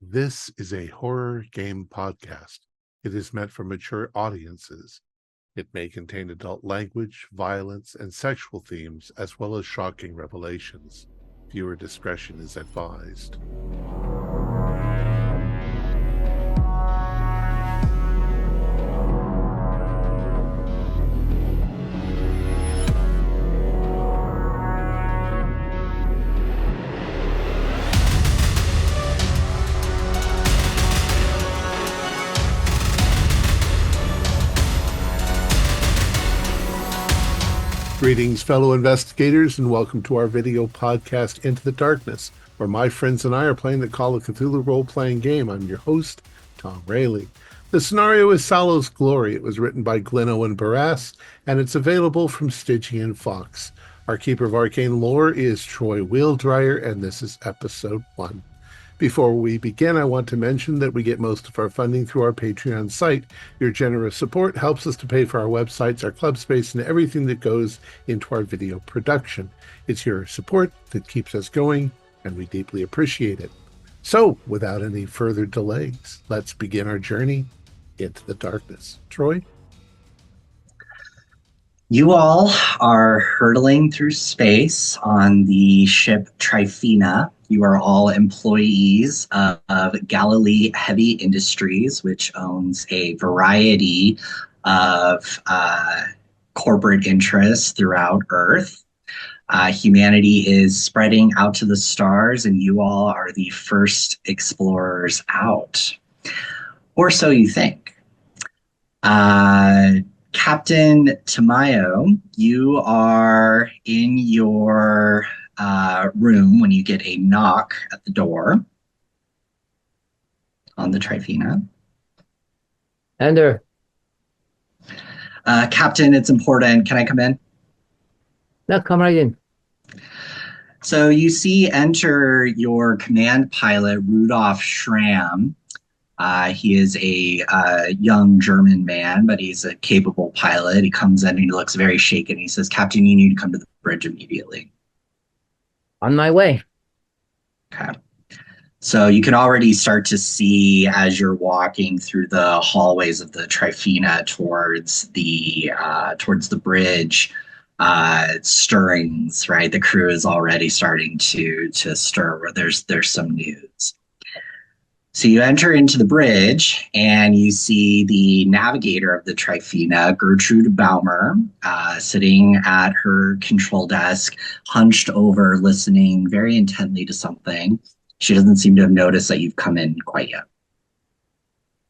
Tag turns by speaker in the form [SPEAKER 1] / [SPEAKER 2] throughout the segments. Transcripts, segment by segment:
[SPEAKER 1] This is a horror game podcast. It is meant for mature audiences. It may contain adult language, violence, and sexual themes, as well as shocking revelations. Viewer discretion is advised. Greetings, fellow investigators, and welcome to our video podcast, Into the Darkness, where my friends and I are playing the Call of Cthulhu role-playing game. I'm your host, Thom Raley. The scenario is Salo's Glory. It was written by Glynn, Owen, Barrass, and it's available from Stygian Fox. Our Keeper of Arcane Lore is Troy Weeldreyer, and this is episode 1. Before we begin, I want to mention that we get most of our funding through our Patreon site. Your generous support helps us to pay for our websites, our club space, and everything that goes into our video production. It's your support that keeps us going, and we deeply appreciate it. So, without any further delays, let's begin our journey into the darkness. Troy?
[SPEAKER 2] You all are hurtling through space on the ship Tryphena. You are all employees of Galilee Heavy Industries, which owns a variety of corporate interests throughout Earth. Humanity is spreading out to the stars, and you all are the first explorers out. Or so you think. Captain Tamayo, you are in your room when you get a knock at the door on the Tryphena.
[SPEAKER 3] Enter.
[SPEAKER 2] Captain, it's important. Can I come in?
[SPEAKER 3] No, come right in.
[SPEAKER 2] So you see enter your command pilot, Rudolf Schramm. He is a young German man, but he's a capable pilot. He comes in and he looks very shaken. He says, Captain, you need to come to the bridge immediately.
[SPEAKER 3] On my way.
[SPEAKER 2] Okay. So you can already start to see as you're walking through the hallways of the Tryphena towards the bridge, stirrings, right? The crew is already starting to stir where there's some news. So you enter into the bridge and you see the navigator of the Tryphena, Gertrude Baumer, sitting at her control desk, hunched over, listening very intently to something. She doesn't seem to have noticed that you've come in quite yet.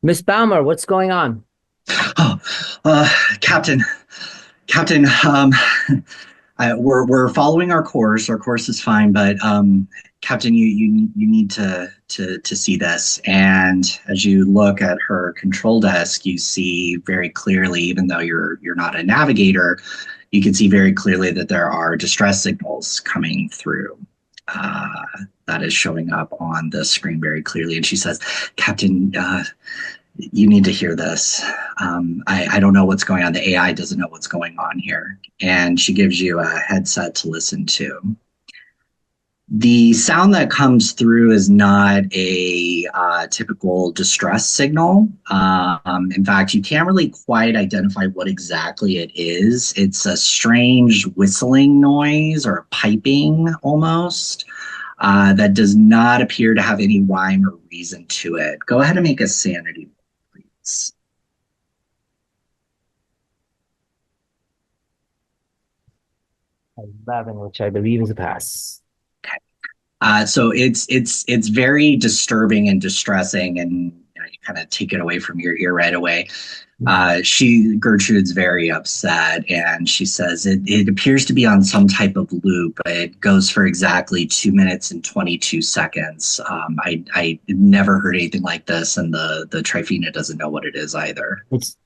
[SPEAKER 3] Miss Baumer, what's going on?
[SPEAKER 2] Captain, we're following our course. Our course is fine, but Captain, you need to see this. And as you look at her control desk, you see very clearly, even though you're not a navigator, you can see very clearly that there are distress signals coming through. That is showing up on the screen very clearly. And she says, Captain, you need to hear this. I don't know what's going on. The AI doesn't know what's going on here. And she gives you a headset to listen to. The sound that comes through is not a typical distress signal. In fact, you can't really quite identify what exactly it is. It's a strange whistling noise or piping almost that does not appear to have any rhyme or reason to it. Go ahead and make a sanity roll, please.
[SPEAKER 3] 11, which I believe is a pass.
[SPEAKER 2] So it's very disturbing and distressing, and you kind of take it away from your ear right away. Gertrude's very upset, and she says it appears to be on some type of loop. It goes for exactly 2 minutes and 22 seconds. I never heard anything like this, and the Tryphena doesn't know what it is either.
[SPEAKER 3] It's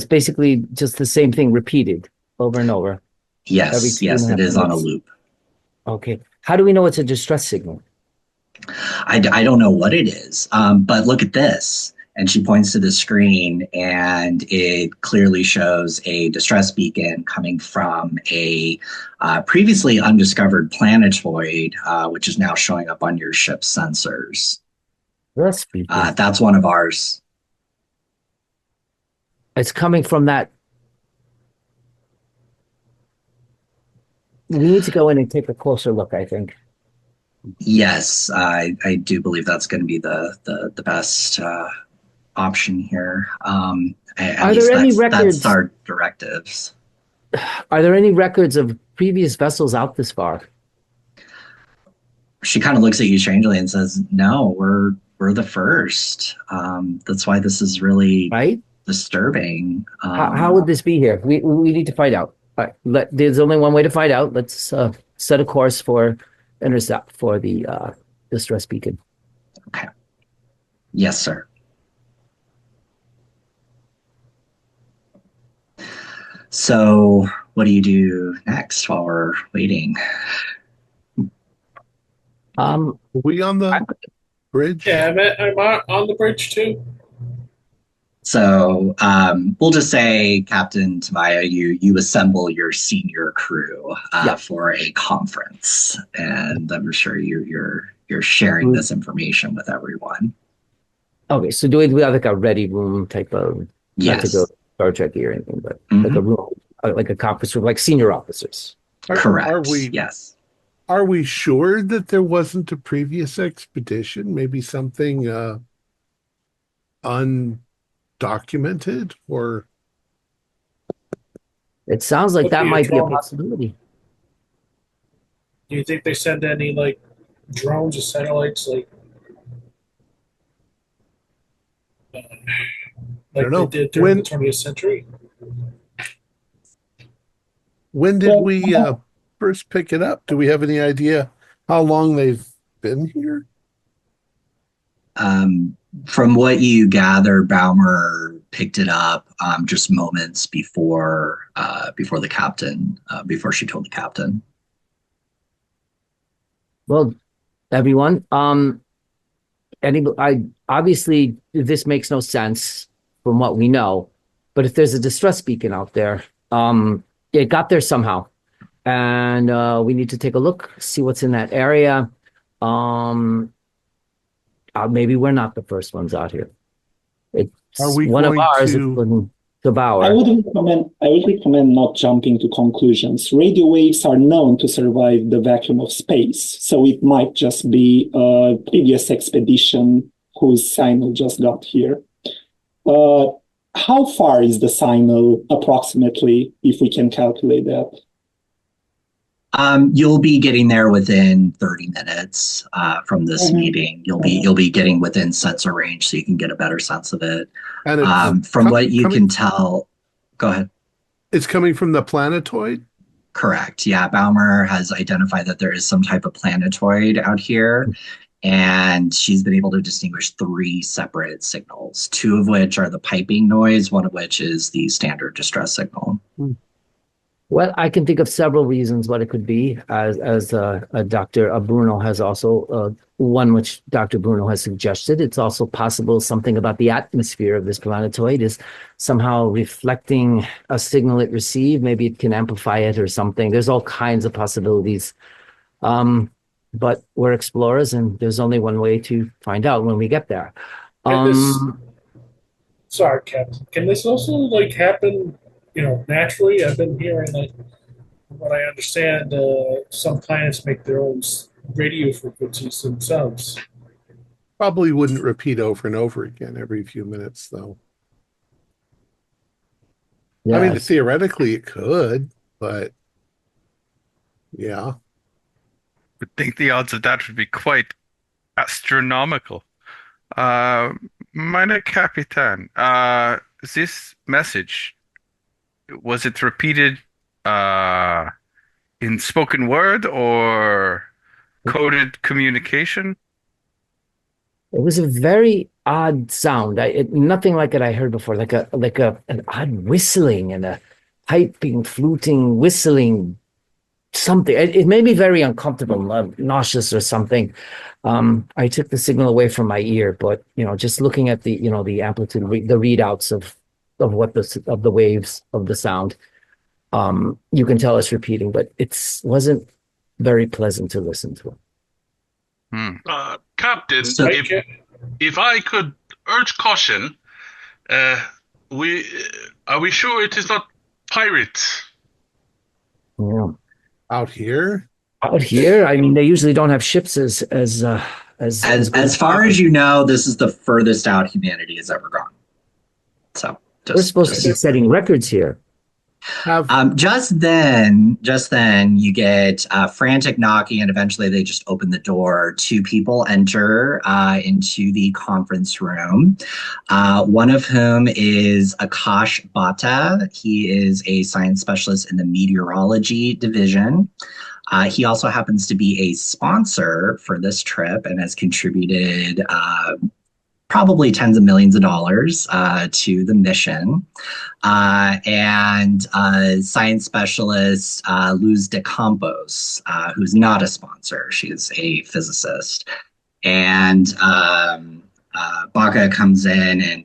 [SPEAKER 3] basically just the same thing repeated over and over.
[SPEAKER 2] Yes, it is on a loop.
[SPEAKER 3] Okay. How do we know it's a distress signal?
[SPEAKER 2] I don't know what it is, but look at this. And she points to the screen, and it clearly shows a distress beacon coming from a previously undiscovered planetoid, which is now showing up on your ship's sensors.
[SPEAKER 3] That's speaking.
[SPEAKER 2] That's one of ours.
[SPEAKER 3] It's coming from that. We need to go in and take a closer look, I think.
[SPEAKER 2] Yes, I do believe that's going to be the best option here. At
[SPEAKER 3] Are
[SPEAKER 2] least
[SPEAKER 3] there any
[SPEAKER 2] that's
[SPEAKER 3] records?
[SPEAKER 2] our directives.
[SPEAKER 3] Are there any records of previous vessels out this far?
[SPEAKER 2] She kind of looks at you strangely and says, "No, we're the first. That's why this is really
[SPEAKER 3] Right?
[SPEAKER 2] disturbing."
[SPEAKER 3] How would this be here? We need to find out. All right, there's only one way to find out. Let's set a course for intercept for the distress beacon.
[SPEAKER 2] Okay. Yes, sir. So, what do you do next while we're waiting?
[SPEAKER 1] Are we on the bridge?
[SPEAKER 4] Yeah, I'm on the bridge too.
[SPEAKER 2] So we'll just say, Captain Tamaya, you assemble your senior crew for a conference, and I'm sure you're sharing this information with everyone.
[SPEAKER 3] Okay, so do we have like a ready room type of not to go
[SPEAKER 2] Yes.
[SPEAKER 3] Star Trek or anything, but like a room, like a conference room, like senior officers.
[SPEAKER 2] Correct. Yes.
[SPEAKER 1] Are we sure that there wasn't a previous expedition? Maybe something undocumented, or
[SPEAKER 3] It sounds like
[SPEAKER 4] Could
[SPEAKER 3] that
[SPEAKER 4] be a
[SPEAKER 3] might be a
[SPEAKER 4] drone.
[SPEAKER 3] possibility.
[SPEAKER 4] Do you think they send any like drones or satellites like
[SPEAKER 1] don't know.
[SPEAKER 4] they did during the 20th century?
[SPEAKER 1] when did we first pick it up? Do we have any idea how long they've been here?
[SPEAKER 2] From what you gather, Baumer picked it up just moments before the captain, before she told the captain.
[SPEAKER 3] Well, everyone, obviously this makes no sense from what we know, but if there's a distress beacon out there, it got there somehow, and we need to take a look, see what's in that area. Maybe we're not the first ones out here. It's
[SPEAKER 1] Are we
[SPEAKER 3] one of
[SPEAKER 1] going
[SPEAKER 3] ours
[SPEAKER 1] to-
[SPEAKER 3] is going to devour.
[SPEAKER 5] I would recommend not jumping to conclusions. Radio waves are known to survive the vacuum of space, so it might just be a previous expedition whose signal just got here. How far is the signal approximately, if we can calculate that?
[SPEAKER 2] You'll be getting there within 30 minutes from this meeting. You'll be getting within sensor range, so you can get a better sense of it.
[SPEAKER 1] And it's
[SPEAKER 2] From what you can tell, go ahead.
[SPEAKER 1] It's coming from the planetoid?
[SPEAKER 2] Correct. Yeah, Baumer has identified that there is some type of planetoid out here, and she's been able to distinguish 3 separate signals, 2 of which are the piping noise, 1 of which is the standard distress signal.
[SPEAKER 3] Well, I can think of several reasons what it could be, as Dr. Bruno has also, one which Dr. Bruno has suggested. It's also possible something about the atmosphere of this planetoid is somehow reflecting a signal it received. Maybe it can amplify it or something. There's all kinds of possibilities. But we're explorers, and there's only one way to find out when we get there.
[SPEAKER 4] Sorry, Captain. Can this also like happen? Naturally. I've been hearing like, from what I understand, some planets make their own radio frequencies themselves.
[SPEAKER 1] Probably wouldn't repeat over and over again every few minutes, though.
[SPEAKER 3] Yes.
[SPEAKER 1] I mean, theoretically it could, but yeah.
[SPEAKER 6] I think the odds of that would be quite astronomical. Meine Kapitan, this message, was it repeated in spoken word or coded communication?
[SPEAKER 3] It was a very odd sound. Nothing like it I heard before, like an odd whistling and a piping, fluting, whistling, something. It made me very uncomfortable, nauseous or something. I took the signal away from my ear, but just looking at the the amplitude, the readouts of the waves of the sound, you can tell it's repeating, but it wasn't very pleasant to listen to.
[SPEAKER 7] Captain,
[SPEAKER 2] So-
[SPEAKER 7] if I could urge caution, we are we sure it is not pirates?
[SPEAKER 3] Yeah.
[SPEAKER 1] Out here?
[SPEAKER 3] Out here, I mean, they usually don't have ships as
[SPEAKER 2] As far as you know, this is the furthest out humanity has ever gone. So
[SPEAKER 3] we're supposed to be setting records here.
[SPEAKER 2] Just then you get frantic knocking, and eventually they just open the door. Two people enter into the conference room. One of whom is Akash Bhatta. He is a science specialist in the meteorology division. He also happens to be a sponsor for this trip and has contributed probably tens of millions of dollars to the mission. And science specialist Luz de Campos, who's not a sponsor. She is a physicist. And Baca comes in and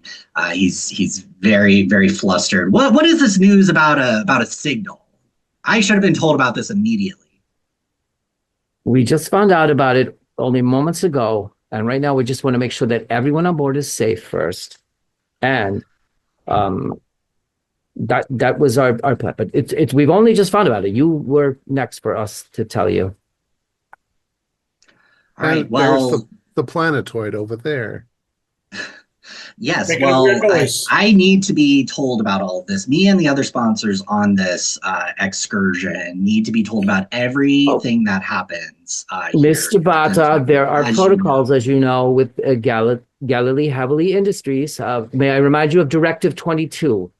[SPEAKER 2] he's very, very flustered. What is this news about a signal? I should have been told about this immediately.
[SPEAKER 3] We just found out about it only moments ago. And right now, we just want to make sure that everyone on board is safe first. And that was our plan. But it's we've only just found about it. You were next for us to tell you.
[SPEAKER 2] All right.
[SPEAKER 1] And
[SPEAKER 2] well,
[SPEAKER 1] there's the planetoid over there.
[SPEAKER 2] Yes,
[SPEAKER 4] Making a
[SPEAKER 2] well,
[SPEAKER 4] weird noise.
[SPEAKER 2] I need to be told about all of this. Me and the other sponsors on this excursion need to be told about everything that happens.
[SPEAKER 3] Mr. Bata, there are
[SPEAKER 2] As
[SPEAKER 3] protocols, as you know, with Galilee Heavily Industries. May I remind you of Directive 22?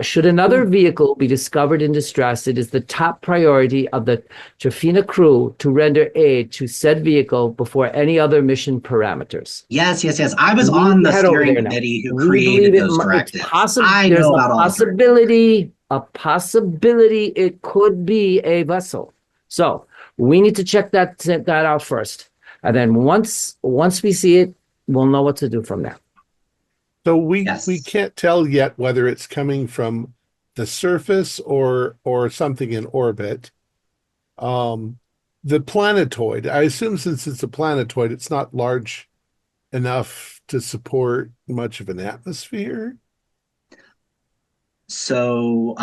[SPEAKER 3] Should another vehicle be discovered in distress, it is the top priority of the Tryphena crew to render aid to said vehicle before any other mission parameters.
[SPEAKER 2] Yes. I was on the steering committee who created those directives. I know about all of it. A possibility it could be a vessel. So we need to check that out first. And then once we see it, we'll know what to do from there.
[SPEAKER 1] So we can't tell yet whether it's coming from the surface or something in orbit. The planetoid, I assume since it's a planetoid, it's not large enough to support much of an atmosphere.
[SPEAKER 2] So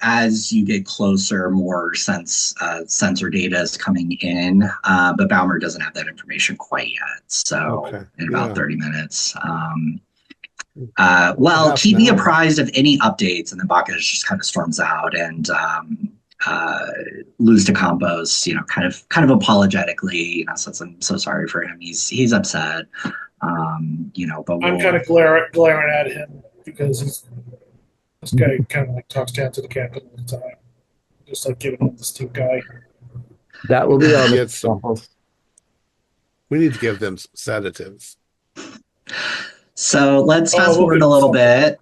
[SPEAKER 2] as you get closer, more sensor data is coming in, but Baumer doesn't have that information quite yet. So in about 30 minutes. Well, keep me apprised of any updates, and then Baca just kind of storms out and Luz de Campos, kind of apologetically, says I'm so sorry for him. He's upset. But
[SPEAKER 4] I'm kind of glaring at him because this guy kind of like talks down to the captain all the time, just like giving him this stink eye.
[SPEAKER 3] That will be our examples.
[SPEAKER 1] We need to give them some sedatives.
[SPEAKER 2] So let's fast forward a little bit.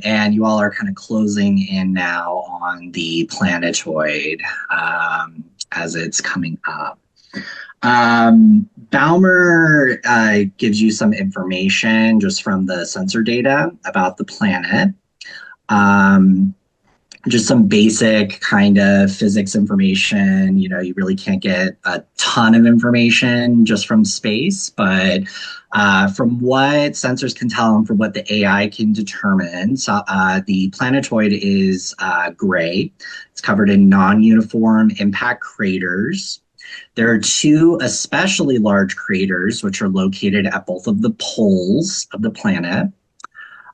[SPEAKER 2] And you all are kind of closing in now on the planetoid as it's coming up. Baumer gives you some information just from the sensor data about the planet. Just some basic kind of physics information. You really can't get a ton of information just from space, but from what sensors can tell and from what the AI can determine, the planetoid is gray. It's covered in non-uniform impact craters. There are two especially large craters, which are located at both of the poles of the planet.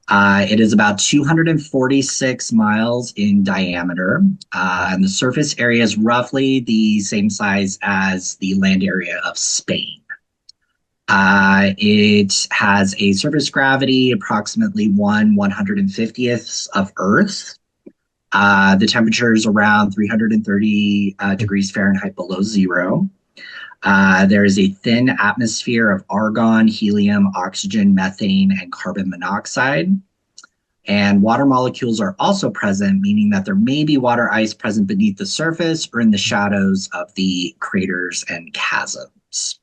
[SPEAKER 2] It is about 246 miles in diameter, and the surface area is roughly the same size as the land area of Spain. It has a surface gravity approximately 1/150th of Earth. The temperature is around 330 degrees Fahrenheit below zero. There is a thin atmosphere of argon, helium, oxygen, methane, and carbon monoxide. And water molecules are also present, meaning that there may be water ice present beneath the surface or in the shadows of the craters and chasms.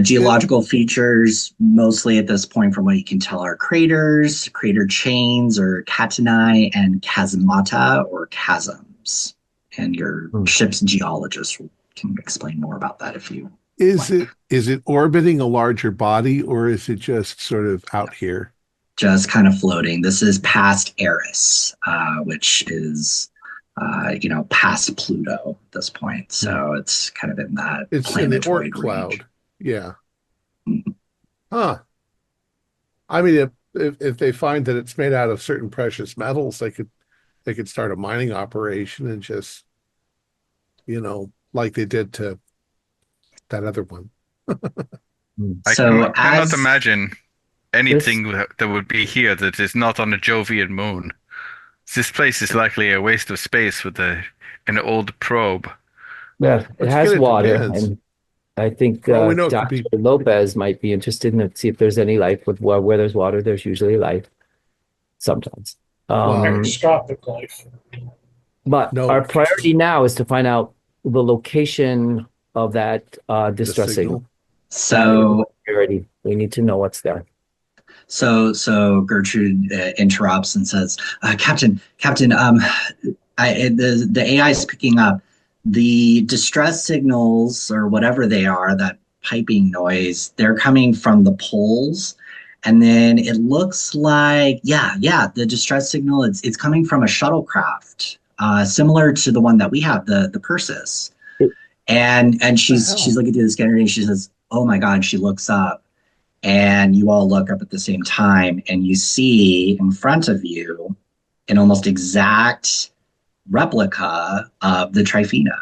[SPEAKER 2] Geological features, mostly at this point, from what you can tell, are craters, crater chains, or catenae, and chasmata, or chasms. And your ship's geologist can explain more about that if you
[SPEAKER 1] Is it orbiting a larger body, or is it just sort of out here?
[SPEAKER 2] Just kind of floating. This is past Eris, which is past Pluto at this point. So it's kind of in that
[SPEAKER 1] It's in the
[SPEAKER 2] planetoid
[SPEAKER 1] Oort cloud.
[SPEAKER 2] range.
[SPEAKER 1] Yeah.
[SPEAKER 2] Mhm.
[SPEAKER 1] Huh. I mean, if they find that it's made out of certain precious metals, they could start a mining operation and just, like they did to that other one.
[SPEAKER 6] I
[SPEAKER 2] So
[SPEAKER 6] cannot
[SPEAKER 2] as
[SPEAKER 6] imagine anything that would be here that is not on a Jovian moon. This place is likely a waste of space with an old probe.
[SPEAKER 3] Yeah, it
[SPEAKER 1] But
[SPEAKER 3] has
[SPEAKER 1] again, it
[SPEAKER 3] water,
[SPEAKER 1] depends.
[SPEAKER 3] and I think
[SPEAKER 1] For all we know, it could
[SPEAKER 3] Dr.
[SPEAKER 1] be.
[SPEAKER 3] Lopez might be interested in see if there's any life where there's water, there's usually life sometimes.
[SPEAKER 1] Well,
[SPEAKER 4] Microscopic life.
[SPEAKER 3] But
[SPEAKER 1] No.
[SPEAKER 3] our priority now is to find out the location of that
[SPEAKER 1] The
[SPEAKER 3] distress signal.
[SPEAKER 2] so
[SPEAKER 3] Priority. We need to know what's there.
[SPEAKER 2] so Gertrude interrupts and says, Captain, the AI is picking up the distress signals or whatever they are, that piping noise. They're coming from the poles. And then it looks like, the distress signal, it's coming from a shuttlecraft, similar to the one that we have, the Persis. And she's looking through the scanner and she says, "Oh my God," she looks up. And you all look up at the same time, and you see in front of you an almost exact replica of the Tryphena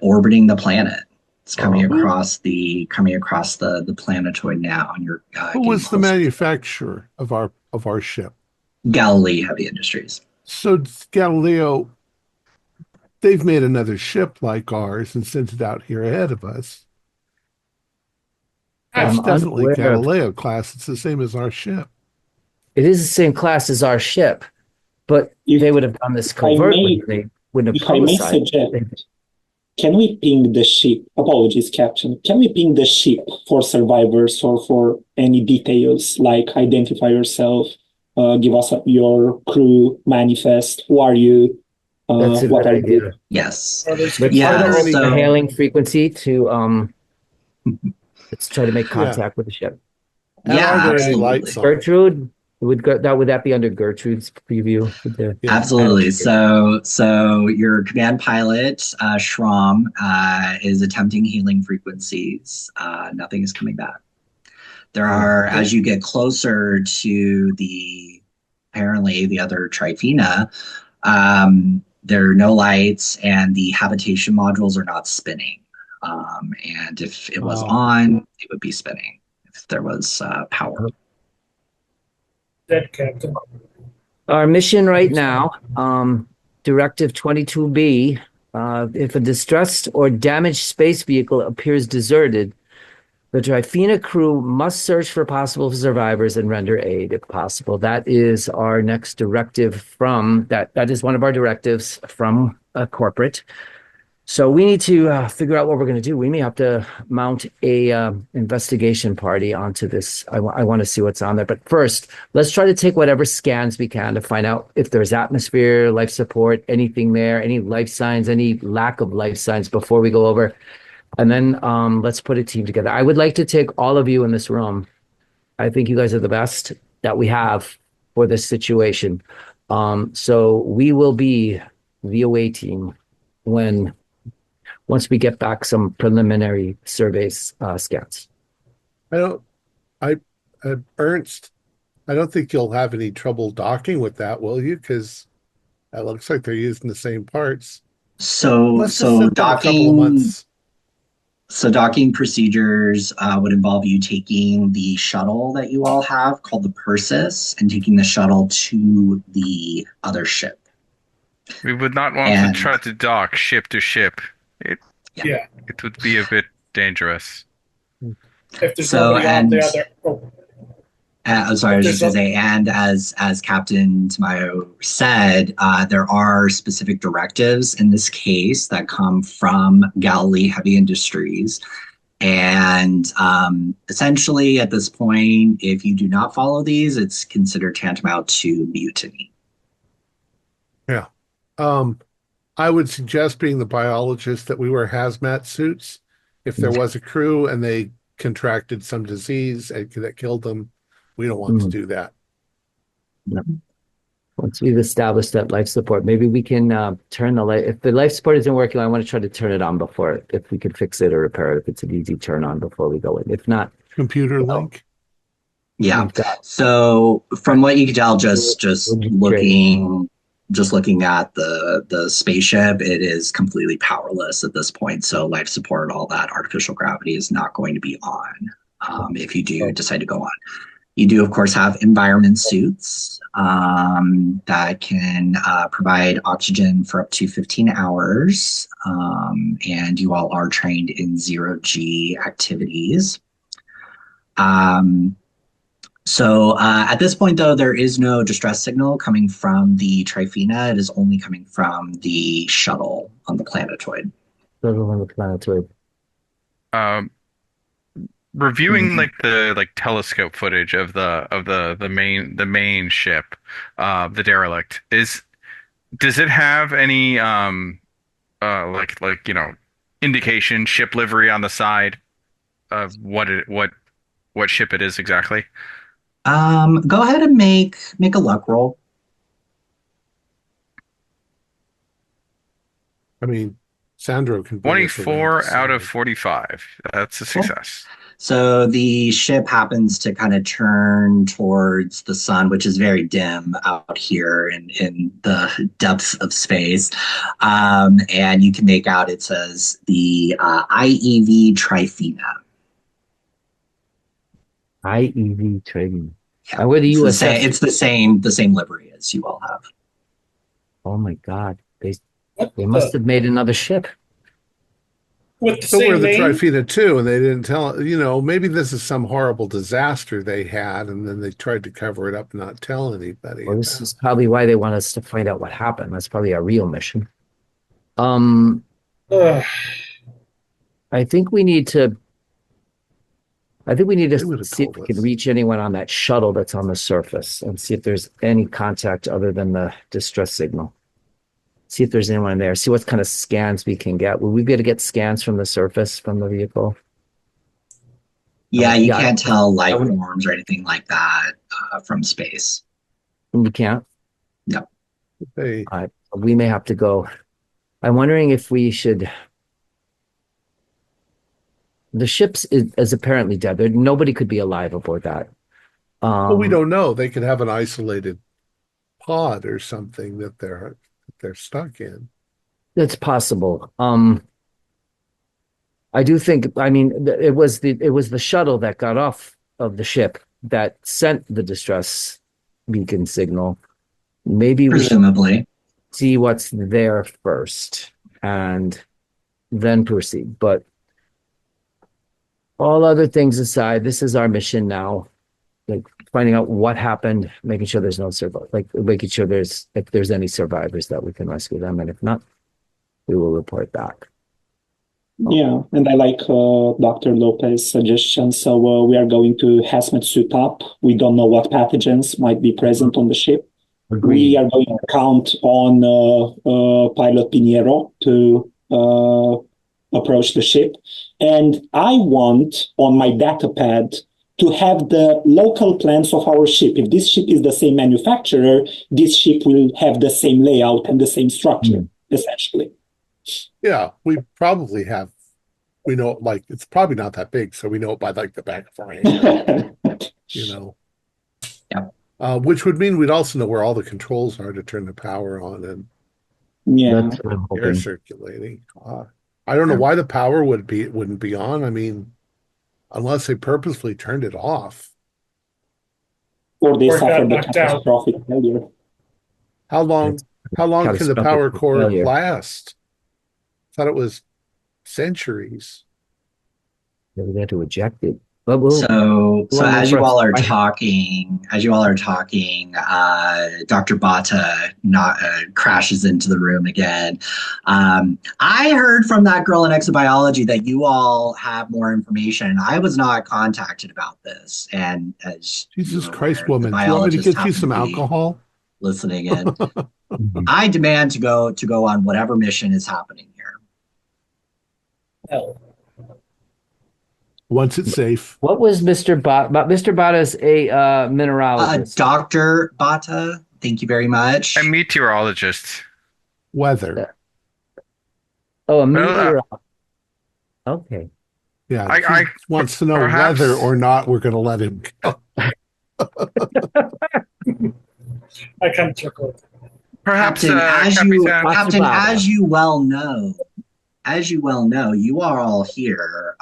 [SPEAKER 2] orbiting the planet. It's coming across the planetoid now, and you're
[SPEAKER 1] Who was the manufacturer of our ship?
[SPEAKER 2] Galilee Heavy Industries.
[SPEAKER 1] So Galileo, they've made another ship like ours and sent it out here ahead of us. It's definitely Galileo class. It's the same as our ship.
[SPEAKER 3] It is the same class as our ship, but they would have done this covertly. They wouldn't have
[SPEAKER 5] If I may
[SPEAKER 3] publicized
[SPEAKER 5] suggest,
[SPEAKER 3] it.
[SPEAKER 5] can we ping the ship? Apologies, Captain. Can we ping the ship for survivors or for any details, like identify yourself, give us your crew manifest, who are you,
[SPEAKER 3] That's a
[SPEAKER 5] what
[SPEAKER 3] good
[SPEAKER 5] are
[SPEAKER 3] idea.
[SPEAKER 5] you?
[SPEAKER 2] Yes.
[SPEAKER 3] Let's
[SPEAKER 2] Yeah,
[SPEAKER 3] try to
[SPEAKER 2] so-
[SPEAKER 3] the hailing frequency to let's try to make contact with the ship.
[SPEAKER 1] And
[SPEAKER 2] Yeah,
[SPEAKER 1] are there any
[SPEAKER 2] absolutely.
[SPEAKER 1] lights on?
[SPEAKER 3] Gertrude, would that be under Gertrude's preview?
[SPEAKER 1] Yeah.
[SPEAKER 2] Absolutely. So your command pilot, Shram, is attempting healing frequencies. Nothing is coming back. There are, as you get closer to apparently the other Tryphena, there are no lights and the habitation modules are not spinning. And if it was on, it would be spinning if there was power.
[SPEAKER 4] Dead, Captain.
[SPEAKER 3] Our mission right now, Directive 22B, if a distressed or damaged space vehicle appears deserted, the Tryphena crew must search for possible survivors and render aid if possible. That is our next directive from that is one of our directives from corporate. So we need to figure out what we're going to do. We may have to mount a investigation party onto this. I want to see what's on there. But first, let's try to take whatever scans we can to find out if there's atmosphere, life support, anything there, any life signs, any lack of life signs before we go over. And then let's put a team together. I would like to take all of you in this room. I think you guys are the best that we have for this situation. So we will be the away team once we get back some preliminary surveys scans.
[SPEAKER 1] Ernst, I don't think you'll have any trouble docking with that, will you? Because that looks like they're using the same parts.
[SPEAKER 2] So docking procedures would involve you taking the shuttle that you all have called the Persis and taking the shuttle to the other ship.
[SPEAKER 6] We would not want to try to dock ship to ship. It would be a bit dangerous.
[SPEAKER 4] If there's nobody on the other...
[SPEAKER 2] I'm sorry, I was just going to say, and as Captain Tamayo said, there are specific directives in this case that come from Galilee Heavy Industries. And essentially, at this point, if you do not follow these, it's considered tantamount to mutiny.
[SPEAKER 1] Yeah. I would suggest, being the biologist, that we wear hazmat suits if there was a crew and they contracted some disease that killed them, we don't want to do that.
[SPEAKER 3] No. Once we've established that life support, maybe we can turn the light. If the life support isn't working, I want to try to turn it on before, if we could fix it or repair it, if it's an easy turn on before we go in. If not,
[SPEAKER 1] computer link.
[SPEAKER 2] Yeah. So from what you can tell, just looking at the spaceship, it is completely powerless at this point. So life support, all that artificial gravity is not going to be on if you do decide to go on. You do, of course, have environment suits that can provide oxygen for up to 15 hours. And you all are trained in zero-G activities. So at this point, though, there is no distress signal coming from the Tryphena. It is only coming from the shuttle on the Planetoid.
[SPEAKER 3] Shuttle on the Planetoid.
[SPEAKER 6] Reviewing the telescope footage of the main ship, the derelict, does it have any indication, ship livery on the side of what ship it is exactly?
[SPEAKER 2] Go ahead and make a luck roll.
[SPEAKER 1] I mean, Sandro can
[SPEAKER 6] 24 out of 45. That's a success.
[SPEAKER 2] Cool. So the ship happens to kind of turn towards the sun, which is very dim out here in the depths of space. And you can make out it says the IEV Tryphena.
[SPEAKER 3] IEV Tryphena.
[SPEAKER 2] Yeah.
[SPEAKER 3] Where the US?
[SPEAKER 2] It's the same livery as you all have.
[SPEAKER 3] Oh my God! They must have made another ship.
[SPEAKER 4] With the
[SPEAKER 1] so
[SPEAKER 4] same
[SPEAKER 1] we're the
[SPEAKER 4] name?
[SPEAKER 1] Tryphena too, and they didn't tell. Maybe this is some horrible disaster they had, and then they tried to cover it up and not tell anybody.
[SPEAKER 3] Well, this is probably why they want us to find out what happened. That's probably a real mission. I think we need to. See if we can reach anyone on that shuttle that's on the surface and see if there's any contact other than the distress signal. See if there's anyone there. See what kind of scans we can get. Will we be able to get scans from the surface from the vehicle?
[SPEAKER 2] Yeah, you can't tell life forms or anything like that from space.
[SPEAKER 3] You can't?
[SPEAKER 2] No.
[SPEAKER 1] Hey.
[SPEAKER 3] We may have to go. I'm wondering if we should... The ship is apparently dead. Nobody could be alive aboard that.
[SPEAKER 1] Well, we don't know. They could have an isolated pod or something that they're stuck in.
[SPEAKER 3] That's possible. I do think. I mean, it was the shuttle that got off of the ship that sent the distress beacon signal. Maybe
[SPEAKER 2] presumably
[SPEAKER 3] see what's there first and then proceed. But all other things aside, this is our mission now. Like finding out what happened, making sure there's no survivors, like making sure if there's any survivors that we can rescue them, and if not, we will report back.
[SPEAKER 5] Yeah, and I like Dr. Lopez's suggestion. So we are going to hazmat suit up. We don't know what pathogens might be present on the ship.
[SPEAKER 3] Agreed.
[SPEAKER 5] We are going to count on Pilot Pinheiro to approach the ship. And I want on my data pad to have the local plans of our ship. If this ship is the same manufacturer, this ship will have the same layout and the same structure, essentially.
[SPEAKER 1] Yeah, we probably have. We know, like, it's probably not that big, so we know it by like the back of our hand.
[SPEAKER 2] Yeah.
[SPEAKER 1] Which would mean we'd also know where all the controls are to turn the power on and
[SPEAKER 3] That's what I'm
[SPEAKER 1] air
[SPEAKER 3] hoping.
[SPEAKER 1] circulating. I don't know why the power wouldn't be on. I mean, unless they purposely turned it off.
[SPEAKER 5] Or they
[SPEAKER 4] Or got
[SPEAKER 5] suffered a
[SPEAKER 4] knocked out.
[SPEAKER 5] catastrophic failure.
[SPEAKER 1] How long can the
[SPEAKER 3] Catastrophic
[SPEAKER 1] power core
[SPEAKER 3] failure.
[SPEAKER 1] last? I thought it was centuries.
[SPEAKER 3] We had to eject it. But we'll,
[SPEAKER 2] So
[SPEAKER 3] Well,
[SPEAKER 2] as you
[SPEAKER 3] for-
[SPEAKER 2] all are talking, Dr. Bata crashes into the room again. I heard from that girl in exobiology that you all have more information. I was not contacted about this, and as
[SPEAKER 1] Jesus
[SPEAKER 2] you're
[SPEAKER 1] Christ,
[SPEAKER 2] aware,
[SPEAKER 1] woman!
[SPEAKER 2] the
[SPEAKER 1] Do you want me to
[SPEAKER 2] biologists
[SPEAKER 1] get you
[SPEAKER 2] happen
[SPEAKER 1] some
[SPEAKER 2] to be
[SPEAKER 1] alcohol?
[SPEAKER 2] listening in. I demand to go on whatever mission is happening here.
[SPEAKER 4] Hell.
[SPEAKER 1] Once it's safe.
[SPEAKER 3] What was Mr. Mr. Bata's a mineralogist?
[SPEAKER 2] Dr. Bata, thank you very much.
[SPEAKER 6] A meteorologist.
[SPEAKER 1] Weather.
[SPEAKER 3] Oh, a
[SPEAKER 6] Well,
[SPEAKER 3] meteor. Okay.
[SPEAKER 1] Yeah,
[SPEAKER 6] I-
[SPEAKER 1] if he
[SPEAKER 6] I-
[SPEAKER 1] wants to know
[SPEAKER 6] perhaps-
[SPEAKER 1] whether or not we're going to let him go.
[SPEAKER 4] I kind of chuckled.
[SPEAKER 6] Perhaps
[SPEAKER 2] Captain,
[SPEAKER 6] Capitan.
[SPEAKER 2] Captain,
[SPEAKER 3] Bata.
[SPEAKER 2] as you well know, you are all here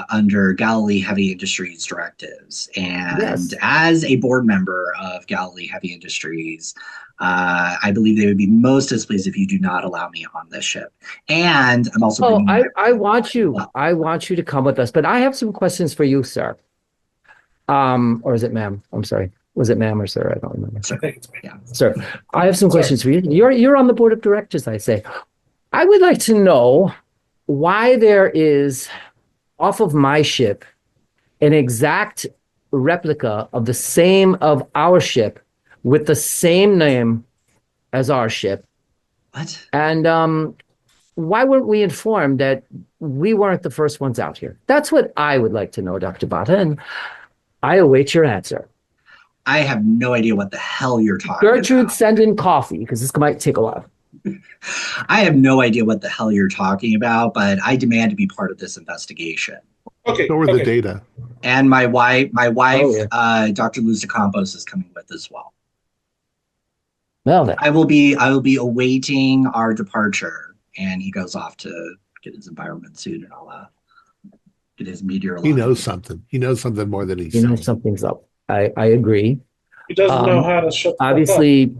[SPEAKER 2] under Galilee Heavy Industries directives. And
[SPEAKER 3] Yes.
[SPEAKER 2] as a board member of Galilee Heavy Industries, I believe they would be most displeased if you do not allow me on this ship. And I'm also
[SPEAKER 3] Oh,
[SPEAKER 2] bringing
[SPEAKER 3] I want you. I want you to come with us, but I have some questions for you, sir. Or is it ma'am? I'm sorry. Was it ma'am or sir? I don't remember.
[SPEAKER 4] I think it's me.
[SPEAKER 2] Yeah.
[SPEAKER 3] Sir, I have some questions for you. You're on the board of directors, I say. I would like to know why there is, off of my ship, an exact replica of the same of our ship with the same name as our ship.
[SPEAKER 2] What?
[SPEAKER 3] And why weren't we informed that we weren't the first ones out here? That's what I would like to know, Dr. Bata, and I await your answer.
[SPEAKER 2] I have no idea what the hell you're talking
[SPEAKER 3] Gertrude,
[SPEAKER 2] about.
[SPEAKER 3] send in coffee, because this might take a while.
[SPEAKER 2] I have no idea what the hell you're talking about, but I demand to be part of this investigation.
[SPEAKER 4] Okay.
[SPEAKER 1] So are the data.
[SPEAKER 2] And my wife,
[SPEAKER 3] Oh, yeah.
[SPEAKER 2] Dr. Luz de Campos, is coming with as well.
[SPEAKER 3] Well, then.
[SPEAKER 2] I will be awaiting our departure, and he goes off to get his environment suit and all that. Get his meteorological.
[SPEAKER 1] He knows something. He knows something more than he's
[SPEAKER 3] You know
[SPEAKER 1] saying.
[SPEAKER 3] something's up. I agree.
[SPEAKER 4] He doesn't know how to shut the fuck up.
[SPEAKER 3] Obviously,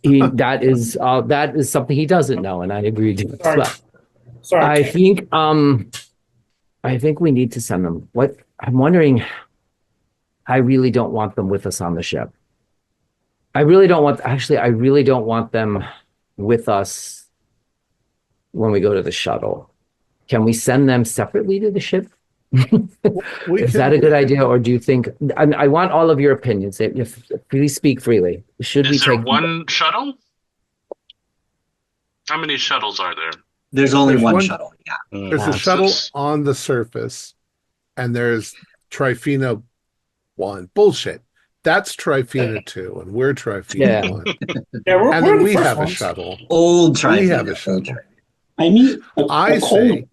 [SPEAKER 3] that is something he doesn't know, and I agree to it.
[SPEAKER 4] Sorry.
[SPEAKER 3] But
[SPEAKER 4] Sorry.
[SPEAKER 3] I think we need to send them. What I'm wondering, I really don't want them with us on the ship. I really don't want them with us when we go to the shuttle. Can we send them separately to the ship? Is that a good idea, or do you think? I want all of your opinions. Please speak freely. Should we
[SPEAKER 7] Is there
[SPEAKER 3] take
[SPEAKER 7] one shuttle? How many shuttles are there?
[SPEAKER 2] There's only
[SPEAKER 1] There's
[SPEAKER 2] one
[SPEAKER 1] one-
[SPEAKER 2] shuttle. Yeah.
[SPEAKER 1] There's a
[SPEAKER 3] Yeah.
[SPEAKER 1] shuttle on the surface, and there's Tryphena 1. Bullshit. That's Tryphena 2, and we're Tryphena
[SPEAKER 3] Yeah.
[SPEAKER 1] 1.
[SPEAKER 4] Yeah, we're
[SPEAKER 1] And
[SPEAKER 4] the
[SPEAKER 1] then we
[SPEAKER 4] first
[SPEAKER 1] have a
[SPEAKER 4] ones.
[SPEAKER 1] shuttle.
[SPEAKER 2] Old
[SPEAKER 1] We
[SPEAKER 2] Tryphena.
[SPEAKER 1] have a shuttle.
[SPEAKER 5] I mean,
[SPEAKER 1] I
[SPEAKER 5] colony.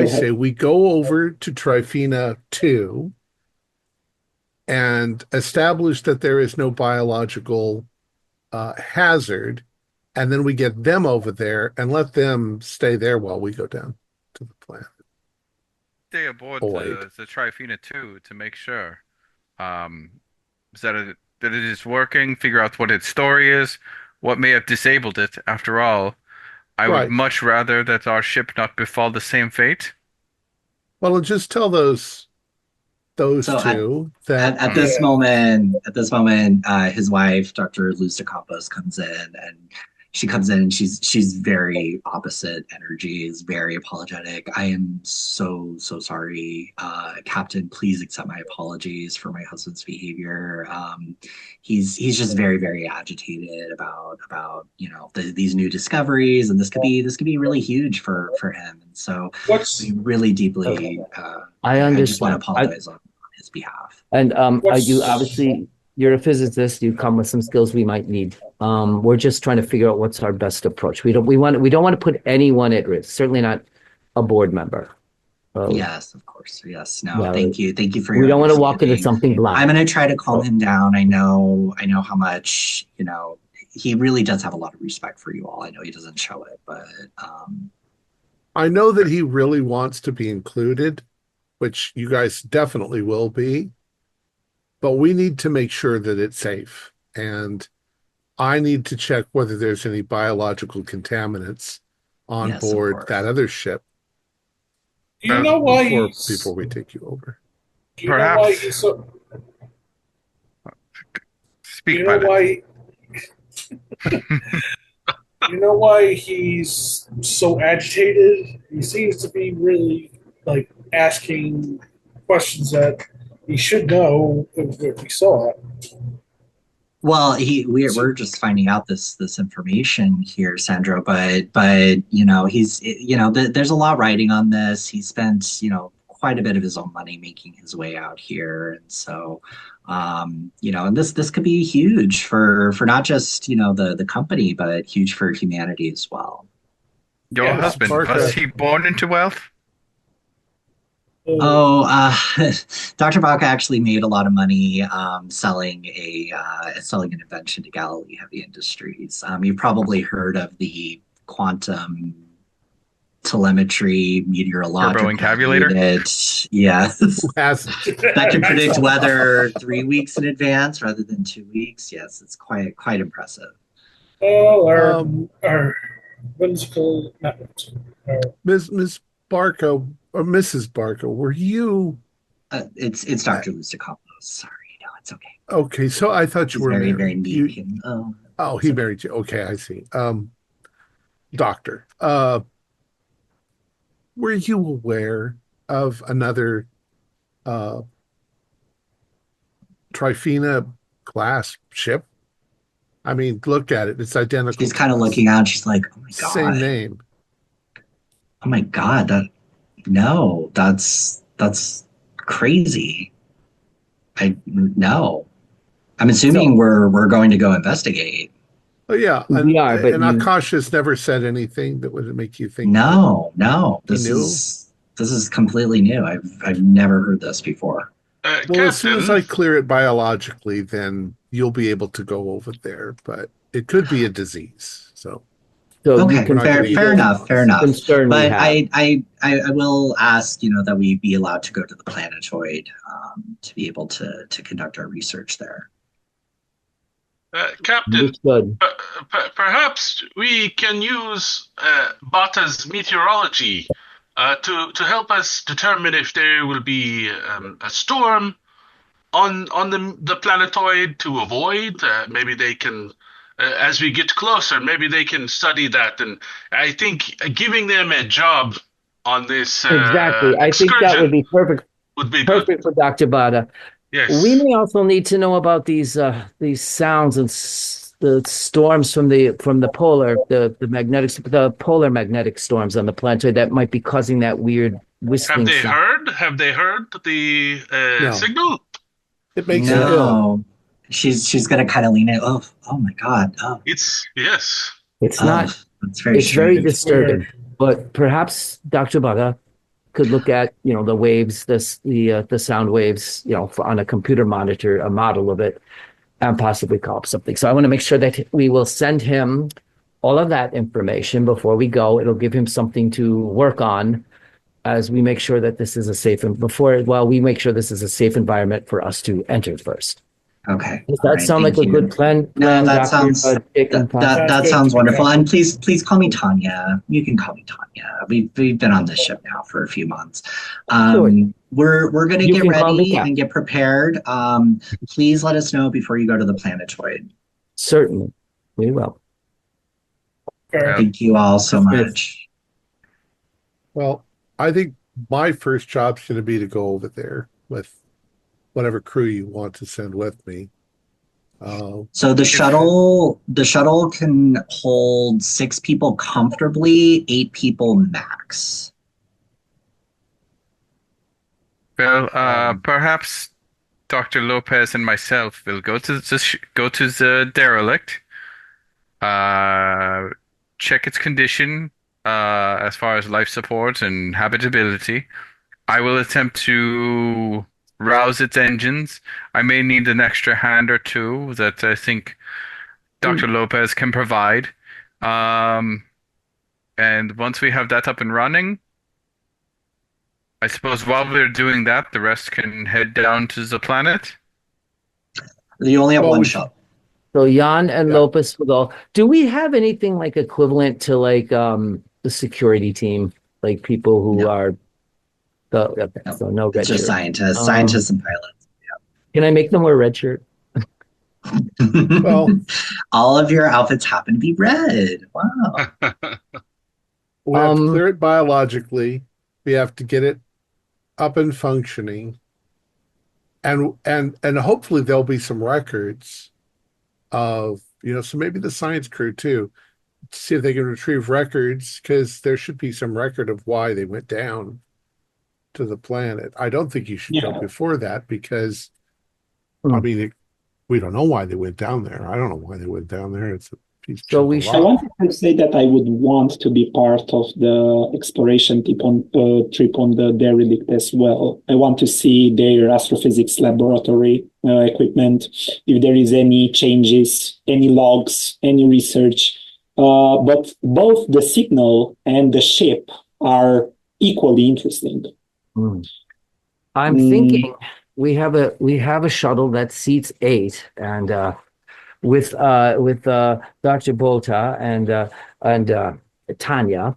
[SPEAKER 1] say we go over to Tryphena 2 and establish that there is no biological hazard, and then we get them over there and let them stay there while we go down to the planet.
[SPEAKER 6] Stay aboard
[SPEAKER 1] Void.
[SPEAKER 6] the Tryphena 2 to make sure that it is working, figure out what its story is, what may have disabled it. After all, I
[SPEAKER 1] Right.
[SPEAKER 6] would much rather that our ship not befall the same fate.
[SPEAKER 1] Well, just tell those
[SPEAKER 2] So
[SPEAKER 1] two that
[SPEAKER 2] At this moment, his wife, Dr. Luz de Campos, comes in, and she's very opposite energy, is very apologetic. I am so sorry, Captain. Please accept my apologies for my husband's behavior. He's just very agitated about these new discoveries, and this could be really huge for him. And so
[SPEAKER 4] What's
[SPEAKER 2] we really deeply.
[SPEAKER 3] I
[SPEAKER 2] I just want to
[SPEAKER 3] understand.
[SPEAKER 2] apologize on his behalf.
[SPEAKER 3] And
[SPEAKER 4] What's-
[SPEAKER 3] you obviously, you're a physicist. You come with some skills we might need. We're just trying to figure out what's our best approach. We don't want to put anyone at risk. Certainly not a board member.
[SPEAKER 2] Yes, of course. Yes. No,
[SPEAKER 3] Yeah,
[SPEAKER 2] thank you for your
[SPEAKER 3] We don't want to walk into
[SPEAKER 2] understanding.
[SPEAKER 3] something blind.
[SPEAKER 2] I'm going to try to calm him down. I know how much, he really does have a lot of respect for you all. I know he doesn't show it, but
[SPEAKER 1] I know that he really wants to be included, which you guys definitely will be, but we need to make sure that it's safe. And I need to check whether there's any biological contaminants on
[SPEAKER 2] Yes, of
[SPEAKER 1] board
[SPEAKER 2] course.
[SPEAKER 1] that other ship
[SPEAKER 4] do you know why
[SPEAKER 1] before we take you over.
[SPEAKER 4] do you know why
[SPEAKER 6] Perhaps.
[SPEAKER 4] he's so do
[SPEAKER 6] Speak
[SPEAKER 4] you know
[SPEAKER 6] about it.
[SPEAKER 4] why you know why he's so agitated? He seems to be really like asking questions that he should know if we saw it.
[SPEAKER 2] well, we're just finding out this information here, Sandro. But he's there's a lot riding on this. He spent quite a bit of his own money making his way out here, and so and this could be huge for not just the company, but huge for humanity as well.
[SPEAKER 6] Your
[SPEAKER 4] Yeah,
[SPEAKER 6] husband,
[SPEAKER 1] Barker.
[SPEAKER 6] was he born into wealth?
[SPEAKER 2] Oh, Dr. Baca actually made a lot of money selling an invention to Galilee Heavy Industries. You've probably heard of the quantum telemetry meteorological
[SPEAKER 6] Turbo-encabulator?
[SPEAKER 2] unit. Yes.
[SPEAKER 1] Who hasn't?
[SPEAKER 2] That can predict weather 3 weeks in advance rather than 2 weeks. Yes, it's quite impressive.
[SPEAKER 4] Oh, our whimsical, not whimsical, our
[SPEAKER 1] Ms. Barco or Mrs. Barco, were you
[SPEAKER 2] It's Dr. Lustakopoulos. Sorry, no, it's okay.
[SPEAKER 1] okay? So I thought you
[SPEAKER 2] He's
[SPEAKER 1] were
[SPEAKER 2] very,
[SPEAKER 1] married.
[SPEAKER 2] very
[SPEAKER 1] You-
[SPEAKER 2] neat.
[SPEAKER 1] oh, he married you. Okay, I see. Doctor, were you aware of another Tryphena class ship? I mean, look at it. It's identical.
[SPEAKER 2] She's
[SPEAKER 1] to
[SPEAKER 2] kind of
[SPEAKER 1] us.
[SPEAKER 2] looking out. She's like, "Oh my
[SPEAKER 1] Same
[SPEAKER 2] god!
[SPEAKER 1] name.
[SPEAKER 2] Oh my god! That's crazy. No. I'm assuming we're going to go investigate.
[SPEAKER 1] Oh yeah,
[SPEAKER 3] We are, but
[SPEAKER 1] and
[SPEAKER 3] you-
[SPEAKER 1] Akasha's never said anything that would make you think.
[SPEAKER 2] No.
[SPEAKER 1] He
[SPEAKER 2] This
[SPEAKER 1] knew?
[SPEAKER 2] is completely new. I've never heard this before.
[SPEAKER 1] Well, as soon as I
[SPEAKER 7] Captain,
[SPEAKER 1] clear it biologically, then you'll be able to go over there. But it could be a disease. So
[SPEAKER 3] So you
[SPEAKER 2] Okay,
[SPEAKER 3] can
[SPEAKER 1] not gonna
[SPEAKER 2] fair enough.
[SPEAKER 3] concern we
[SPEAKER 2] But
[SPEAKER 3] have.
[SPEAKER 2] I will ask, that we be allowed to go to the Planetoid to be able to conduct our research there.
[SPEAKER 7] Captain,
[SPEAKER 3] Understood.
[SPEAKER 7] perhaps we can use Bata's meteorology to help us determine if there will be a storm on the planetoid to avoid. Maybe they can, as we get closer, maybe they can study that. And I think giving them a job on this
[SPEAKER 3] Exactly. I think that would be perfect
[SPEAKER 7] would be good.
[SPEAKER 3] for Dr. Bada.
[SPEAKER 7] Yes.
[SPEAKER 3] We may also need to know about these sounds and the storms from the polar the polar magnetic storms on the planetoid that might be causing that weird whistling
[SPEAKER 7] Have they
[SPEAKER 3] sound.
[SPEAKER 7] heard? Have they heard the
[SPEAKER 1] No.
[SPEAKER 7] signal?
[SPEAKER 1] it makes you ill.
[SPEAKER 2] No, she's gonna kind of lean in. Oh my god! Oh,
[SPEAKER 7] Yes.
[SPEAKER 3] It's not.
[SPEAKER 2] It's very
[SPEAKER 3] It's very
[SPEAKER 2] strange.
[SPEAKER 3] disturbing. But perhaps Dr. Bada could look at the waves, the sound waves, on a computer monitor, a model of it, and possibly call up something. So I want to make sure that we will send him all of that information before we go. It'll give him something to work on as we make sure that this is a safe we make sure this is a safe environment for us to enter first.
[SPEAKER 2] Okay.
[SPEAKER 3] Does
[SPEAKER 2] all
[SPEAKER 3] that
[SPEAKER 2] right,
[SPEAKER 3] sound like
[SPEAKER 2] thank
[SPEAKER 3] a
[SPEAKER 2] you.
[SPEAKER 3] good plan?
[SPEAKER 2] No, that
[SPEAKER 3] Dr.
[SPEAKER 2] sounds
[SPEAKER 3] Jacob?
[SPEAKER 2] that sounds wonderful. And please call me Tanya. You can call me Tanya. We've been on this ship now for a few months.
[SPEAKER 3] Sure.
[SPEAKER 2] We're gonna
[SPEAKER 3] You
[SPEAKER 2] get
[SPEAKER 3] can call me
[SPEAKER 2] ready
[SPEAKER 3] Cap.
[SPEAKER 2] and get prepared. Please let us know before you go to the Planetoid.
[SPEAKER 3] Certainly, we will.
[SPEAKER 4] fair.
[SPEAKER 2] Thank you all so
[SPEAKER 3] Yes.
[SPEAKER 2] much.
[SPEAKER 1] Well, I think my first job's going to be to go over there with whatever crew you want to send with me.
[SPEAKER 2] So the shuttle can hold 6 people comfortably, 8 people max.
[SPEAKER 6] Well, perhaps Dr. Lopez and myself will go to the derelict, check its condition as far as life support and habitability. I will attempt to rouse its engines. I may need an extra hand or two that I think Dr. Lopez can provide. And once we have that up and running, I suppose while we're doing that, the rest can head down to the planet.
[SPEAKER 2] You only have
[SPEAKER 1] Well,
[SPEAKER 2] one
[SPEAKER 1] we-
[SPEAKER 2] shuttle.
[SPEAKER 3] So Jan and
[SPEAKER 1] Yeah.
[SPEAKER 3] Lopez will go. Do we have anything like equivalent to like the security team, like people who
[SPEAKER 2] No.
[SPEAKER 3] are okay,
[SPEAKER 2] No.
[SPEAKER 3] so no red
[SPEAKER 2] It's just
[SPEAKER 3] shirt.
[SPEAKER 2] scientists and pilots.
[SPEAKER 3] Can I make them wear red shirt?
[SPEAKER 1] Well,
[SPEAKER 2] all of your outfits happen to be red. Wow.
[SPEAKER 1] we have to
[SPEAKER 3] Um,
[SPEAKER 1] clear it biologically. We have to get it up and functioning. And hopefully there'll be some records of, so maybe the science crew too, to see if they can retrieve records, because there should be some record of why they went down. to the planet. I don't think you should go before that because, I
[SPEAKER 3] Hmm.
[SPEAKER 1] mean, we don't know why they went down there. I don't know why they went down there. It's a piece
[SPEAKER 3] So
[SPEAKER 1] of
[SPEAKER 3] we
[SPEAKER 1] rock.
[SPEAKER 3] should-
[SPEAKER 5] I wanted to say that I would want to be part of the exploration trip on the derelict as well. I want to see their astrophysics laboratory equipment, if there is any changes, any logs, any research. But both the signal and the ship are equally interesting.
[SPEAKER 3] Hmm. I'm
[SPEAKER 5] Mm.
[SPEAKER 3] thinking we have a shuttle that seats 8, and with Dr. Bota and Tanya,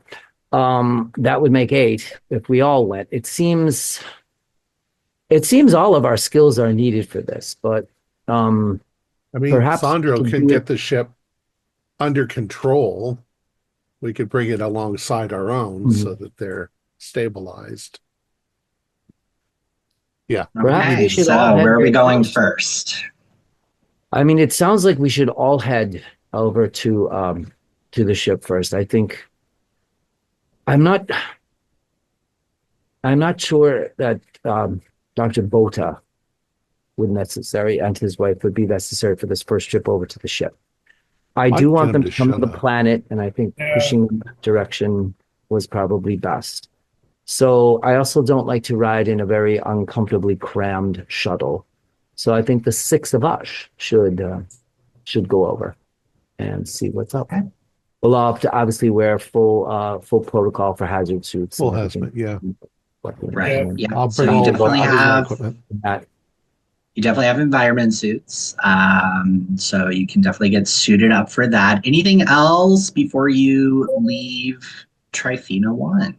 [SPEAKER 3] that would make 8 if we all went. It seems all of our skills are needed for this, but
[SPEAKER 1] I mean,
[SPEAKER 3] perhaps
[SPEAKER 1] Sandro
[SPEAKER 3] we
[SPEAKER 1] can
[SPEAKER 3] do
[SPEAKER 1] get
[SPEAKER 3] it-
[SPEAKER 1] the ship under control. We could bring it alongside our own
[SPEAKER 3] Mhm.
[SPEAKER 1] so that they're stabilized. Yeah.
[SPEAKER 3] Perhaps we
[SPEAKER 2] Okay,
[SPEAKER 3] should
[SPEAKER 2] so
[SPEAKER 3] all head
[SPEAKER 2] where are we
[SPEAKER 3] there
[SPEAKER 2] going
[SPEAKER 3] first.
[SPEAKER 2] first?
[SPEAKER 3] I mean, it sounds like we should all head over to the ship first. I think I'm not sure that Dr. Bota would necessary and his wife would be necessary for this first trip over to the ship. I
[SPEAKER 1] I'd
[SPEAKER 3] do
[SPEAKER 1] get
[SPEAKER 3] want
[SPEAKER 1] him
[SPEAKER 3] them
[SPEAKER 1] to
[SPEAKER 3] to come to
[SPEAKER 1] shut
[SPEAKER 3] the
[SPEAKER 1] up.
[SPEAKER 3] planet, and I think
[SPEAKER 4] Yeah.
[SPEAKER 3] pushing in that direction was probably best. So I also don't like to ride in a very uncomfortably crammed shuttle. So I think the 6 of us should go over and see what's up.
[SPEAKER 2] Okay.
[SPEAKER 3] We'll all have to obviously wear full protocol for hazard suits.
[SPEAKER 1] Full
[SPEAKER 3] and everything.
[SPEAKER 1] hazmat, yeah.
[SPEAKER 2] Right. Yeah.
[SPEAKER 1] I'll
[SPEAKER 2] So
[SPEAKER 1] bring
[SPEAKER 2] you
[SPEAKER 1] all
[SPEAKER 2] definitely
[SPEAKER 1] the
[SPEAKER 2] have
[SPEAKER 1] equipment.
[SPEAKER 3] That.
[SPEAKER 2] you definitely have environment suits. So you can definitely get suited up for that. Anything else before you leave Tryphena 1?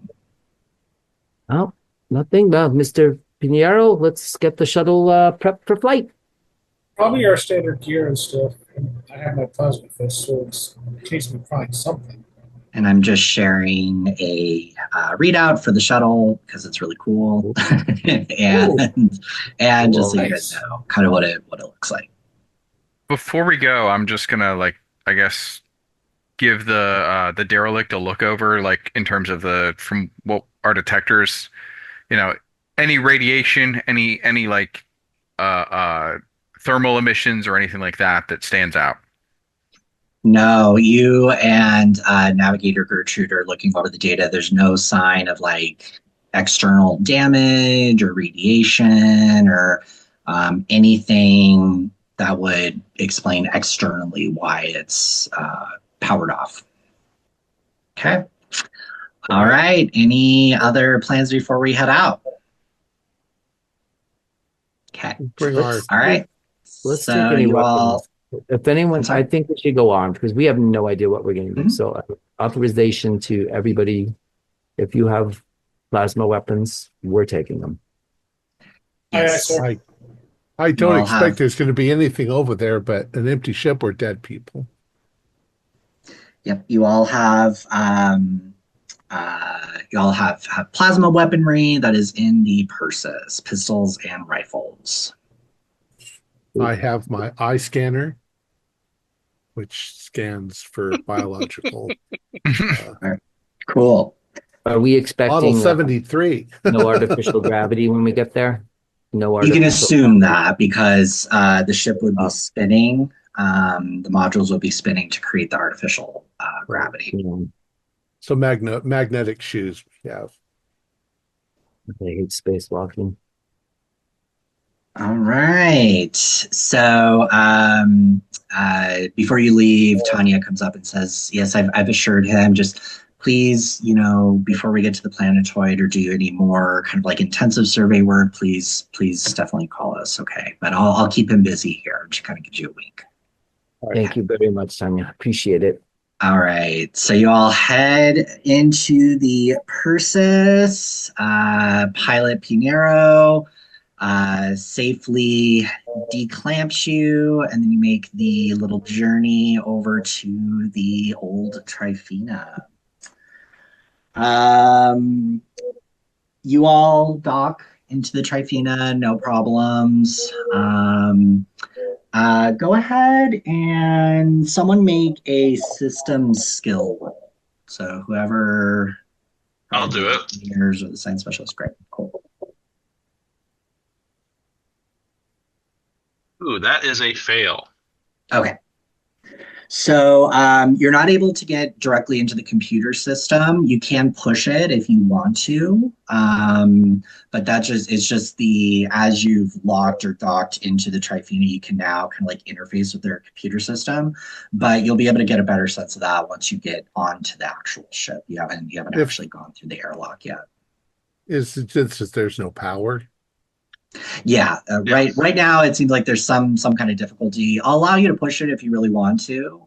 [SPEAKER 3] Oh, nothing. Mr. Pinheiro, let's get the shuttle prepped for flight.
[SPEAKER 4] Probably our standard gear and stuff. I have my plasma fist, so it's in case we find something.
[SPEAKER 2] And I'm just sharing a readout for the shuttle because it's really cool, and just so you guys
[SPEAKER 3] Nice.
[SPEAKER 2] know kind of what it looks like.
[SPEAKER 6] Before we go, I'm just gonna I guess give the derelict a look over, like in terms of from what our detectors, any radiation, any like thermal emissions or anything like that stands out.
[SPEAKER 2] No, you and Navigator Gertrude are looking over the data. There's no sign of like external damage or radiation or anything that would explain externally why it's powered off. Okay. All right. Any other plans before we head out? Okay.
[SPEAKER 1] Bring our
[SPEAKER 2] All right.
[SPEAKER 3] Let's
[SPEAKER 2] So
[SPEAKER 3] take any
[SPEAKER 2] you
[SPEAKER 3] weapons.
[SPEAKER 2] all-
[SPEAKER 3] If anyone,
[SPEAKER 2] I'm sorry?
[SPEAKER 3] I think we should go armed because we have no idea what we're going to do.
[SPEAKER 2] Mhm.
[SPEAKER 3] So authorization to everybody. If you have plasma weapons, we're taking them.
[SPEAKER 2] Yes.
[SPEAKER 1] I don't
[SPEAKER 2] all
[SPEAKER 1] expect
[SPEAKER 2] have-
[SPEAKER 1] there's going to be anything over there but an empty ship or dead people.
[SPEAKER 2] Yep, you all have plasma weaponry that is in the purses, pistols and rifles.
[SPEAKER 1] I have my eye scanner, which scans for biological.
[SPEAKER 2] Cool.
[SPEAKER 3] Are we
[SPEAKER 1] Model
[SPEAKER 3] expecting
[SPEAKER 1] 73.
[SPEAKER 3] no artificial gravity when we get there? No
[SPEAKER 2] You can
[SPEAKER 3] artificial
[SPEAKER 2] assume
[SPEAKER 3] gravity?
[SPEAKER 2] that because the ship would be
[SPEAKER 3] Oh.
[SPEAKER 2] spinning. The modules will be spinning to create the artificial gravity.
[SPEAKER 3] Yeah,
[SPEAKER 1] So magnetic shoes we have.
[SPEAKER 3] I hate spacewalking.
[SPEAKER 2] All right. So before you leave, Tanya comes up and says, "Yes, I've assured him. Just please, before we get to the planetoid or do any more kind of like intensive survey work, please definitely call us. Okay, but I'll keep him busy here. Just kind of gives you a wink."
[SPEAKER 3] Thank you very much, Tanya. Appreciate it.
[SPEAKER 2] All right. So you all head into the Persis. Pilot Pinheiro safely declamps you, and then you make the little journey over to the old Tryphena. You all dock into the Tryphena, no problems. Go ahead and someone make a system skill roll. So whoever
[SPEAKER 7] I'll do it.
[SPEAKER 2] engineers or the science specialist, great, cool.
[SPEAKER 7] Ooh, that is a fail.
[SPEAKER 2] Okay. So you're not able to get directly into the computer system. You can push it if you want to, but it's just as you've locked or docked into the Tryphena, you can now kind of like interface with their computer system. But you'll be able to get a better sense of that once you get onto the actual ship. You haven't actually gone through the airlock yet.
[SPEAKER 1] Is it just there's no power?
[SPEAKER 2] Yeah, right now it seems like there's some kind of difficulty. I'll allow you to push it if you really want to.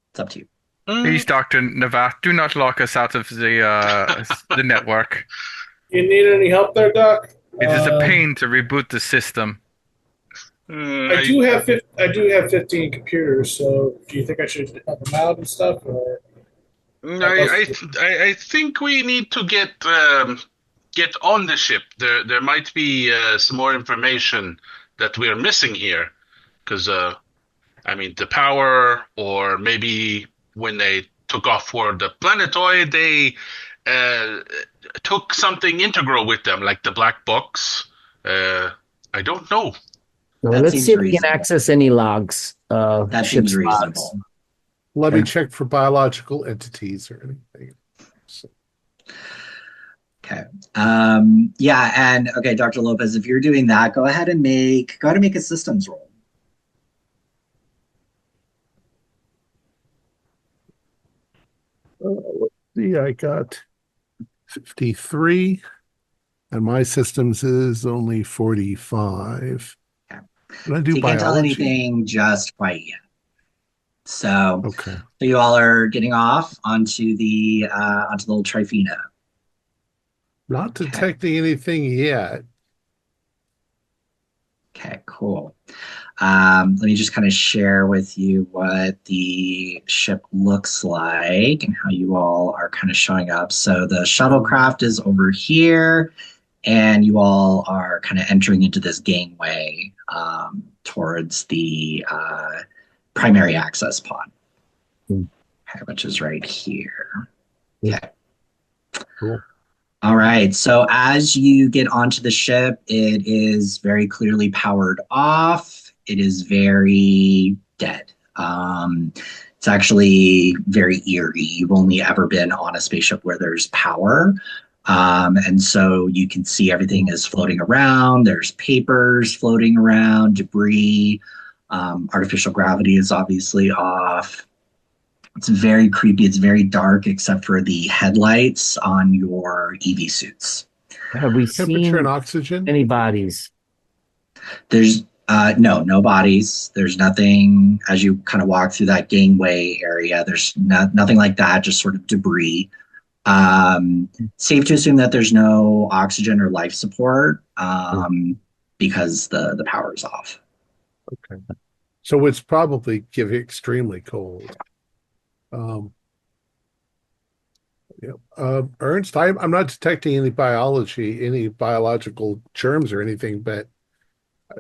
[SPEAKER 2] It's up to you.
[SPEAKER 6] Please, Dr. Navath, do not lock us out of the network.
[SPEAKER 4] You need any help there, Doc?
[SPEAKER 6] It is a pain to reboot the system.
[SPEAKER 4] I do have 15 computers, so do you think I should help them out and stuff? Or
[SPEAKER 7] I think we need to get on the ship. There might be some more information that we are missing here, because the power, or maybe when they took off for the Planetoid, they took something integral with them, like the black box. I don't know.
[SPEAKER 3] Well, let's see if we can access any logs.
[SPEAKER 2] That seems reasonable.
[SPEAKER 3] Logs.
[SPEAKER 1] Let me check for biological entities or anything. So.
[SPEAKER 2] Okay. And okay, Dr. Lopez, if you're doing that, go ahead and make a systems roll.
[SPEAKER 1] Let's see, I got 53, and my systems is only 45.
[SPEAKER 2] Okay.
[SPEAKER 1] Can I do
[SPEAKER 2] you
[SPEAKER 1] biology?
[SPEAKER 2] Can't tell anything just quite yet. So,
[SPEAKER 1] okay.
[SPEAKER 2] So you all are getting off onto the little Tryphena.
[SPEAKER 1] Not detecting anything yet.
[SPEAKER 2] Okay, cool. Let me just kind of share with you what the ship looks like and how you all are kind of showing up. So the shuttlecraft is over here, and you all are kind of entering into this gangway towards the primary access pod, okay, which is right here. Okay.
[SPEAKER 1] Cool.
[SPEAKER 2] All right. So as you get onto the ship, it is very clearly powered off. It is very dead. It's actually very eerie. You've only ever been on a spaceship where there's power. And so you can see everything is floating around. There's papers floating around, debris. Artificial gravity is obviously off. It's very creepy. It's very dark, except for the headlights on your EV suits.
[SPEAKER 3] Have we
[SPEAKER 1] Temperature
[SPEAKER 3] seen
[SPEAKER 1] and oxygen?
[SPEAKER 3] any bodies?
[SPEAKER 2] There's no bodies. There's nothing as you kind of walk through that gangway area. There's nothing like that, just sort of debris. Safe to assume that there's no oxygen or life support because the power is off.
[SPEAKER 1] Okay. So it's probably extremely cold. Ernst, I'm not detecting any biological germs or anything, but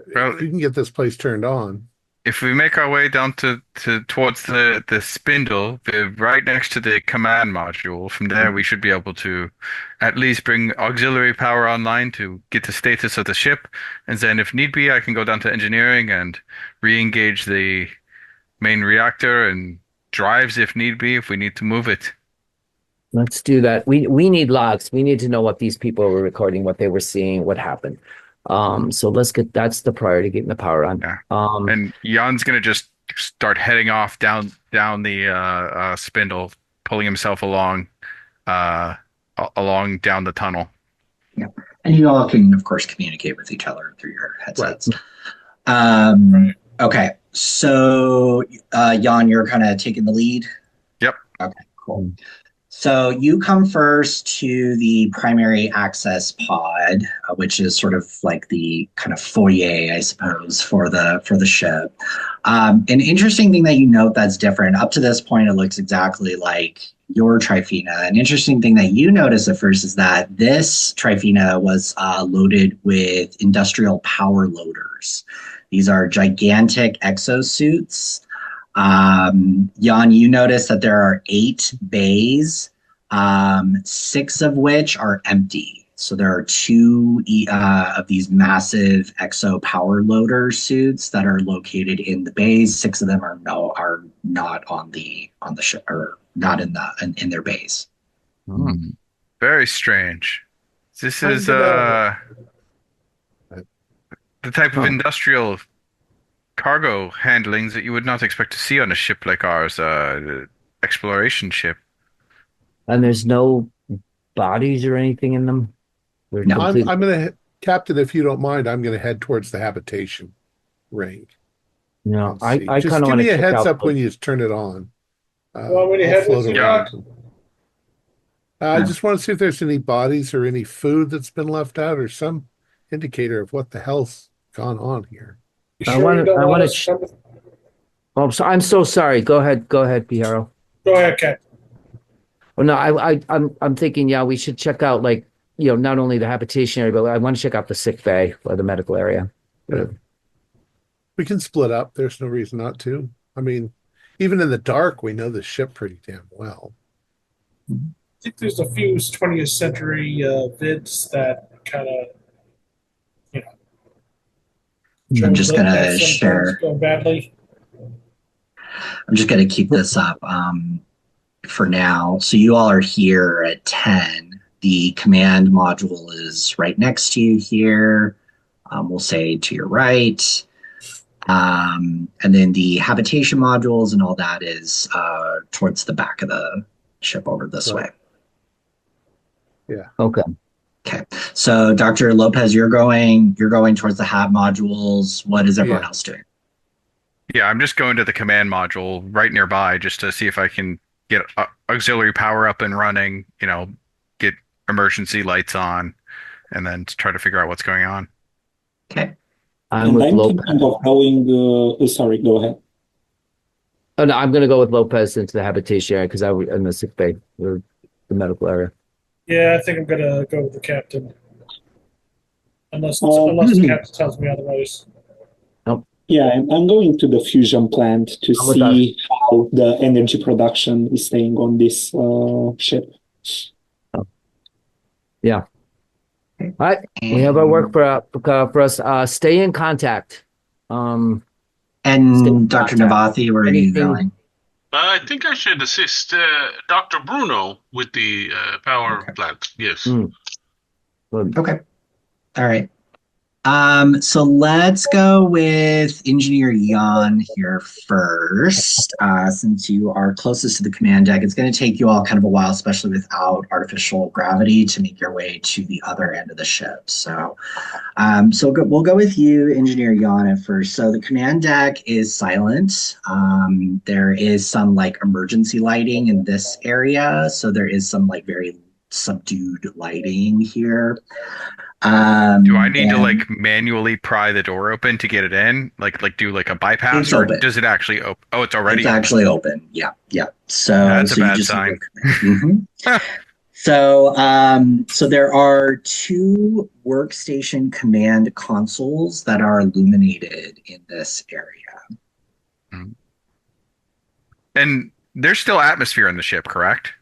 [SPEAKER 1] we can get this place turned on.
[SPEAKER 6] If we make our way down towards the spindle, right next to the command module, from there we should be able to at least bring auxiliary power online to get the status of the ship, and then if need be, I can go down to engineering and re-engage the main reactor and drives if need be, if we need to move it.
[SPEAKER 3] Let's do that. We need logs. We need to know what these people were recording, what they were seeing, what happened. So that's the priority, getting the power on.
[SPEAKER 6] Yeah. And Jan's gonna just start heading off down the spindle, pulling himself along down the tunnel.
[SPEAKER 2] Yeah. And you all can, of course, communicate with each other through your headsets.
[SPEAKER 1] Right.
[SPEAKER 2] Okay. So, Jan, you're kind of taking the lead?
[SPEAKER 6] Yep.
[SPEAKER 2] Okay, cool. So you come first to the primary access pod, which is sort of like the kind of foyer, I suppose, for the ship. An interesting thing that you note that's different, up to this point, it looks exactly like your Tryphena. An interesting thing that you notice at first is that this Tryphena was loaded with industrial power loaders. These are gigantic exosuits. Jan, you notice that there are 8 bays, 6 of which are empty. So there are two of these massive exo power loader suits that are located in the bays. 6 of them are not on the ship, or not in their bays.
[SPEAKER 6] Very strange. This
[SPEAKER 4] I'm
[SPEAKER 6] is
[SPEAKER 4] gonna-
[SPEAKER 6] the type of industrial cargo handlings that you would not expect to see on a ship like ours, exploration ship.
[SPEAKER 3] And there's no bodies or anything in them? They're
[SPEAKER 2] No.
[SPEAKER 3] completely-
[SPEAKER 1] I'm going to, Captain, if you don't mind, I'm going to head towards the habitation ring.
[SPEAKER 3] No,
[SPEAKER 1] and
[SPEAKER 3] I
[SPEAKER 1] see.
[SPEAKER 3] kind
[SPEAKER 1] Just
[SPEAKER 3] of
[SPEAKER 1] give
[SPEAKER 3] want
[SPEAKER 1] me
[SPEAKER 3] to
[SPEAKER 1] a
[SPEAKER 3] check
[SPEAKER 1] heads
[SPEAKER 3] out
[SPEAKER 1] up
[SPEAKER 3] the-
[SPEAKER 1] when you turn it on.
[SPEAKER 4] Want me to
[SPEAKER 1] I'll
[SPEAKER 4] head
[SPEAKER 1] float
[SPEAKER 4] with you,
[SPEAKER 1] around.
[SPEAKER 4] Doc?
[SPEAKER 1] I just want to see if there's any bodies or any food that's been left out, or some indicator of what the hell's gone on here.
[SPEAKER 4] You
[SPEAKER 3] I
[SPEAKER 4] sure
[SPEAKER 3] wanna-
[SPEAKER 4] you don't
[SPEAKER 3] I
[SPEAKER 4] want
[SPEAKER 3] wanna
[SPEAKER 4] us to come with-
[SPEAKER 3] Oh, I'm so sorry. Go ahead, Piero.
[SPEAKER 4] Go ahead, Captain.
[SPEAKER 3] Well, no, I'm thinking, yeah, we should check out, like, not only the habitation area, but I want to check out the sick bay or the medical area.
[SPEAKER 1] Yeah. We can split up. There's no reason not to. I mean, even in the dark, we know the ship pretty damn well.
[SPEAKER 4] I think there's a few 20th century vids that kind of,
[SPEAKER 2] I'm just
[SPEAKER 4] show
[SPEAKER 2] gonna
[SPEAKER 4] that sometimes
[SPEAKER 2] share.
[SPEAKER 4] go badly.
[SPEAKER 2] I'm just going to keep this up for now. So you all are here at 10. The command module is right next to you here. We'll say to your right. And then the habitation modules and all that is towards the back of the ship over this way.
[SPEAKER 3] Okay.
[SPEAKER 2] Okay. So Dr. Lopez, you're going towards the hab modules. What is everyone else doing?
[SPEAKER 6] Yeah, I'm just going to the command module right nearby just to see if I can get auxiliary power up and running, get emergency lights on, and then to try to figure out what's going on.
[SPEAKER 2] Okay.
[SPEAKER 3] I'm
[SPEAKER 5] And
[SPEAKER 3] with
[SPEAKER 5] I'm
[SPEAKER 3] Lopez.
[SPEAKER 5] thinking of going. Sorry, go ahead.
[SPEAKER 3] Oh, no, I'm going to go with Lopez into the habitation area because in the sick bay or the medical area.
[SPEAKER 4] Yeah, I think I'm gonna go with the captain, unless the captain tells me otherwise.
[SPEAKER 5] Yeah, I'm going to the fusion plant to
[SPEAKER 3] I'm with
[SPEAKER 5] see how the energy production is staying on this ship.
[SPEAKER 3] Yeah. All right. We have our work for us. Stay in contact.
[SPEAKER 2] And
[SPEAKER 3] Still
[SPEAKER 2] Dr.
[SPEAKER 3] contact.
[SPEAKER 2] Navathi, where are you
[SPEAKER 3] Anything-
[SPEAKER 2] going?
[SPEAKER 7] I think I should assist Dr. Bruno with the power
[SPEAKER 2] Okay.
[SPEAKER 7] plant. Yes.
[SPEAKER 3] Good.
[SPEAKER 2] Okay. All right. So let's go with Engineer Jan here first. Since you are closest to the command deck, it's going to take you all kind of a while, especially without artificial gravity, to make your way to the other end of the ship. So, we'll go with you, Engineer Jan, at first. So the command deck is silent. There is some emergency lighting in this area, so there is some very subdued lighting here.
[SPEAKER 6] Do I need to manually pry the door open to get it in? Do a bypass,
[SPEAKER 2] It's
[SPEAKER 6] or
[SPEAKER 2] open.
[SPEAKER 6] does it actually open? Oh, it's already
[SPEAKER 2] It's actually open. Yeah. So
[SPEAKER 6] That's a
[SPEAKER 2] so you
[SPEAKER 6] bad
[SPEAKER 2] just
[SPEAKER 6] sign.
[SPEAKER 2] Mhm. So there are 2 workstation command consoles that are illuminated in this area.
[SPEAKER 6] And there's still atmosphere in the ship, correct?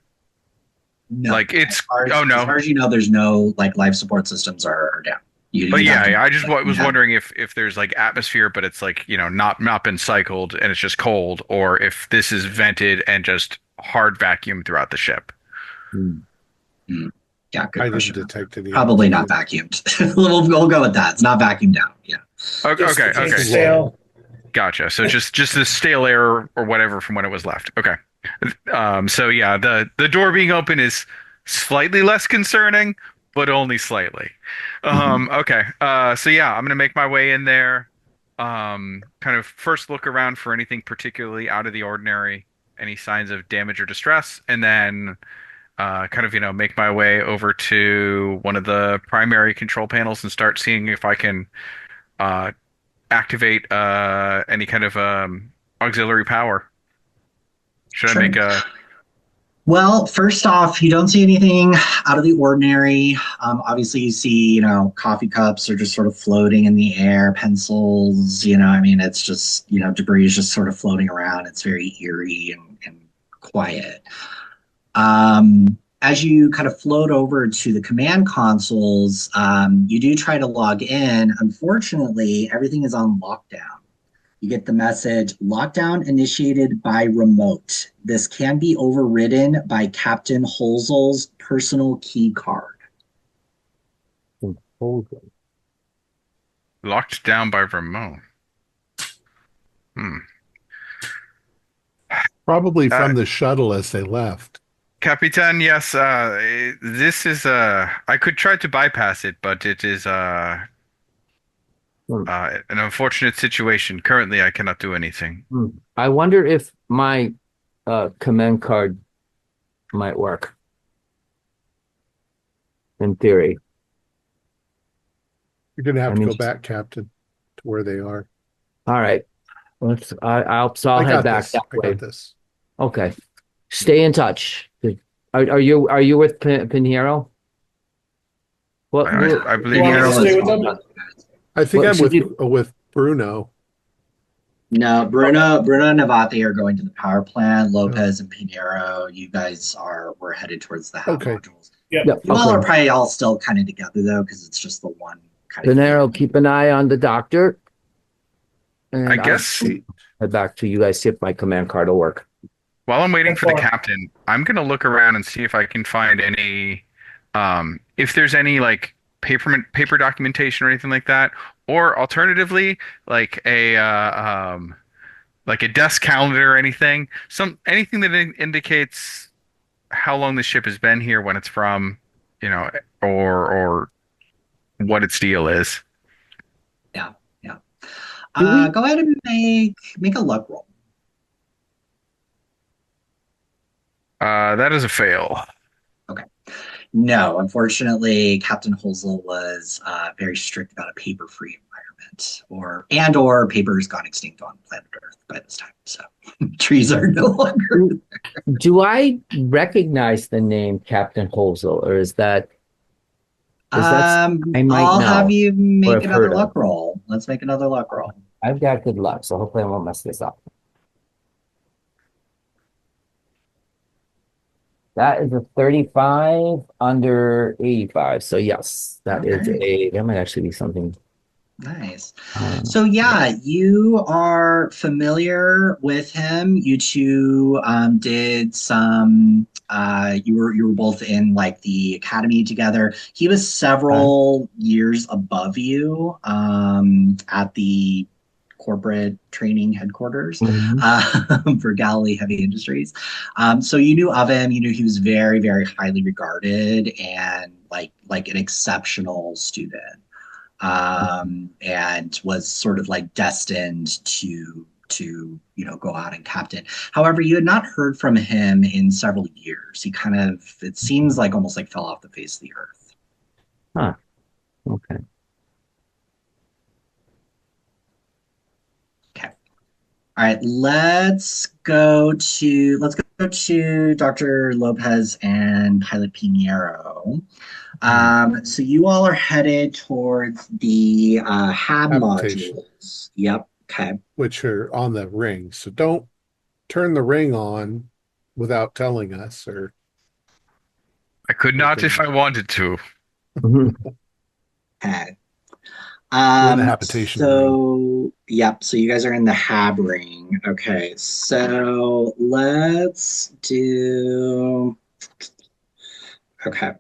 [SPEAKER 2] No,
[SPEAKER 6] It's
[SPEAKER 2] as far as,
[SPEAKER 6] oh no.
[SPEAKER 2] As far as you know, there's no life support systems are down.
[SPEAKER 6] But
[SPEAKER 2] You have to-
[SPEAKER 6] I just was
[SPEAKER 2] yeah.
[SPEAKER 6] wondering if there's atmosphere, but it's not been cycled and it's just cold, or if this is vented and just hard vacuum throughout the ship.
[SPEAKER 2] Yeah, good
[SPEAKER 1] I
[SPEAKER 2] question.
[SPEAKER 1] didn't detect any.
[SPEAKER 2] Probably not vacuumed. we'll go with that. It's not vacuumed out. Yeah.
[SPEAKER 6] Okay,
[SPEAKER 4] Just to
[SPEAKER 6] okay.
[SPEAKER 4] take stale.
[SPEAKER 6] Gotcha. So just the stale air or whatever from when it was left. Okay. So yeah, the door being open is slightly less concerning, but only slightly. Okay. So yeah, I'm gonna make my way in there. Kind of first look around for anything particularly out of the ordinary, any signs of damage or distress, and then make my way over to one of the primary control panels and start seeing if I can activate any kind of auxiliary power. Should
[SPEAKER 2] Sure.
[SPEAKER 6] I make a...
[SPEAKER 2] Well, first off, you don't see anything out of the ordinary. Obviously, you see, coffee cups are just sort of floating in the air, pencils, it's just, debris is just sort of floating around. It's very eerie and quiet. as you kind of float over to the command consoles, you do try to log in. Unfortunately, everything is on lockdown. You get the message, lockdown initiated by remote. This can be overridden by Captain Holzel's personal key card.
[SPEAKER 6] Locked down by remote.
[SPEAKER 1] Probably from the shuttle as they left.
[SPEAKER 6] Capitan, yes, this is I could try to bypass it, but it is an unfortunate situation. Currently, I cannot do anything.
[SPEAKER 3] I wonder if my command card might work. In theory.
[SPEAKER 1] You're going to have to go back, Captain, to where they are.
[SPEAKER 3] All right. I'll head back that way.
[SPEAKER 1] I got this.
[SPEAKER 3] Okay. Stay in touch. Are you with Pinheiro? Well,
[SPEAKER 6] I believe
[SPEAKER 4] stay with them?
[SPEAKER 1] I think I'm with Bruno.
[SPEAKER 2] No, Bruno and Navate are going to the power plant. Lopez and Pinheiro, you guys we're headed towards the hub modules.
[SPEAKER 4] Yeah.
[SPEAKER 2] You all are probably all still kind of together though, because it's just the one kind of.
[SPEAKER 3] Pinheiro, keep an eye on the doctor. And
[SPEAKER 6] I guess
[SPEAKER 3] head back to you guys, see if my command card will work.
[SPEAKER 6] While I'm waiting for the captain, I'm gonna look around and see if I can find any, if there's any like paper documentation or anything like that, or alternatively, like a desk calendar or anything, anything that indicates how long the ship has been here, when it's from, or what its deal is.
[SPEAKER 2] Yeah. Go ahead and make a luck roll.
[SPEAKER 6] That is a fail.
[SPEAKER 2] Okay. No, unfortunately, Captain Holzel was very strict about a paper-free environment, or paper has gone extinct on planet Earth by this time, so trees are no longer there.
[SPEAKER 3] Do I recognize the name Captain Holzel, or is that? I might
[SPEAKER 2] I'll
[SPEAKER 3] know,
[SPEAKER 2] have you make
[SPEAKER 3] or I've
[SPEAKER 2] another
[SPEAKER 3] heard of
[SPEAKER 2] luck
[SPEAKER 3] it.
[SPEAKER 2] roll. Let's make another luck roll.
[SPEAKER 3] I've got good luck, so hopefully I won't mess this up. That is a 35 under 85. So yes, that might actually be something.
[SPEAKER 2] Nice. So yeah, you are familiar with him. You two did some. You were both in like the academy together. He was several years above you at the corporate training headquarters for Galilee Heavy Industries. So you knew of him. You knew he was very, very highly regarded and like an exceptional student. And was sort of like destined to go out and captain. However, you had not heard from him in several years. He kind of, it seems like almost like fell off the face of the earth.
[SPEAKER 3] Huh. Okay.
[SPEAKER 2] Okay. All right, let's go to Dr. Lopez and Pilot Pinheiro. So you all are headed towards the HAB modules. Yep. Okay.
[SPEAKER 1] Which are on the ring. So don't turn the ring on without telling us, or
[SPEAKER 6] I could not if I wanted to.
[SPEAKER 2] Okay.
[SPEAKER 1] the habitation ring.
[SPEAKER 2] Yep. So you guys are in the HAB ring. Okay. So let's do. Okay.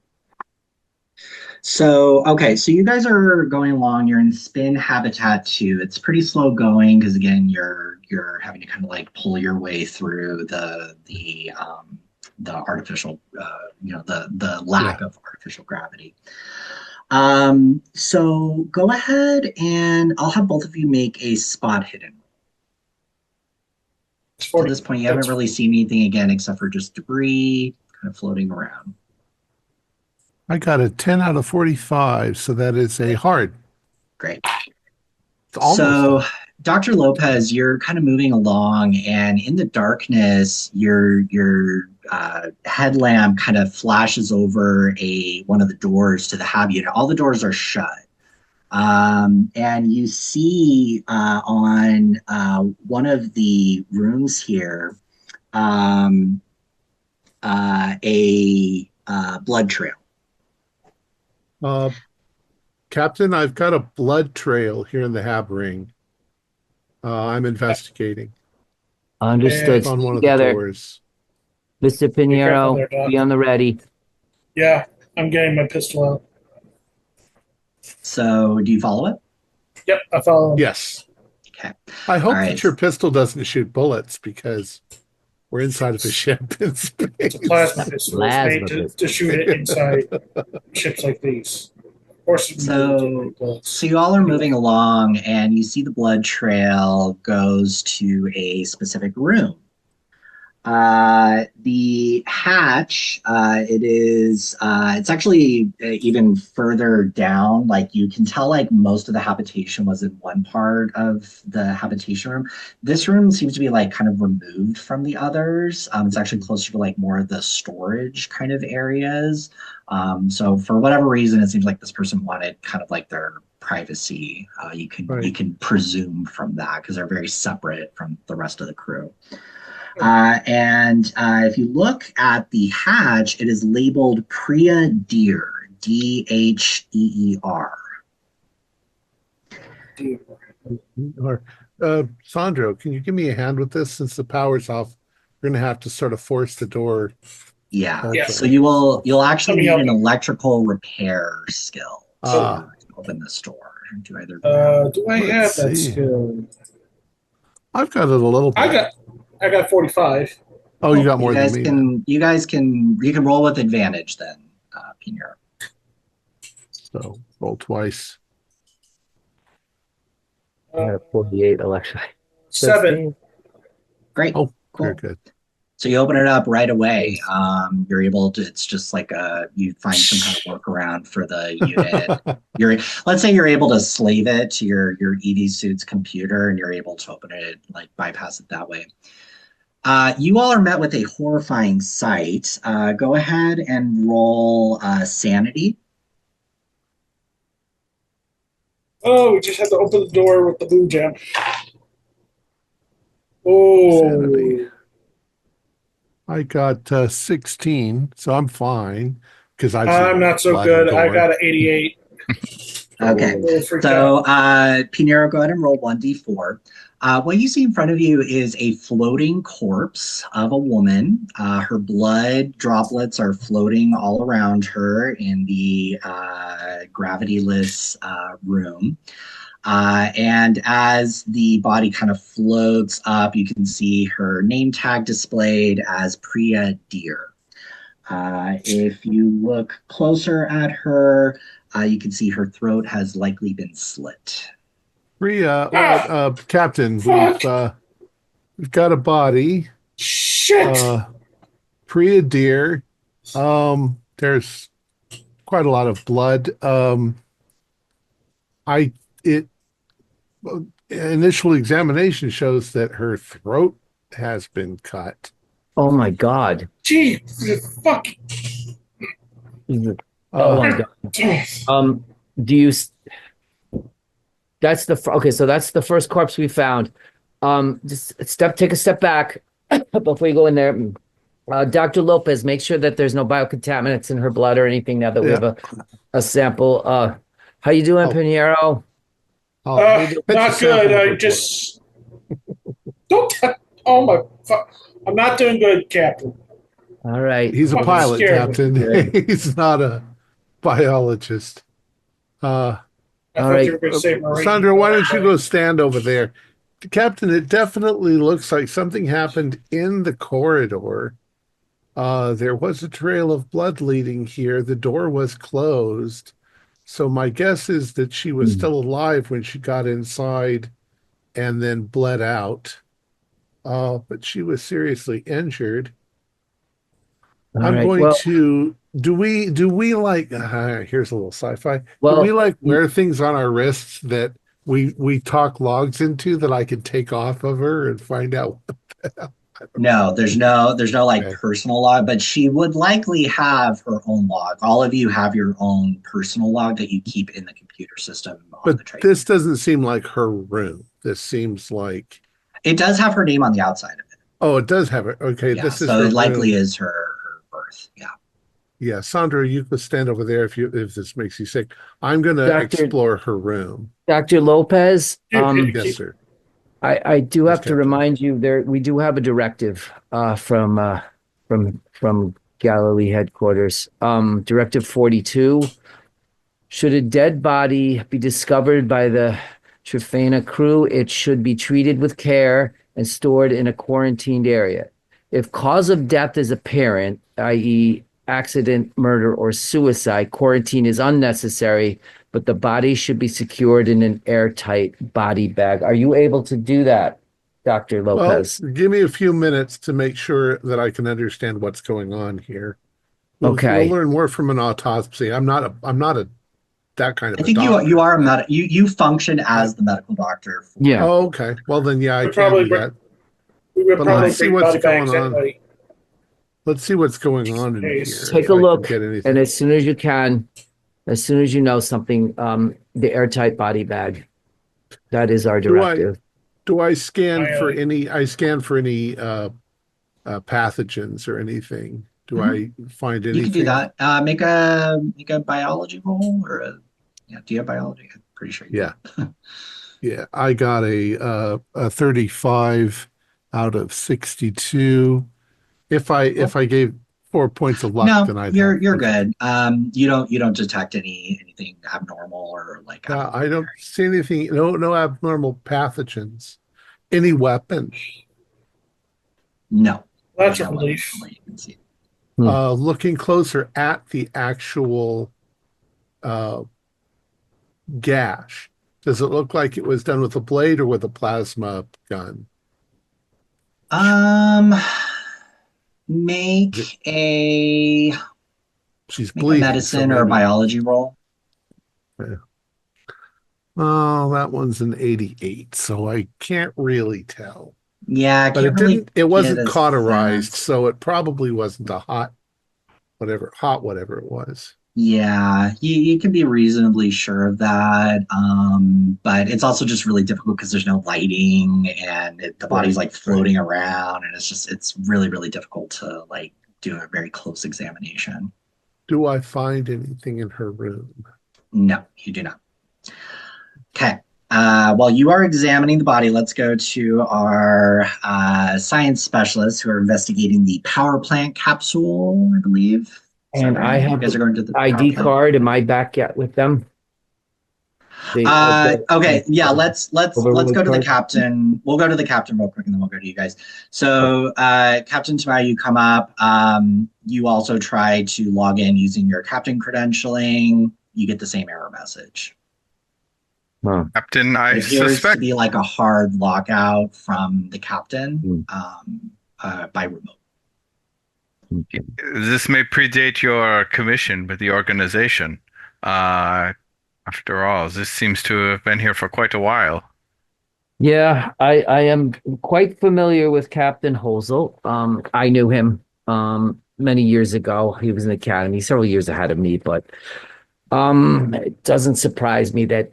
[SPEAKER 2] So you guys are going along. You're in spin habitat 2. It's pretty slow going because again, you're having to kind of like pull your way through the artificial, the lack of artificial gravity. So go ahead and I'll have both of you make a spot hidden roll. At this point, you haven't really seen anything again except for just debris kind of floating around.
[SPEAKER 1] I got a 10 out of 45, so that is a hard.
[SPEAKER 2] Great.
[SPEAKER 1] So,
[SPEAKER 2] Dr. Lopez, you're kind of moving along, and in the darkness, your headlamp kind of flashes over one of the doors to the HAB unit. All the doors are shut. And you see on one of the rooms here a blood trail.
[SPEAKER 1] Captain, I've got a blood trail here in the Hab ring. I'm investigating.
[SPEAKER 3] Understood.
[SPEAKER 1] It's on one of the
[SPEAKER 3] Together,
[SPEAKER 1] doors.
[SPEAKER 3] Mr.
[SPEAKER 4] Be careful
[SPEAKER 3] Pinheiro,
[SPEAKER 4] there, Doc.
[SPEAKER 3] be on the ready.
[SPEAKER 4] Yeah, I'm getting my pistol out.
[SPEAKER 2] So do you follow it?
[SPEAKER 4] Yep, I follow him.
[SPEAKER 1] Yes.
[SPEAKER 2] Okay.
[SPEAKER 1] I hope
[SPEAKER 2] All right.
[SPEAKER 1] that your pistol doesn't shoot bullets because we're inside of a ship in space.
[SPEAKER 4] It's a plasma pistol. It's
[SPEAKER 3] Plasma
[SPEAKER 4] made
[SPEAKER 3] pistol.
[SPEAKER 4] to shoot it inside ships like these. Of course,
[SPEAKER 2] So you all are moving along, and you see the blood trail goes to a specific room. The hatch, it's actually even further down. Like you can tell, like most of the habitation was in one part of the habitation room. This room seems to be like kind of removed from the others. It's actually closer to like more of the storage kind of areas. So for whatever reason, it seems like this person wanted kind of like their privacy. You can presume from that because they're very separate from the rest of the crew. And if you look at the hatch, it is labeled Priya Deer, Dheer.
[SPEAKER 1] Sandro, can you give me a hand with this? Since the power's off, we're going to have to sort of force the door.
[SPEAKER 2] Yeah.
[SPEAKER 4] Yeah.
[SPEAKER 2] So you'll actually need an electrical repair skill to open this door. Do either?
[SPEAKER 4] Do I have that skill?
[SPEAKER 1] I've got it a little bit.
[SPEAKER 4] I got 45.
[SPEAKER 1] Oh, you got more than me.
[SPEAKER 2] You can roll with advantage then, Pinheiro.
[SPEAKER 1] So roll twice.
[SPEAKER 3] I got a 48 election.
[SPEAKER 4] 7.
[SPEAKER 2] Great.
[SPEAKER 1] Oh,
[SPEAKER 2] cool.
[SPEAKER 1] very good.
[SPEAKER 2] So you open it up right away. You're able to. It's just like you find some kind of workaround for the unit. Let's say you're able to slave it to your EV suit's computer, and you're able to open it, like bypass it that way. You all are met with a horrifying sight. Go ahead and roll sanity.
[SPEAKER 4] Oh, we just had to open the door with the blue gem. Oh.
[SPEAKER 1] Sanity. I got 16, so I'm fine because
[SPEAKER 4] I'm not so good. I got an 88.
[SPEAKER 2] Okay. So, Pinheiro, go ahead and roll 1d4. What you see in front of you is a floating corpse of a woman. Her blood droplets are floating all around her in the gravityless room. And as the body kind of floats up, you can see her name tag displayed as Priya Deer. If you look closer at her, you can see her throat has likely been slit.
[SPEAKER 1] Priya, Captain, we've got a body.
[SPEAKER 4] Shit!
[SPEAKER 1] Priya Deer. There's quite a lot of blood. Initial examination shows that her throat has been cut.
[SPEAKER 3] Oh my God.
[SPEAKER 4] Gee, fuck.
[SPEAKER 3] Oh my God. Do you? That's okay. So that's the first corpse we found. Just take a step back before you go in there. Dr. Lopez, make sure that there's no biocontaminants in her blood or anything. Now that we have a sample. How you doing, Pinheiro?
[SPEAKER 4] Not good. I just don't. Oh my fuck! I'm not doing good, Captain.
[SPEAKER 3] All right.
[SPEAKER 1] He's a pilot, Captain. He's not a biologist.
[SPEAKER 3] All right.
[SPEAKER 1] Sandra, why don't you go stand over there? Captain, it definitely looks like something happened in the corridor. There was a trail of blood leading here. The door was closed. So my guess is that she was still alive when she got inside and then bled out. But she was seriously injured. Do we like, here's a little sci-fi.
[SPEAKER 3] Well,
[SPEAKER 1] do we like wear things on our wrists that we talk logs into that I can take off of her and find out what the hell?
[SPEAKER 2] No, there's no like personal log, but she would likely have her own log. All of you have your own personal log that you keep in the computer system.
[SPEAKER 1] But this doesn't seem like her room. This seems like
[SPEAKER 2] it does have her name on the outside of it.
[SPEAKER 1] Oh, it does have it. Okay,
[SPEAKER 2] yeah,
[SPEAKER 1] this is
[SPEAKER 2] so
[SPEAKER 1] her
[SPEAKER 2] it likely
[SPEAKER 1] room.
[SPEAKER 2] is her birth. Yeah.
[SPEAKER 1] Yeah, Sandra, you can stand over there if this makes you sick. I'm going to
[SPEAKER 3] Doctor
[SPEAKER 1] explore her room.
[SPEAKER 3] Dr. Lopez,
[SPEAKER 1] Yes, sir.
[SPEAKER 3] I do
[SPEAKER 1] Yes,
[SPEAKER 3] have to
[SPEAKER 1] Captain.
[SPEAKER 3] remind you there we do have a directive from Galilee headquarters. Directive 42. Should a dead body be discovered by the Tryphena crew, it should be treated with care and stored in a quarantined area. If cause of death is apparent, i.e., accident, murder, or suicide, quarantine is unnecessary, but the body should be secured in an airtight body bag. Are you able to do that, Dr. Lopez?
[SPEAKER 1] Well, give me a few minutes to make sure that I can understand what's going on here. You'll
[SPEAKER 3] Okay.
[SPEAKER 1] learn more from an autopsy. I'm not a that kind of
[SPEAKER 2] I
[SPEAKER 1] a
[SPEAKER 2] think
[SPEAKER 1] doctor.
[SPEAKER 2] you are you function as the medical doctor.
[SPEAKER 3] Yeah.
[SPEAKER 1] Oh, okay. Well, then, yeah, I
[SPEAKER 4] We'd
[SPEAKER 1] can
[SPEAKER 4] probably
[SPEAKER 1] do
[SPEAKER 4] bring-
[SPEAKER 1] that.
[SPEAKER 4] We would
[SPEAKER 1] But
[SPEAKER 4] probably
[SPEAKER 1] let's see
[SPEAKER 4] bring
[SPEAKER 1] what's
[SPEAKER 4] body bags
[SPEAKER 1] going on.
[SPEAKER 4] anyway.
[SPEAKER 1] Let's see what's going on in here.
[SPEAKER 4] Take
[SPEAKER 3] Take
[SPEAKER 1] if
[SPEAKER 3] a
[SPEAKER 1] I can
[SPEAKER 3] look,
[SPEAKER 1] get anything.
[SPEAKER 3] and as soon as you can, as soon as you know something, the airtight body bag. That is our directive.
[SPEAKER 1] Do I scan
[SPEAKER 4] Aye,
[SPEAKER 1] for
[SPEAKER 4] aye.
[SPEAKER 1] any? I scan for any pathogens or anything. Do I find anything?
[SPEAKER 2] You can do that. Make a biology roll do you have biology? I'm pretty sure.
[SPEAKER 1] Yeah. Yeah, I got a 35 out of 62. If I gave 4 points of luck,
[SPEAKER 2] No,
[SPEAKER 1] then I'd
[SPEAKER 2] you're
[SPEAKER 1] have,
[SPEAKER 2] good. You don't detect anything abnormal or like.
[SPEAKER 1] I don't see anything. No abnormal pathogens. Any weapon.
[SPEAKER 2] No.
[SPEAKER 4] That's
[SPEAKER 2] No
[SPEAKER 4] a relief.
[SPEAKER 2] weapon you can see.
[SPEAKER 1] Looking closer at the actual gash, does it look like it was done with a blade or with a plasma gun?
[SPEAKER 2] Make a
[SPEAKER 1] She's
[SPEAKER 2] make a
[SPEAKER 1] bleeding.
[SPEAKER 2] medicine
[SPEAKER 1] so
[SPEAKER 2] or a
[SPEAKER 1] maybe-
[SPEAKER 2] biology roll.
[SPEAKER 1] Oh, that one's an 88, so I can't really tell.
[SPEAKER 2] Yeah, I
[SPEAKER 1] But
[SPEAKER 2] can't really
[SPEAKER 1] it wasn't
[SPEAKER 2] get a
[SPEAKER 1] cauterized,
[SPEAKER 2] sense.
[SPEAKER 1] so it probably wasn't a hot whatever it was.
[SPEAKER 2] Yeah, you can be reasonably sure of that. But it's also just really difficult because there's no lighting and the body's like floating around, and it's really, really difficult to like do a very close examination.
[SPEAKER 1] Do I find anything in her room?
[SPEAKER 2] No, you do not. Okay. While you are examining the body, let's go to our science specialists who are investigating the power plant capsule, I believe. Is that
[SPEAKER 3] And
[SPEAKER 2] right?
[SPEAKER 3] I
[SPEAKER 2] You
[SPEAKER 3] have
[SPEAKER 2] guys are going to the
[SPEAKER 3] ID
[SPEAKER 2] power plant?
[SPEAKER 3] card. Am I back yet with them?
[SPEAKER 2] Okay, yeah, let's go to the
[SPEAKER 3] card.
[SPEAKER 2] captain. We'll go to the captain real quick and then we'll go to you guys. So Captain Tamaya, you come up. You also try to log in using your captain credentialing. You get the same error message.
[SPEAKER 3] Huh.
[SPEAKER 6] Captain, I
[SPEAKER 2] It appears to
[SPEAKER 6] suspect.
[SPEAKER 2] be like a hard lockout from the captain by remote.
[SPEAKER 6] This may predate your commission with the organization. After all, this seems to have been here for quite a while.
[SPEAKER 3] Yeah, I am quite familiar with Captain Hosel. I knew him many years ago. He was in the academy, several years ahead of me, but it doesn't surprise me that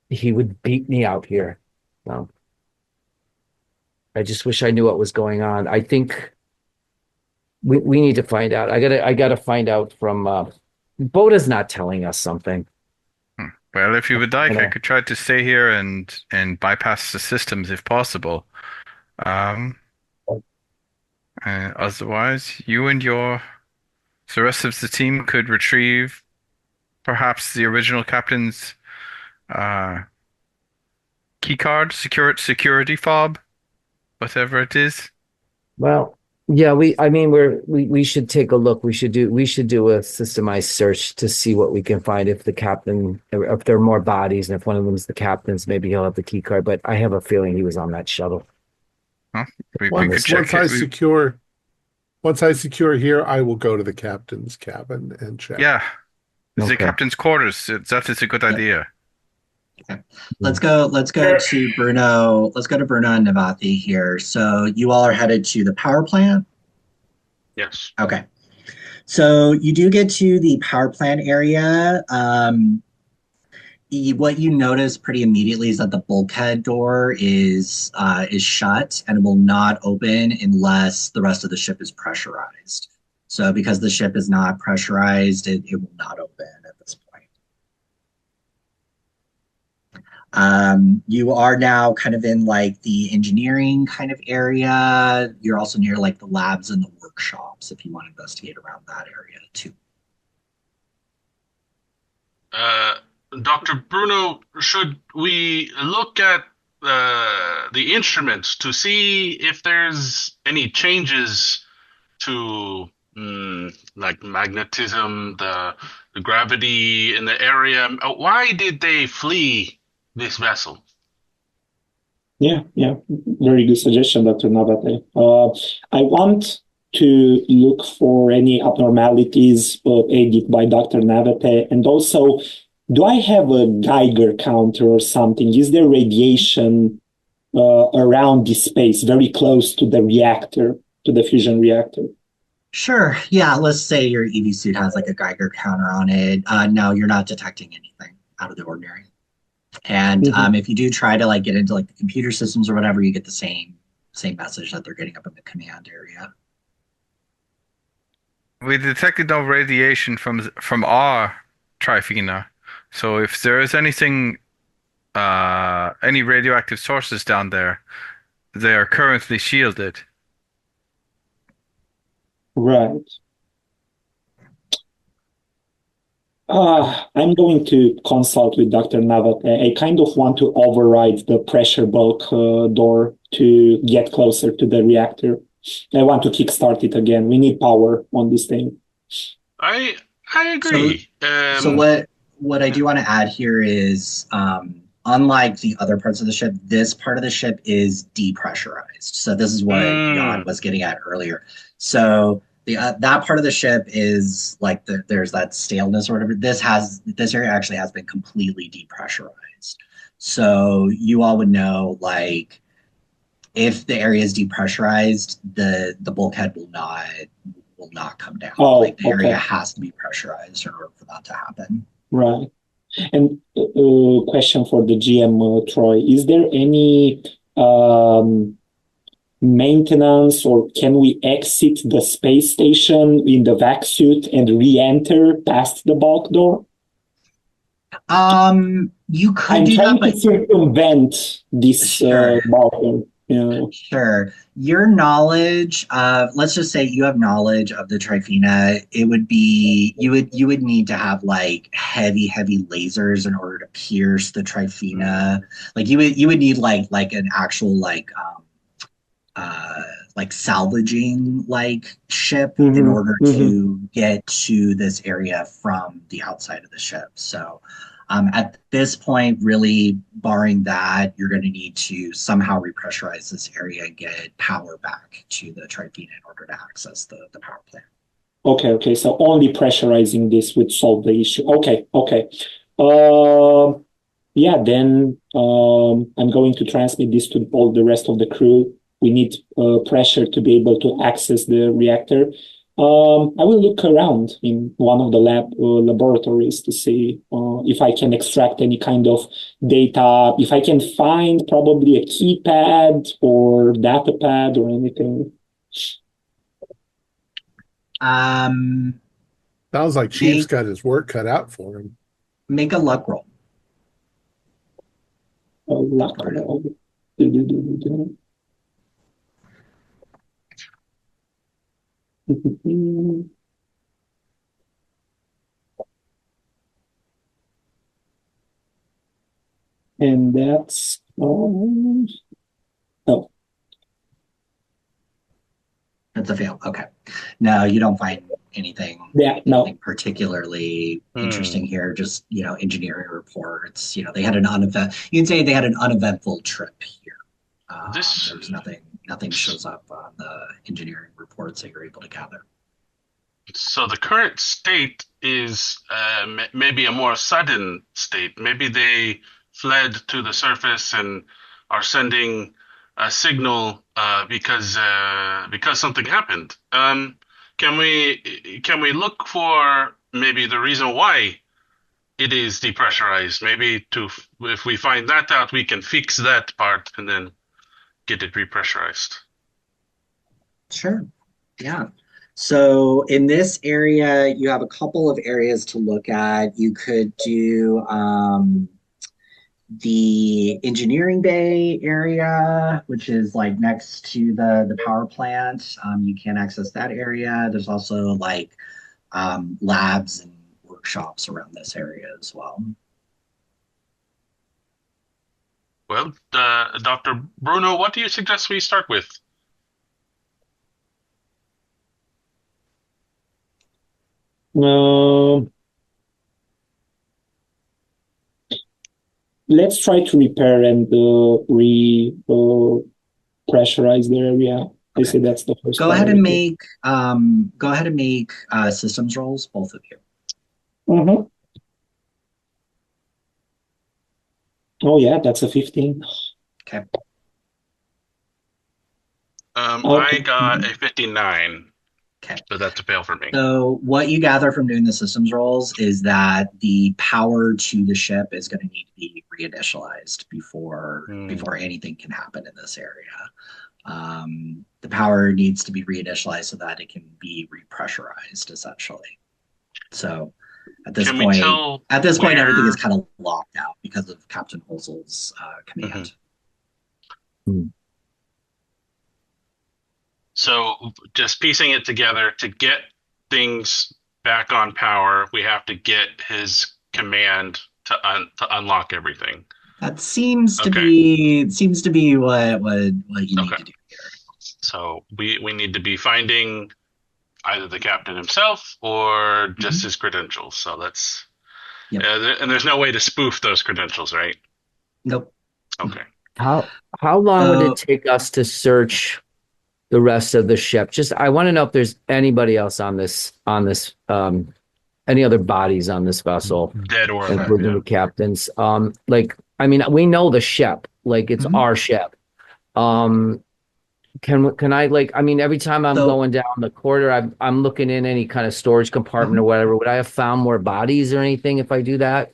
[SPEAKER 3] he would beat me out here. No. I just wish I knew what was going on. I think we need to find out. I gotta find out from Boda's not telling us something.
[SPEAKER 6] Well, if you would like, I
[SPEAKER 3] Yeah.
[SPEAKER 6] could try to stay here and bypass the systems if possible. Otherwise, you and the rest of the team could retrieve perhaps the original captain's key card, security fob, whatever it is.
[SPEAKER 3] Well, yeah, we should take a look. We should do a systemized search to see what we can find if there are more bodies, and if one of them is the captain's, maybe he'll have the key card. But I have a feeling he was on that shuttle.
[SPEAKER 6] Huh? We could
[SPEAKER 1] Once
[SPEAKER 6] check
[SPEAKER 1] I
[SPEAKER 6] it.
[SPEAKER 1] secure here, I will go to the captain's cabin and check.
[SPEAKER 6] Yeah, the
[SPEAKER 3] Okay.
[SPEAKER 6] captain's quarters. That is a good idea.
[SPEAKER 2] Let's go to Bruno. Let's go to Bruno and Navathi here. So you all are headed to the power plant?
[SPEAKER 7] Yes.
[SPEAKER 2] Okay. So you do get to the power plant area. What you notice pretty immediately is that the bulkhead door is shut and it will not open unless the rest of the ship is pressurized. So because the ship is not pressurized, it will not open at this point. You are now kind of in like the engineering kind of area. You're also near like the labs and the workshops if you want to investigate around that area too.
[SPEAKER 7] Dr. Bruno, should we look at the instruments to see if there's any changes to like magnetism, the gravity in the area? Why did they flee this vessel?
[SPEAKER 5] Yeah, very good suggestion, Dr. Nabate. I want to look for any abnormalities aided by Dr. Nabate, and also, do I have a Geiger counter or something? Is there radiation around this space, very close to the reactor, to the fusion reactor?
[SPEAKER 2] Sure. Yeah. Let's say your EV suit has like a Geiger counter on it. No, you're not detecting anything out of the ordinary. And if you do try to like get into like the computer systems or whatever, you get the same message that they're getting up in the command area.
[SPEAKER 6] We detected no radiation from our Tryphena. So if there is anything, any radioactive sources down there, they are currently shielded.
[SPEAKER 5] Right. I'm going to consult with Dr. Navat. I kind of want to override the pressure bulk door to get closer to the reactor. I want to kickstart it again. We need power on this thing.
[SPEAKER 7] I agree.
[SPEAKER 2] So what I do want to add here is, unlike the other parts of the ship, this part of the ship is depressurized. So this is what Jan was getting at earlier. So that part of the ship is like there's that staleness or whatever. This area actually has been completely depressurized. So you all would know, like, if the area is depressurized, the bulkhead will not come down. Like the area has to be pressurized in order for that to happen.
[SPEAKER 5] Right. And question for the GM, Troy, is there any maintenance, or can we exit the space station in the vac suit and re-enter past the bulk door?
[SPEAKER 2] You could
[SPEAKER 5] I'm
[SPEAKER 2] do
[SPEAKER 5] trying
[SPEAKER 2] that,
[SPEAKER 5] to circumvent this bulk door. Yeah.
[SPEAKER 2] Sure. Your knowledge of, let's just say you have knowledge of the Tryphena, it would be, you would need to have like heavy lasers in order to pierce the Tryphena. Like you would need like an actual like salvaging like ship in order to get to this area from the outside of the ship. So at this point, really barring that, you're going to need to somehow repressurize this area and get power back to the Tryphena in order to access the power plant.
[SPEAKER 5] Okay. So only pressurizing this would solve the issue. Okay. Yeah, then I'm going to transmit this to all the rest of the crew. We need pressure to be able to access the reactor. I will look around in one of the laboratories to see if I can extract any kind of data, if I can find probably a keypad or data pad or anything.
[SPEAKER 1] Sounds like Chief's got his work cut out for him.
[SPEAKER 2] Make a luck roll.
[SPEAKER 5] Luck roll. And that's
[SPEAKER 2] That's a fail. Okay. No, you don't find anything particularly interesting here. Just, engineering reports. They had you can say they had an uneventful trip here. There's nothing shows up on the engineering reports that you're able to gather.
[SPEAKER 7] So the current state is maybe a more sudden state. Maybe they fled to the surface and are sending a signal because something happened. Can we look for maybe the reason why it is depressurized? Maybe if we find that out, we can fix that part and then get it repressurized.
[SPEAKER 2] Sure. Yeah. So in this area, you have a couple of areas to look at. You could do the engineering bay area, which is like next to the power plant. You can access that area. There's also like labs and workshops around this area as well.
[SPEAKER 7] Well, Dr. Bruno, what do you suggest we start with?
[SPEAKER 5] Let's try to repair and pressurize the area. I say that's the first.
[SPEAKER 2] Go ahead and make systems rolls, both of you.
[SPEAKER 5] Mm-hmm. Oh yeah, that's a 15.
[SPEAKER 2] Okay.
[SPEAKER 7] I got a 59.
[SPEAKER 2] Okay.
[SPEAKER 7] So that's a fail for me.
[SPEAKER 2] So what you gather from doing the systems rolls is that the power to the ship is going to need to be reinitialized before anything can happen in this area. The power needs to be reinitialized so that it can be repressurized, essentially. So at this point, everything is kind of locked out because of Captain Holzel's command.
[SPEAKER 3] Mm-hmm.
[SPEAKER 7] So just piecing it together, to get things back on power, we have to get his command to unlock everything.
[SPEAKER 2] That seems to be what you need to do here.
[SPEAKER 7] So we need to be finding either the captain himself or just his credentials. So that's and there's no way to spoof those credentials, right?
[SPEAKER 2] Nope.
[SPEAKER 7] Okay.
[SPEAKER 3] How long would it take us to search the rest of the ship? I want to know if there's anybody else on this any other bodies on this vessel,
[SPEAKER 7] dead or alive,
[SPEAKER 3] including the captains. We know the ship, like it's our ship. Can I every time I'm going down the corridor, I'm looking in any kind of storage compartment or whatever. Would I have found more bodies or anything if I do that?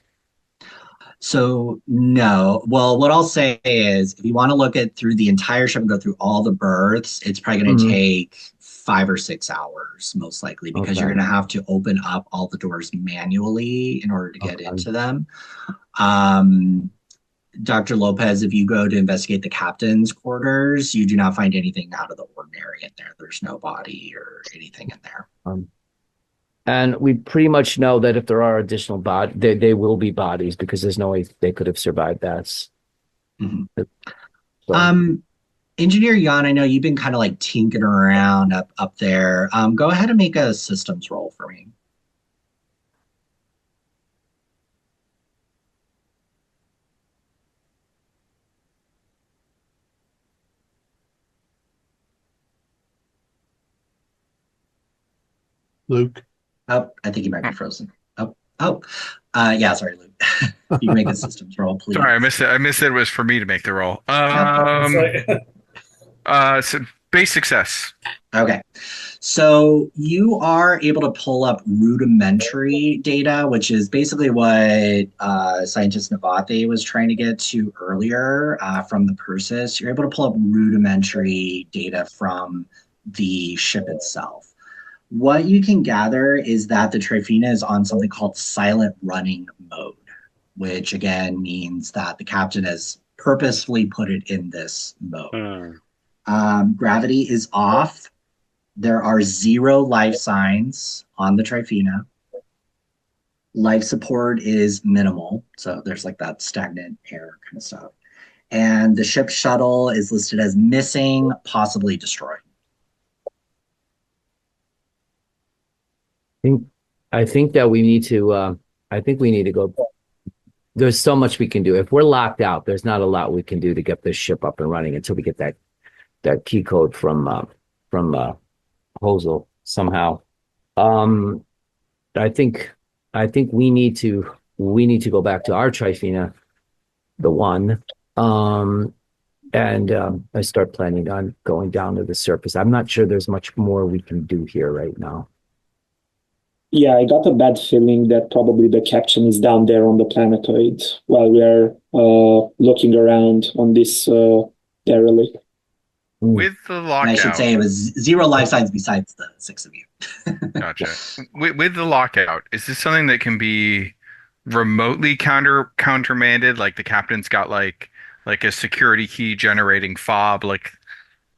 [SPEAKER 2] So no. Well, what I'll say is, if you want to look at through the entire ship and go through all the berths, it's probably going to take 5 or 6 hours, most likely, because you're going to have to open up all the doors manually in order to get into them. Dr. Lopez, if you go to investigate the captain's quarters, you do not find anything out of the ordinary in there. There's no body or anything in there.
[SPEAKER 3] And we pretty much know that if there are additional bodies, they will be bodies, because there's no way they could have survived that.
[SPEAKER 2] Engineer Jan, I know you've been kind of like tinkering around up there. Go ahead and make a systems roll for me.
[SPEAKER 1] Luke.
[SPEAKER 2] Oh, I think he might be frozen. Yeah, sorry, Luke. You make a systems roll, please.
[SPEAKER 6] Sorry, I missed it. I missed it was for me to make the roll. So base success.
[SPEAKER 2] Okay. So you are able to pull up rudimentary data, which is basically what scientist Navate was trying to get to earlier from the Persis. You're able to pull up rudimentary data from the ship itself. What you can gather is that the Tryphena is on something called silent running mode, which again means that the captain has purposefully put it in this mode. Gravity is off. There are 0 life signs on the Tryphena. Life support is minimal, so there's like that stagnant air kind of stuff. And the ship shuttle is listed as missing, possibly destroyed.
[SPEAKER 3] I think that we need to. I think we need to go. There's so much we can do. If we're locked out, there's not a lot we can do to get this ship up and running until we get that key code from Hosel somehow. I think we need to go back to our Tryphena, the one, and I start planning on going down to the surface. I'm not sure there's much more we can do here right now.
[SPEAKER 5] Yeah, I got a bad feeling that probably the captain is down there on the planetoid while we are looking around on this derelict.
[SPEAKER 6] With the lockout.
[SPEAKER 2] And I should say it was 0 life signs besides the 6 of you.
[SPEAKER 6] Gotcha. With the lockout, is this something that can be remotely countermanded? Like the captain's got like a security key generating fob, like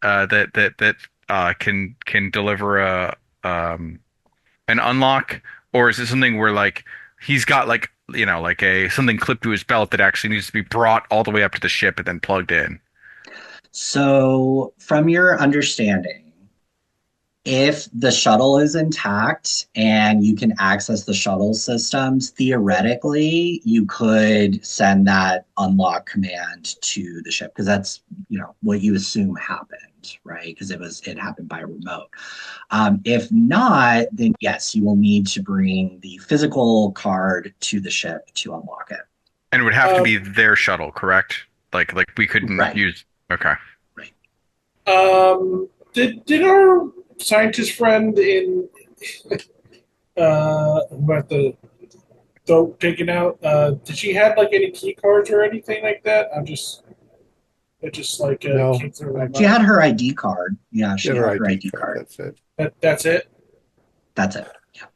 [SPEAKER 6] that can deliver a an unlock, or is it something where like he's got like like a something clipped to his belt that actually needs to be brought all the way up to the ship and then plugged in?
[SPEAKER 2] So, from your understanding, if the shuttle is intact and you can access the shuttle systems, theoretically, you could send that unlock command to the ship because that's, what you assume happened, right? Because it happened by remote. If not, then yes, you will need to bring the physical card to the ship to unlock it.
[SPEAKER 6] And it would have to be their shuttle, correct? Like we couldn't
[SPEAKER 2] Right.
[SPEAKER 6] use. Okay.
[SPEAKER 2] Right.
[SPEAKER 4] Did our scientist friend in who had the throat taken out, did she have like any key cards or anything like that? It just like
[SPEAKER 1] No.
[SPEAKER 4] came through my
[SPEAKER 2] She
[SPEAKER 4] mind.
[SPEAKER 2] had her ID card. Yeah, she
[SPEAKER 1] Get
[SPEAKER 2] had
[SPEAKER 1] her
[SPEAKER 2] her ID
[SPEAKER 1] card.
[SPEAKER 2] card.
[SPEAKER 1] That's it.
[SPEAKER 4] That's it.
[SPEAKER 2] That's it. Yeah.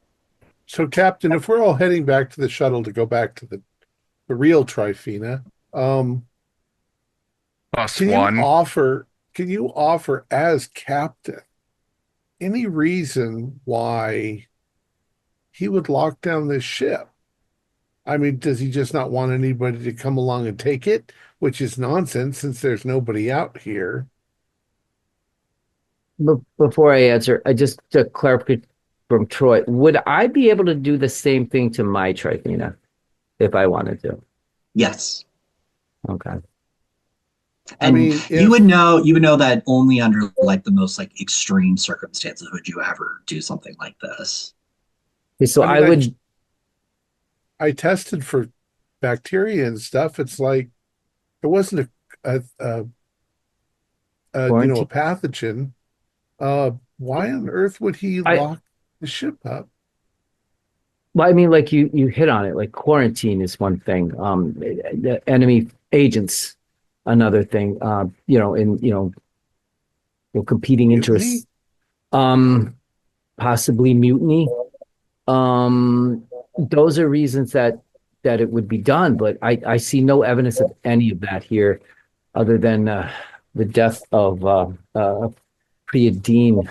[SPEAKER 1] So, Captain, if we're all heading back to the shuttle to go back to the real Tryphena,
[SPEAKER 6] Plus
[SPEAKER 1] can
[SPEAKER 6] one.
[SPEAKER 1] you offer as captain any reason why he would lock down this ship? I mean, does he just not want anybody to come along and take it? Which is nonsense since there's nobody out here.
[SPEAKER 3] Before I answer, I just to clarify from Troy, would I be able to do the same thing to my Tryphena if I wanted to?
[SPEAKER 2] Yes.
[SPEAKER 3] Okay.
[SPEAKER 2] And
[SPEAKER 1] if-
[SPEAKER 2] you would know that only under like the most like extreme circumstances would you ever do something like this.
[SPEAKER 3] Okay, so
[SPEAKER 1] I mean,
[SPEAKER 3] I
[SPEAKER 1] I tested for bacteria and stuff. It's like it wasn't a
[SPEAKER 3] Quarantine.
[SPEAKER 1] pathogen. Why on earth would he lock the ship up?
[SPEAKER 3] Well, I mean, like you hit on it. Like quarantine is one thing. The enemy agents, another thing. Competing interests. Possibly mutiny. Those are reasons that it would be done, but I see no evidence of any of that here, other than the death of Priya Dean.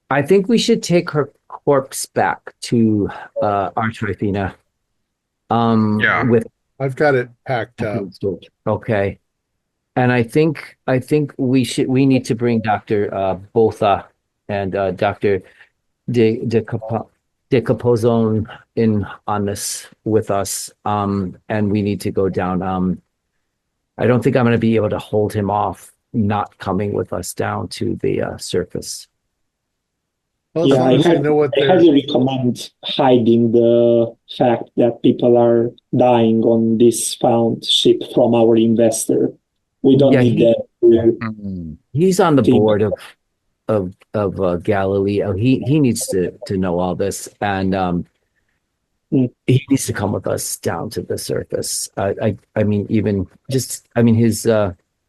[SPEAKER 3] I think we should take her corpse back to our Tryphena.
[SPEAKER 6] Yeah.
[SPEAKER 3] With
[SPEAKER 1] I've got it packed up.
[SPEAKER 3] okay, and I think we need to bring Dr. Botha and Dr. De Capozone in on this with us, and we need to go down. I don't think I'm going to be able to hold him off not coming with us down to the surface.
[SPEAKER 1] Well, as long as you know what
[SPEAKER 5] I highly recommend hiding the fact that people are dying on this found ship from our investor. We don't need that.
[SPEAKER 3] He's on the board of Galileo. He needs to know all this, and he needs to come with us down to the surface. I mean, his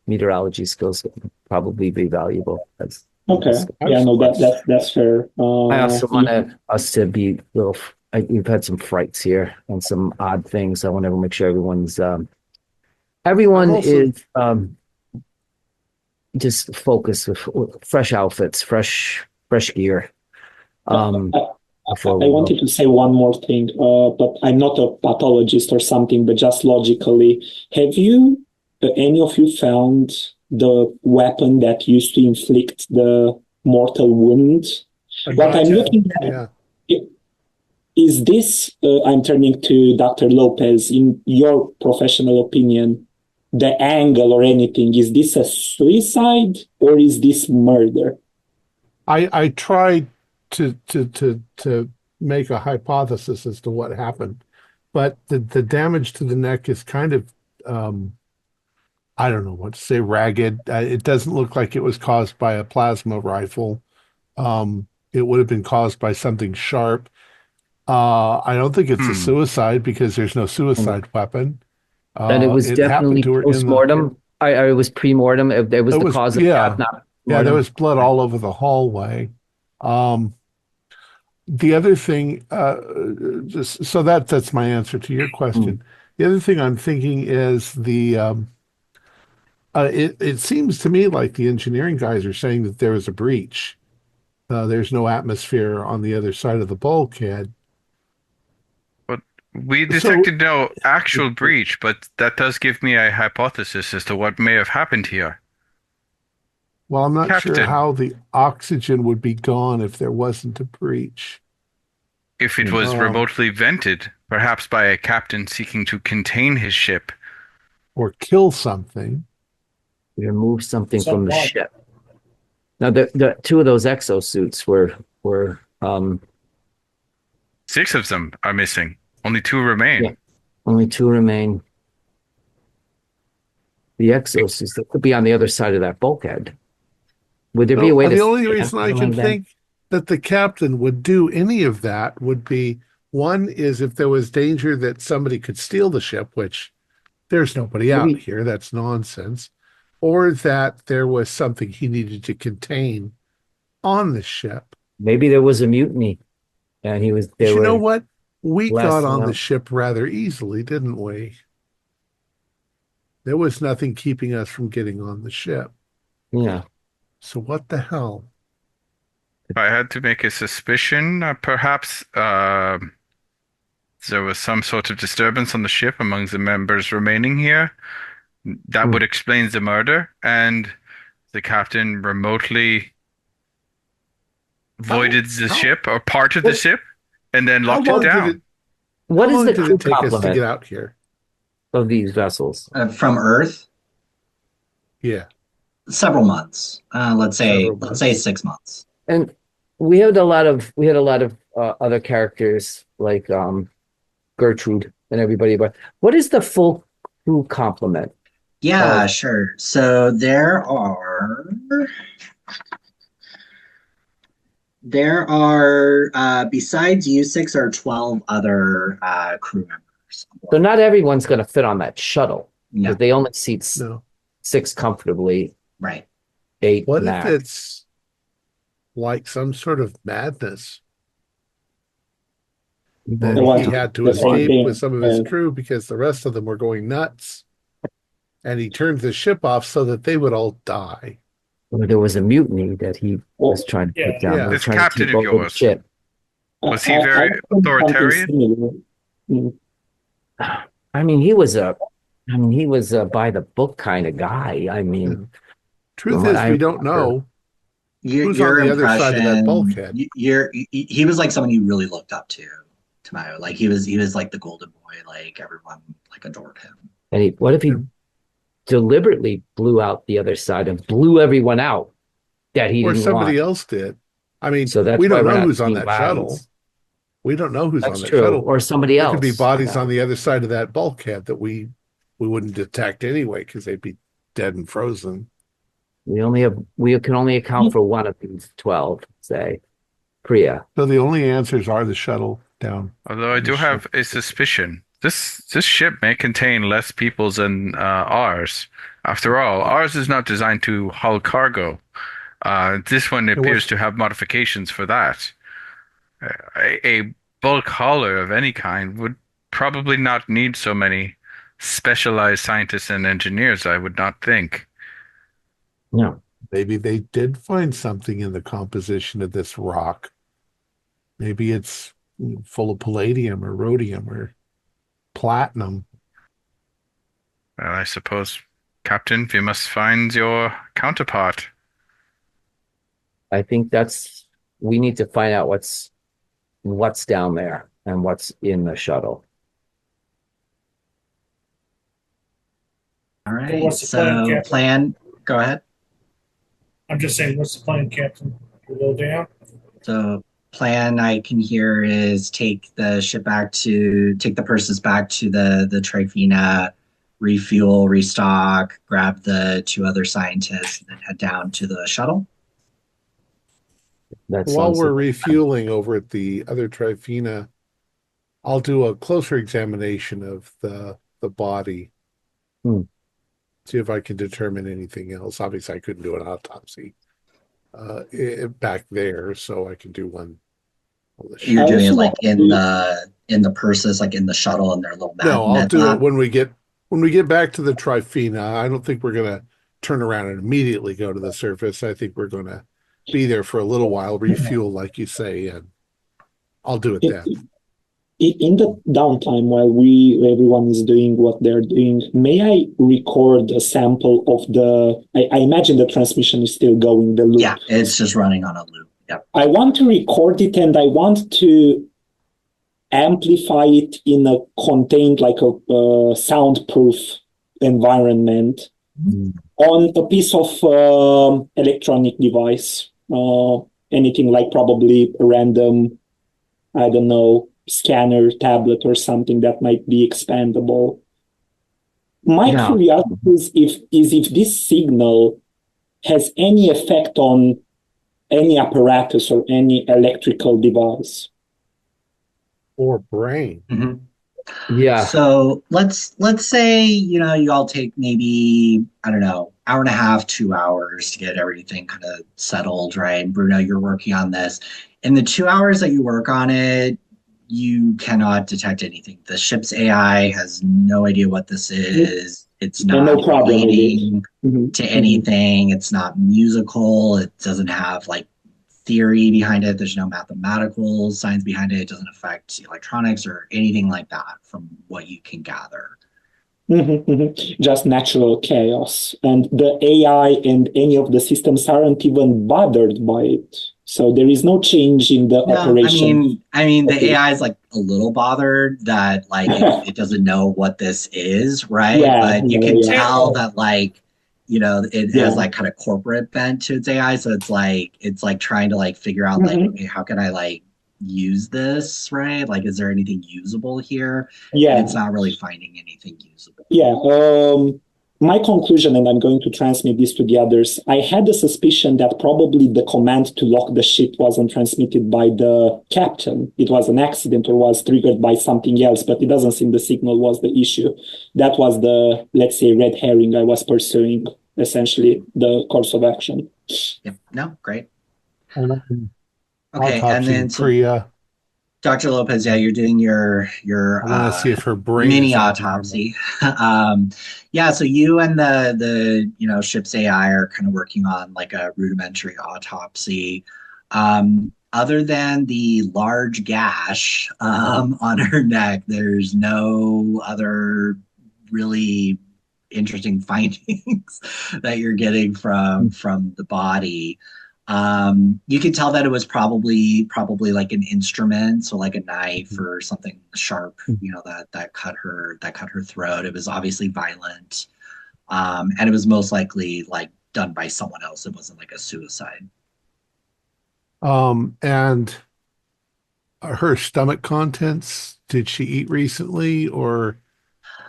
[SPEAKER 3] meteorology skills would probably be valuable.
[SPEAKER 5] Okay. Yeah, no, that's fair.
[SPEAKER 3] I also want us to be we've had some frights here and some odd things. I want to make sure everyone is just focused with fresh outfits, fresh gear.
[SPEAKER 5] I wanted to say one more thing, but I'm not a pathologist or something, but just logically, have you, any of you found the weapon that used to inflict the mortal wound? What I'm looking at is this, I'm turning to Dr. Lopez, in your professional opinion, the angle or anything, is this a suicide or is this murder?
[SPEAKER 1] I tried to make a hypothesis as to what happened, but the damage to the neck is kind of I don't know what to say, ragged. It doesn't look like it was caused by a plasma rifle. It would have been caused by something sharp. I don't think it's a suicide because there's no suicide weapon.
[SPEAKER 3] And it was definitely post-mortem. It was pre-mortem. It was the cause of death, not mortem.
[SPEAKER 1] Yeah, there was blood all over the hallway. The other thing, just so that's my answer to your question. The other thing I'm thinking is it seems to me like the engineering guys are saying that there is a breach. There's no atmosphere on the other side of the bulkhead.
[SPEAKER 6] But we
[SPEAKER 1] So,
[SPEAKER 6] detected no actual breach, but that does give me a hypothesis as to what may have happened here.
[SPEAKER 1] well, I'm not sure
[SPEAKER 6] Captain,
[SPEAKER 1] how the oxygen would be gone if there wasn't a breach.
[SPEAKER 6] if it was remotely vented, perhaps by a captain seeking to contain his ship.
[SPEAKER 1] Or kill something.
[SPEAKER 3] Remove something from the
[SPEAKER 4] Someone.
[SPEAKER 3] ship. Now, the two of those exosuits were
[SPEAKER 6] 6 of them are missing. Only 2 remain.
[SPEAKER 3] Yeah. Only 2 remain. The exosuits that could be on the other side of that bulkhead. Would there be a way to?
[SPEAKER 1] The only reason I can think that the captain would do any of that would be, one is if there was danger that somebody could steal the ship, which there's nobody out here. That's nonsense. Or that there was something he needed to contain on the ship.
[SPEAKER 3] Maybe there was a mutiny, and he was.
[SPEAKER 1] You know what? We got on the
[SPEAKER 3] out.
[SPEAKER 1] ship rather easily, didn't we? There was nothing keeping us from getting on the ship.
[SPEAKER 3] Yeah.
[SPEAKER 1] So what the hell?
[SPEAKER 6] If I had to make a suspicion, perhaps there was some sort of disturbance on the ship among the members remaining here. That would explain the murder, and the captain remotely voided the ship or part of the ship and then locked it down.
[SPEAKER 3] What is the
[SPEAKER 1] did
[SPEAKER 3] crew
[SPEAKER 1] it take us to
[SPEAKER 3] complement
[SPEAKER 1] get out here?
[SPEAKER 3] of these vessels?
[SPEAKER 2] From Earth,
[SPEAKER 1] Yeah.
[SPEAKER 2] several months. Let's say 6 months.
[SPEAKER 3] And we had a lot of other characters like Gertrude and everybody. But what is the full crew complement?
[SPEAKER 2] Yeah, sure. So there are besides you 6 or 12 other crew members.
[SPEAKER 3] So not everyone's going to fit on that shuttle.
[SPEAKER 2] No.
[SPEAKER 3] They only seat 6 comfortably.
[SPEAKER 2] Right.
[SPEAKER 3] 8
[SPEAKER 1] What
[SPEAKER 3] max.
[SPEAKER 1] if it's like some sort of madness that he had to escape with some of his crew because the rest of them were going nuts, and he turned the ship off so that they would all die?
[SPEAKER 3] Or there was a mutiny that he was trying to put down.
[SPEAKER 1] Yeah.
[SPEAKER 6] This
[SPEAKER 3] Trying
[SPEAKER 6] captain
[SPEAKER 3] to take
[SPEAKER 6] of
[SPEAKER 3] over the
[SPEAKER 6] yours,
[SPEAKER 3] ship.
[SPEAKER 6] was he very authoritarian?
[SPEAKER 3] I mean, he was a by the book kind of guy. I mean,
[SPEAKER 1] Truth is, we don't know who's on the other side of that bulkhead.
[SPEAKER 2] He was like someone you really looked up to, Tamayo. Like he was like the golden boy. Like everyone like adored him.
[SPEAKER 3] And what if he deliberately blew out the other side and blew everyone out that he didn't
[SPEAKER 1] somebody
[SPEAKER 3] want?
[SPEAKER 1] else did. I mean,
[SPEAKER 3] So that's
[SPEAKER 1] we don't
[SPEAKER 3] why we're
[SPEAKER 1] know
[SPEAKER 3] not
[SPEAKER 1] who's on
[SPEAKER 3] seeing
[SPEAKER 1] that shuttle.
[SPEAKER 3] bodies.
[SPEAKER 1] We don't know who's
[SPEAKER 3] That's
[SPEAKER 1] on that
[SPEAKER 3] true.
[SPEAKER 1] shuttle.
[SPEAKER 3] Or somebody else.
[SPEAKER 1] There could be bodies on the other side of that bulkhead that we wouldn't detect anyway because they'd be dead and frozen.
[SPEAKER 3] We can only account for one of these 12, say, Priya.
[SPEAKER 1] So the only answers are the shuttle down.
[SPEAKER 6] Although I do have a suspicion. This ship may contain less people than ours. After all, ours is not designed to haul cargo. This one appears to have modifications for that. A bulk hauler of any kind would probably not need so many specialized scientists and engineers, I would not think.
[SPEAKER 3] No.
[SPEAKER 1] Maybe they did find something in the composition of this rock. Maybe it's full of palladium or rhodium or platinum.
[SPEAKER 6] Well, I suppose, Captain, we must find your counterpart.
[SPEAKER 3] I think we need to find out what's down there and what's in the shuttle.
[SPEAKER 2] All right.
[SPEAKER 4] what's the plan, Captain?
[SPEAKER 2] Plan. Go ahead.
[SPEAKER 4] I'm just saying, what's the plan, Captain? To go down?
[SPEAKER 2] So plan I can hear is take the persons back to the Tryphena, refuel, restock, grab the 2 other scientists, and then head down to the shuttle.
[SPEAKER 1] While we're refueling over at the other Tryphena, I'll do a closer examination of the body. See if I can determine anything else. Obviously, I couldn't do an autopsy. back there, so I can do one on the
[SPEAKER 2] You're
[SPEAKER 5] I
[SPEAKER 1] ship.
[SPEAKER 2] doing it
[SPEAKER 5] also
[SPEAKER 2] like
[SPEAKER 5] want to
[SPEAKER 2] in the purses, like in the shuttle, and their little
[SPEAKER 1] No, I'll
[SPEAKER 2] med
[SPEAKER 1] do it
[SPEAKER 2] lab.
[SPEAKER 1] when we get back to the Tryphena. I don't think we're gonna turn around and immediately go to the surface. I think we're gonna be there for a little while, refuel, like you say, and I'll do it then.
[SPEAKER 5] in the downtime while everyone is doing what they're doing, may I record a sample of I imagine the transmission is still going, the loop.
[SPEAKER 2] Yeah, it's just running on a loop. Yep.
[SPEAKER 5] I want to record it and I want to amplify it in a contained, like a soundproof environment on a piece of electronic device. Anything like probably a random, I don't know, scanner, tablet, or something that might be expandable. My curiosity is if this signal has any effect on any apparatus or any electrical device.
[SPEAKER 1] Or brain.
[SPEAKER 2] Mm-hmm.
[SPEAKER 3] Yeah.
[SPEAKER 2] So let's say, you all take maybe, I don't know, hour and a half, 2 hours to get everything kind of settled, right? Bruno, you're working on this. In the 2 hours that you work on it, you cannot detect anything. The ship's AI has no idea what this is. It's not relating to anything. It's not musical. It doesn't have like theory behind it. There's no mathematical science behind it. It doesn't affect electronics or anything like that from what you can gather.
[SPEAKER 5] Just natural chaos. And the AI and any of the systems aren't even bothered by it. So there is no change in the operation.
[SPEAKER 2] I mean, the AI is like a little bothered that like it doesn't know what this is, right?
[SPEAKER 5] Yeah,
[SPEAKER 2] but you can tell that like, it has like kind of corporate bent to its AI. So it's like trying to like figure out like, okay, how can I like use this, right? Like, is there anything usable here?
[SPEAKER 5] Yeah.
[SPEAKER 2] And it's not really finding anything usable.
[SPEAKER 5] Yeah. My conclusion, and I'm going to transmit this to the others, I had a suspicion that probably the command to lock the ship wasn't transmitted by the captain. It was an accident or was triggered by something else, but it doesn't seem the signal was the issue. That was the, let's say, red herring I was pursuing, essentially, the course of action.
[SPEAKER 2] Yep. No, great.
[SPEAKER 1] Okay, and then so,
[SPEAKER 2] Dr. Lopez, yeah, you're doing your
[SPEAKER 1] I want to see if her brain
[SPEAKER 2] mini autopsy. So you and the ship's AI are kind of working on like a rudimentary autopsy. Other than the large gash on her neck, there's no other really interesting findings that you're getting from the body. You can tell that it was probably like an instrument, so like a knife or something sharp, that cut her throat. It was obviously violent, and it was most likely like done by someone else. It wasn't like a suicide.
[SPEAKER 1] And her stomach contents, did she eat recently or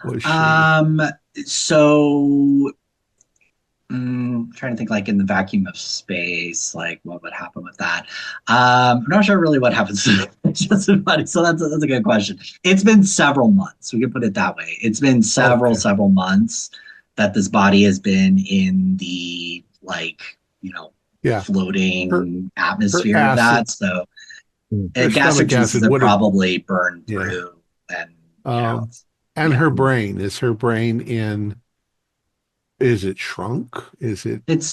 [SPEAKER 1] was she?
[SPEAKER 2] So trying to think like in the vacuum of space, like what would happen with that. I'm not sure really what happens to the body. So that's a good question. It's been several months. We can put it that way. It's been several months that this body has been in the floating atmosphere of that. So gastric juices have probably burned through
[SPEAKER 1] and her brain, is her brain in? Is it shrunk?
[SPEAKER 2] It's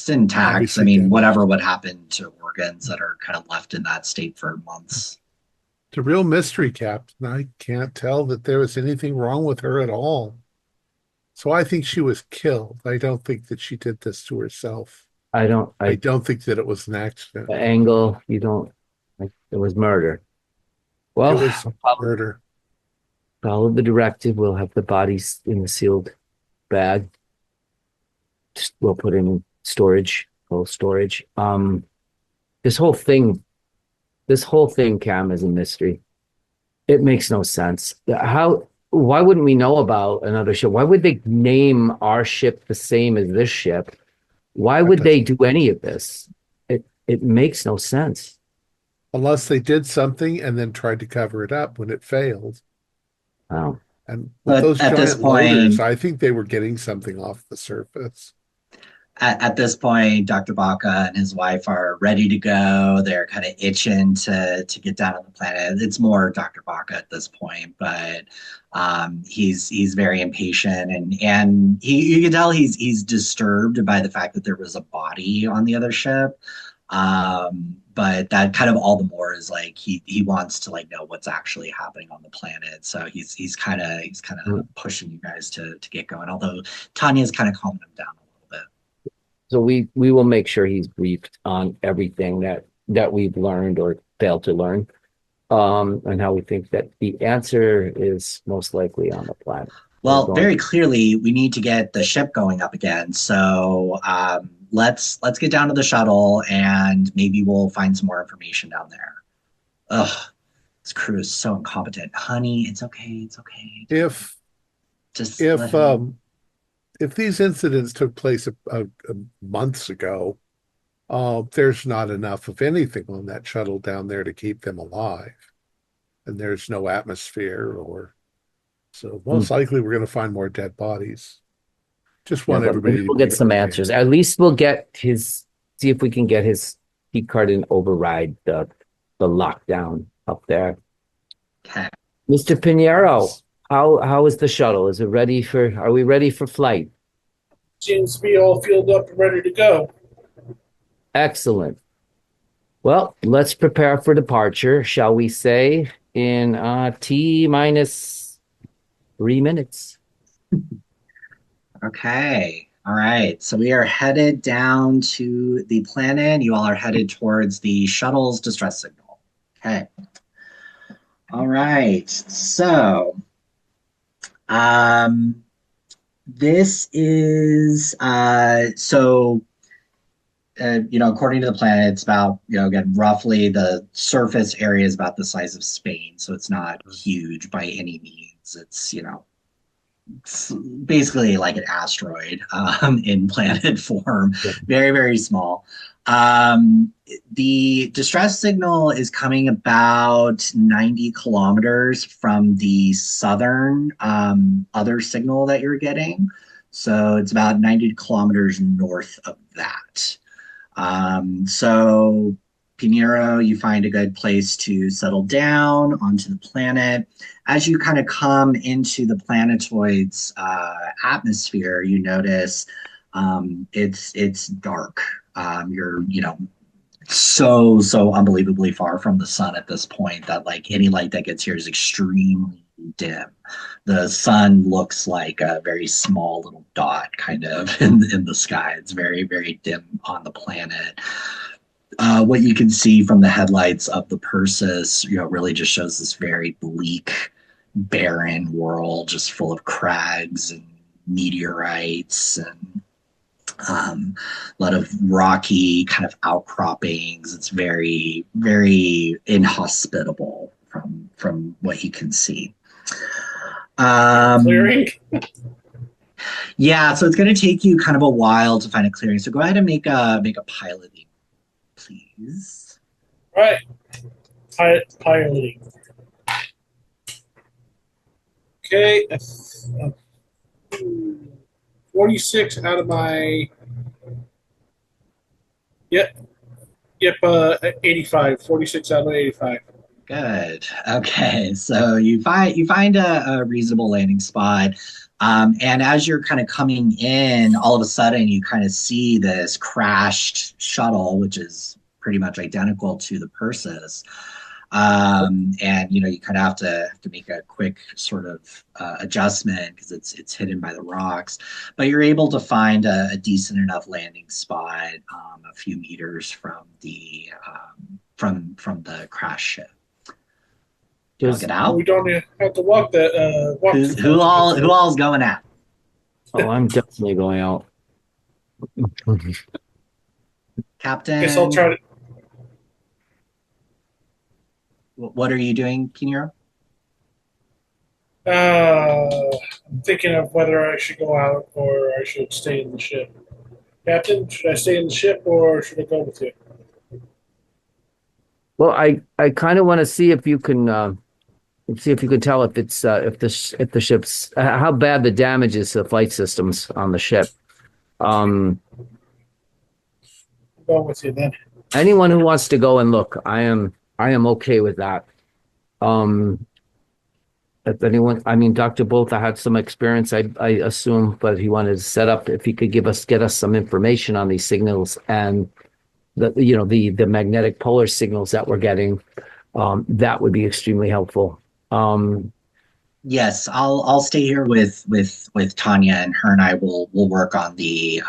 [SPEAKER 2] intact. I mean, whatever would happen to organs that are kind of left in that state for months.
[SPEAKER 1] It's a real mystery, Captain. I can't tell that there was anything wrong with her at all. So I think she was killed. I don't think that she did this to herself. I don't think that it was an accident.
[SPEAKER 3] The angle, it was murder. Well,
[SPEAKER 1] it was murder.
[SPEAKER 3] Follow the directive. We'll have the bodies in the sealed bag. We'll put in storage, cold storage. This whole thing, Cam, is a mystery. It makes no sense. Why wouldn't we know about another ship? Why would they name our ship the same as this ship? Why would they do any of this? It makes no sense.
[SPEAKER 1] Unless they did something and then tried to cover it up when it failed.
[SPEAKER 3] Oh.
[SPEAKER 1] And with those giant loaders, I think they were getting something off the surface.
[SPEAKER 2] At this point, Dr. Baca and his wife are ready to go. They're kind of itching to get down on the planet. It's more Dr. Baca at this point, but he's very impatient and you can tell he's disturbed by the fact that there was a body on the other ship. But that kind of all the more is like he wants to like know what's actually happening on the planet. So he's kind of pushing you guys to get going. Although Tanya's kind of calming him down a little bit.
[SPEAKER 3] So we will make sure he's briefed on everything that we've learned or failed to learn, and how we think that the answer is most likely on the planet.
[SPEAKER 2] Well, very clearly, we need to get the ship going up again. So let's get down to the shuttle, and maybe we'll find some more information down there. Ugh, this crew is so incompetent. Honey, it's okay. It's okay.
[SPEAKER 1] If these incidents took place months ago, there's not enough of anything on that shuttle down there to keep them alive, and there's no atmosphere, so most likely we're going to find more dead bodies. Just want everybody to
[SPEAKER 3] we'll get some answers. At least we'll see if we can get his key card and override the lockdown up there.
[SPEAKER 2] Okay.
[SPEAKER 3] Mr. Pinheiro, how is the shuttle? Are we ready for flight?
[SPEAKER 4] Seems to be all filled up and ready to go.
[SPEAKER 3] Excellent. Well, let's prepare for departure, shall we say, in T-minus 3 minutes.
[SPEAKER 2] Okay. All right. So we are headed down to the planet. You all are headed towards the shuttle's distress signal. Okay. All right. So this is according to the planet, it's about, again, roughly the surface area is about the size of Spain. So it's not huge by any means. It's basically like an asteroid in planet form. Very, very small. The distress signal is coming about 90 kilometers from the southern other signal that you're getting. So it's about 90 kilometers north of that. So Pinheiro, you find a good place to settle down onto the planet. As you kind of come into the planetoid's atmosphere, you notice it's dark. You're so unbelievably far from the sun at this point that like any light that gets here is extremely dim. The sun looks like a very small little dot kind of in the sky. It's very, very dim on the planet. What you can see from the headlights of the Persis, really just shows this very bleak, barren world, just full of crags and meteorites and a lot of rocky kind of outcroppings. It's very, very inhospitable from what you can see.
[SPEAKER 4] Clearing?
[SPEAKER 2] Yeah, so it's going to take you kind of a while to find a clearing. So go ahead and make a piloting, please.
[SPEAKER 4] All right. Piloting. Okay. 46 out of my... Yep, 85. 46 out of 85.
[SPEAKER 2] Good. Okay, so you find a reasonable landing spot. And as you're kind of coming in, all of a sudden you kind of see this crashed shuttle, which is pretty much identical to the Persis. And you kind of have to make a quick sort of adjustment because it's hidden by the rocks. But you're able to find a decent enough landing spot a few meters from the crash ship. Walk it out.
[SPEAKER 4] We don't have to walk that.
[SPEAKER 2] Who all's going out?
[SPEAKER 3] Oh, I'm definitely going out.
[SPEAKER 2] Captain.
[SPEAKER 4] Guess I'll try to.
[SPEAKER 2] What are you doing, Pinheiro?
[SPEAKER 4] I'm thinking of whether I should go out or I should stay in the ship. Captain, should I stay in the ship or should I go with you?
[SPEAKER 3] Well, I kind of want to see if you can tell if it's if the ship's how bad the damage is to the flight systems on the ship.
[SPEAKER 4] Go with you then.
[SPEAKER 3] Anyone who wants to go and look, I am okay with that. If anyone, I mean, Dr. Botha had some experience, I assume, but he wanted to set up, if he could get us some information on these signals and the magnetic polar signals that we're getting, that would be extremely helpful.
[SPEAKER 2] Yes, I'll stay here with Tanya, and her and I will work on the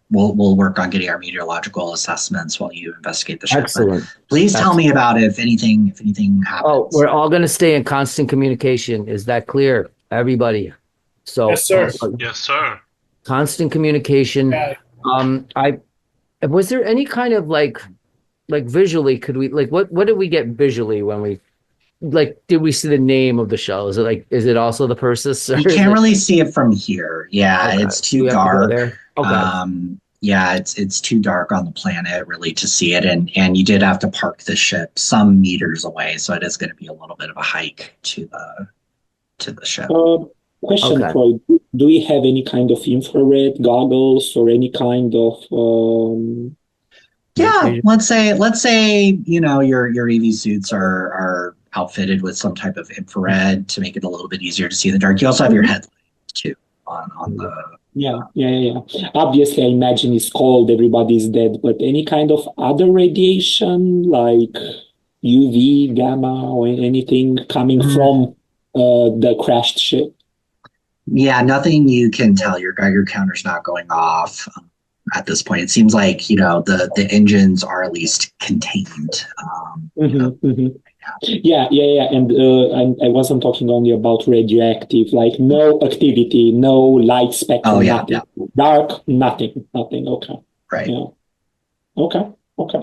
[SPEAKER 2] we'll work on getting our meteorological assessments while you investigate the ship.
[SPEAKER 3] Excellent.
[SPEAKER 2] But please tell me about if anything happens.
[SPEAKER 3] Oh, we're all going to stay in constant communication. Is that clear, everybody? So
[SPEAKER 4] Yes, sir.
[SPEAKER 7] Yes, sir.
[SPEAKER 3] Constant communication. Was there any kind of like visually, could we what did we get visually when we did we see the name of the shell? Is it also the Persis?
[SPEAKER 2] You can't really see it from here. Yeah, okay. It's too dark.
[SPEAKER 3] Okay.
[SPEAKER 2] Yeah, it's too dark on the planet really to see it, and you did have to park the ship some meters away, so it is going to be a little bit of a hike to the ship.
[SPEAKER 5] Question,
[SPEAKER 3] Okay.
[SPEAKER 5] Troy. Do we have any kind of infrared goggles or any kind of
[SPEAKER 2] Yeah, let's say your EV suits are outfitted with some type of infrared to make it a little bit easier to see in the dark. You also have your headlights too on the.
[SPEAKER 5] Yeah. Obviously, I imagine it's cold, everybody's dead, but any kind of other radiation like UV, gamma, or anything coming from the crashed ship?
[SPEAKER 2] Yeah, nothing you can tell. Your Geiger counter's not going off at this point. It seems like the engines are at least contained.
[SPEAKER 5] Yeah, and I wasn't talking only about radioactive, like no activity, no light spectrum, nothing. Yeah. Dark, nothing. Okay.
[SPEAKER 2] Right.
[SPEAKER 5] Yeah. Okay.
[SPEAKER 2] Okay,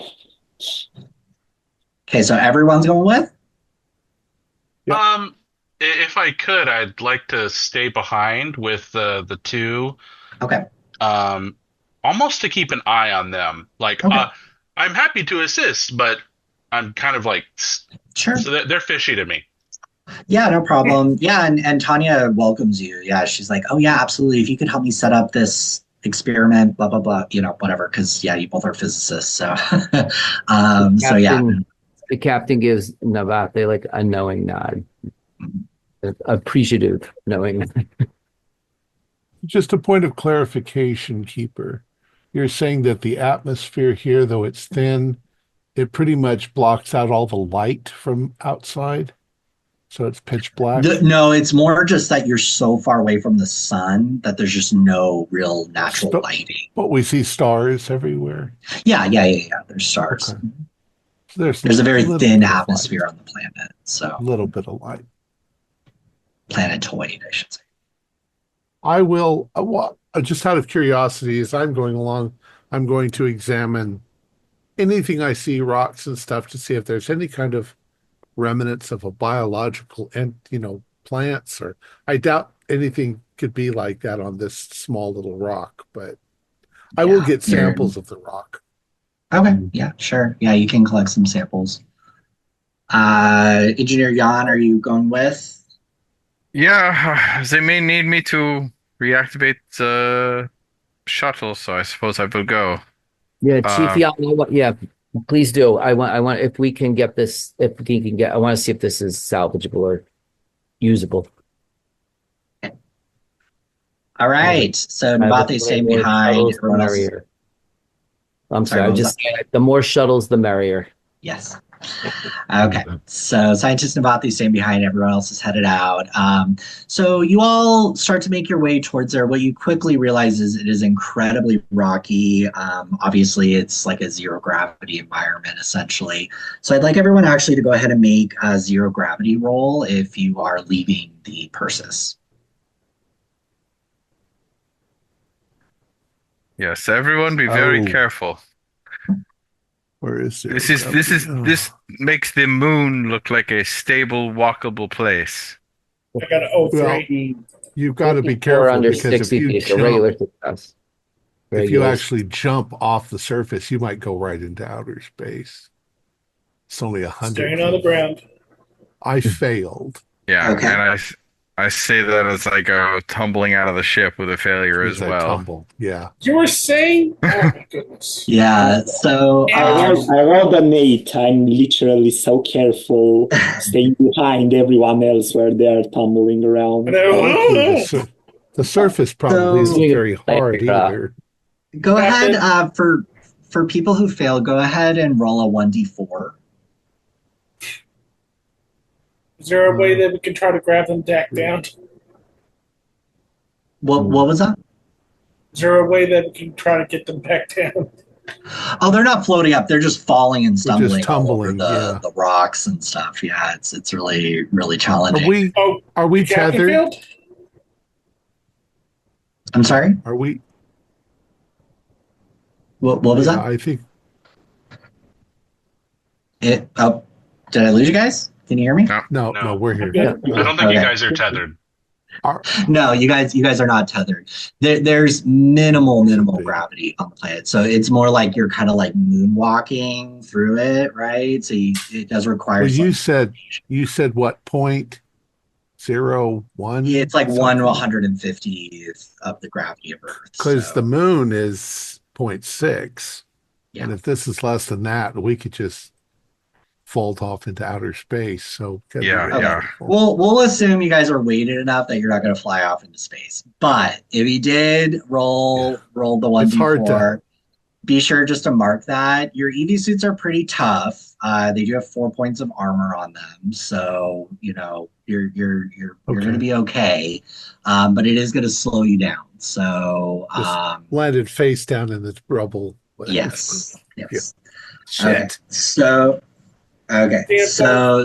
[SPEAKER 2] so everyone's going with?
[SPEAKER 1] Yep.
[SPEAKER 7] If I could, I'd like to stay behind with the two.
[SPEAKER 2] Okay.
[SPEAKER 7] Almost to keep an eye on them.
[SPEAKER 2] Okay.
[SPEAKER 7] I'm happy to assist, but I'm kind of
[SPEAKER 2] sure.
[SPEAKER 7] So they're fishy to me.
[SPEAKER 2] Yeah, no problem. Yeah, and Tanya welcomes you. Yeah, she's like, oh yeah, absolutely. If you could help me set up this experiment, blah blah blah, whatever. Because yeah, you both are physicists, so so yeah.
[SPEAKER 3] The captain gives Navate a knowing nod, appreciative knowing.
[SPEAKER 1] Just a point of clarification, Keeper. You're saying that the atmosphere here, though it's thin, it pretty much blocks out all the light from outside, so it's pitch black?
[SPEAKER 2] No, it's more just that you're so far away from the sun that there's just no real natural lighting.
[SPEAKER 1] But we see stars everywhere.
[SPEAKER 2] Yeah. There's stars.
[SPEAKER 1] Okay. So
[SPEAKER 2] there's a very thin atmosphere on the planet. So
[SPEAKER 1] a little bit of light.
[SPEAKER 2] Planetoid, I should say.
[SPEAKER 1] I will, just out of curiosity, as I'm going along, I'm going to examine anything I see, rocks and stuff, to see if there's any kind of remnants of a biological plants, or I doubt anything could be like that on this small little rock, but I will get samples of the rock.
[SPEAKER 2] Okay, yeah, sure. Yeah, you can collect some samples. Engineer Jan, are you going with?
[SPEAKER 6] Yeah, they may need me to reactivate the shuttle, so I suppose I will go.
[SPEAKER 3] Yeah, Chief Jan, yeah, please do. I want if we can get this, I want to see if this is salvageable or usable.
[SPEAKER 2] All right, so Nabate's staying behind.
[SPEAKER 3] I'm sorry, the more shuttles, the merrier.
[SPEAKER 2] Yes. Okay, so scientist Navati staying behind, everyone else is headed out. So you all start to make your way towards there. What you quickly realize is it is incredibly rocky. Obviously, it's like a zero gravity environment, essentially. So I'd like everyone actually to go ahead and make a zero gravity roll if you are leaving the Persis.
[SPEAKER 6] Yes, everyone be very careful.
[SPEAKER 1] Where is it?
[SPEAKER 6] This makes the moon look like a stable, walkable place.
[SPEAKER 4] I got an 03.
[SPEAKER 1] You've got to be careful
[SPEAKER 3] under
[SPEAKER 1] because
[SPEAKER 3] 60 feet, so regular success.
[SPEAKER 1] If you actually jump off the surface, you might go right into outer space. It's only 100.
[SPEAKER 4] Staying on the ground.
[SPEAKER 1] I failed.
[SPEAKER 6] Yeah,
[SPEAKER 2] okay.
[SPEAKER 6] and I say that as I go tumbling out of the ship with a failure as
[SPEAKER 1] As I
[SPEAKER 6] well.
[SPEAKER 1] tumble. Yeah.
[SPEAKER 4] You were saying? Oh my goodness.
[SPEAKER 2] Yeah. So
[SPEAKER 5] I rolled an 8. I'm literally so careful, staying behind everyone else where they're tumbling around.
[SPEAKER 1] Luckily, the surface probably
[SPEAKER 2] So-
[SPEAKER 1] isn't very hard either.
[SPEAKER 2] go ahead
[SPEAKER 4] Captain?
[SPEAKER 2] for people who fail. Go ahead and roll a 1d4.
[SPEAKER 4] Is there a way that we can try to grab them back down?
[SPEAKER 2] What was that?
[SPEAKER 4] Is there a way that we can try to get them back down?
[SPEAKER 2] Oh, they're not floating up. They're just falling and
[SPEAKER 1] They're just
[SPEAKER 2] stumbling all over
[SPEAKER 1] tumbling,
[SPEAKER 2] the rocks and stuff. Yeah, it's really, really challenging.
[SPEAKER 1] Are we
[SPEAKER 4] Captain
[SPEAKER 1] tethered?
[SPEAKER 4] failed?
[SPEAKER 2] I'm sorry?
[SPEAKER 1] Are we?
[SPEAKER 2] What was
[SPEAKER 1] Yeah,
[SPEAKER 2] that?
[SPEAKER 1] I think.
[SPEAKER 2] Did I lose you guys? Can you hear me?
[SPEAKER 1] No,
[SPEAKER 7] No.
[SPEAKER 1] we're here.
[SPEAKER 4] Yeah.
[SPEAKER 7] I don't think you
[SPEAKER 2] Okay.
[SPEAKER 7] guys are tethered.
[SPEAKER 2] No, you guys are not tethered. There's minimal
[SPEAKER 1] Should be.
[SPEAKER 2] gravity on the planet, so it's more like you're kind of like moonwalking through it, right? So it does require.
[SPEAKER 1] Well, you
[SPEAKER 2] some-
[SPEAKER 1] said what, 0.01?
[SPEAKER 2] Yeah, it's like 1/150th of the gravity of Earth.
[SPEAKER 1] Because
[SPEAKER 2] so,
[SPEAKER 1] the moon is 0.6.
[SPEAKER 2] Yeah.
[SPEAKER 1] And if this is less than that, we could just vault off into outer space. So gotta be
[SPEAKER 6] Yeah,
[SPEAKER 1] really
[SPEAKER 6] yeah.
[SPEAKER 1] careful.
[SPEAKER 2] we'll assume you guys are weighted enough that you're not going to fly off into space. But if you did roll the
[SPEAKER 1] It's hard
[SPEAKER 2] 1d4, be sure just to mark that. Your EV suits are pretty tough. They do have 4 points of armor on them, so you're
[SPEAKER 1] Okay.
[SPEAKER 2] going to be okay. But it is going to slow you down. So
[SPEAKER 1] Landed face down in the rubble.
[SPEAKER 2] yes.
[SPEAKER 1] Shit.
[SPEAKER 2] Okay. So
[SPEAKER 4] Damn,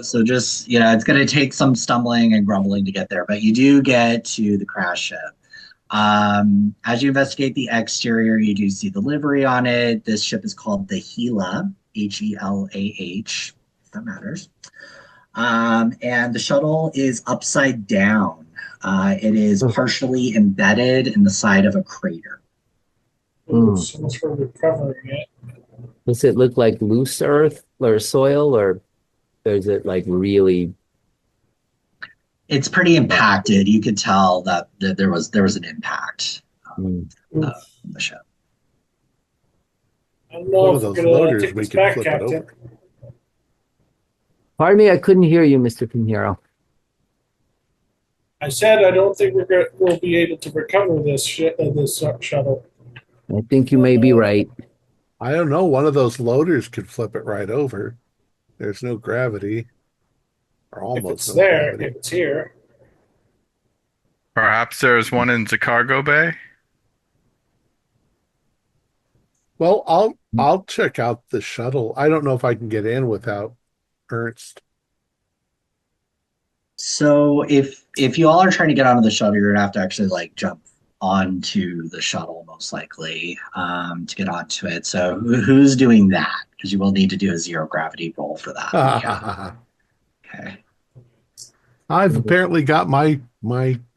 [SPEAKER 2] so just it's going to take some stumbling and grumbling to get there, but you do get to the crash ship. As you investigate the exterior, you do see the livery on it. This ship is called the Helah, Helah, if that matters. And the shuttle is upside down. It is partially embedded in the side of a crater.
[SPEAKER 4] So much for recovering it.
[SPEAKER 3] Does it look like loose earth or soil, or is it like really?
[SPEAKER 2] It's pretty impacted. You could tell that there was an impact
[SPEAKER 3] Mm.
[SPEAKER 2] on the ship.
[SPEAKER 4] I don't know
[SPEAKER 1] One
[SPEAKER 4] if
[SPEAKER 1] of
[SPEAKER 4] we're
[SPEAKER 1] those
[SPEAKER 4] gonna
[SPEAKER 1] loaders,
[SPEAKER 4] take
[SPEAKER 1] we
[SPEAKER 4] this
[SPEAKER 1] could
[SPEAKER 4] back,
[SPEAKER 1] flip it
[SPEAKER 4] Captain.
[SPEAKER 1] over.
[SPEAKER 3] Pardon me, I couldn't hear you, Mr. Pinheiro.
[SPEAKER 4] I said I don't think we'll be able to recover this shuttle.
[SPEAKER 3] I think you may be right.
[SPEAKER 1] I don't know. One of those loaders could flip it right over. There's no gravity. Or
[SPEAKER 4] If
[SPEAKER 1] almost
[SPEAKER 4] it's
[SPEAKER 1] no
[SPEAKER 4] there,
[SPEAKER 1] gravity.
[SPEAKER 4] if it's here.
[SPEAKER 6] Perhaps there's one in the cargo bay.
[SPEAKER 1] Well, I'll check out the shuttle. I don't know if I can get in without Ernst.
[SPEAKER 2] So if you all are trying to get onto the shuttle, you're gonna have to actually like jump onto the shuttle most likely to get onto it. So who's doing that? Because you will need to do a zero gravity roll for that. Yeah. Okay.
[SPEAKER 1] I've apparently got my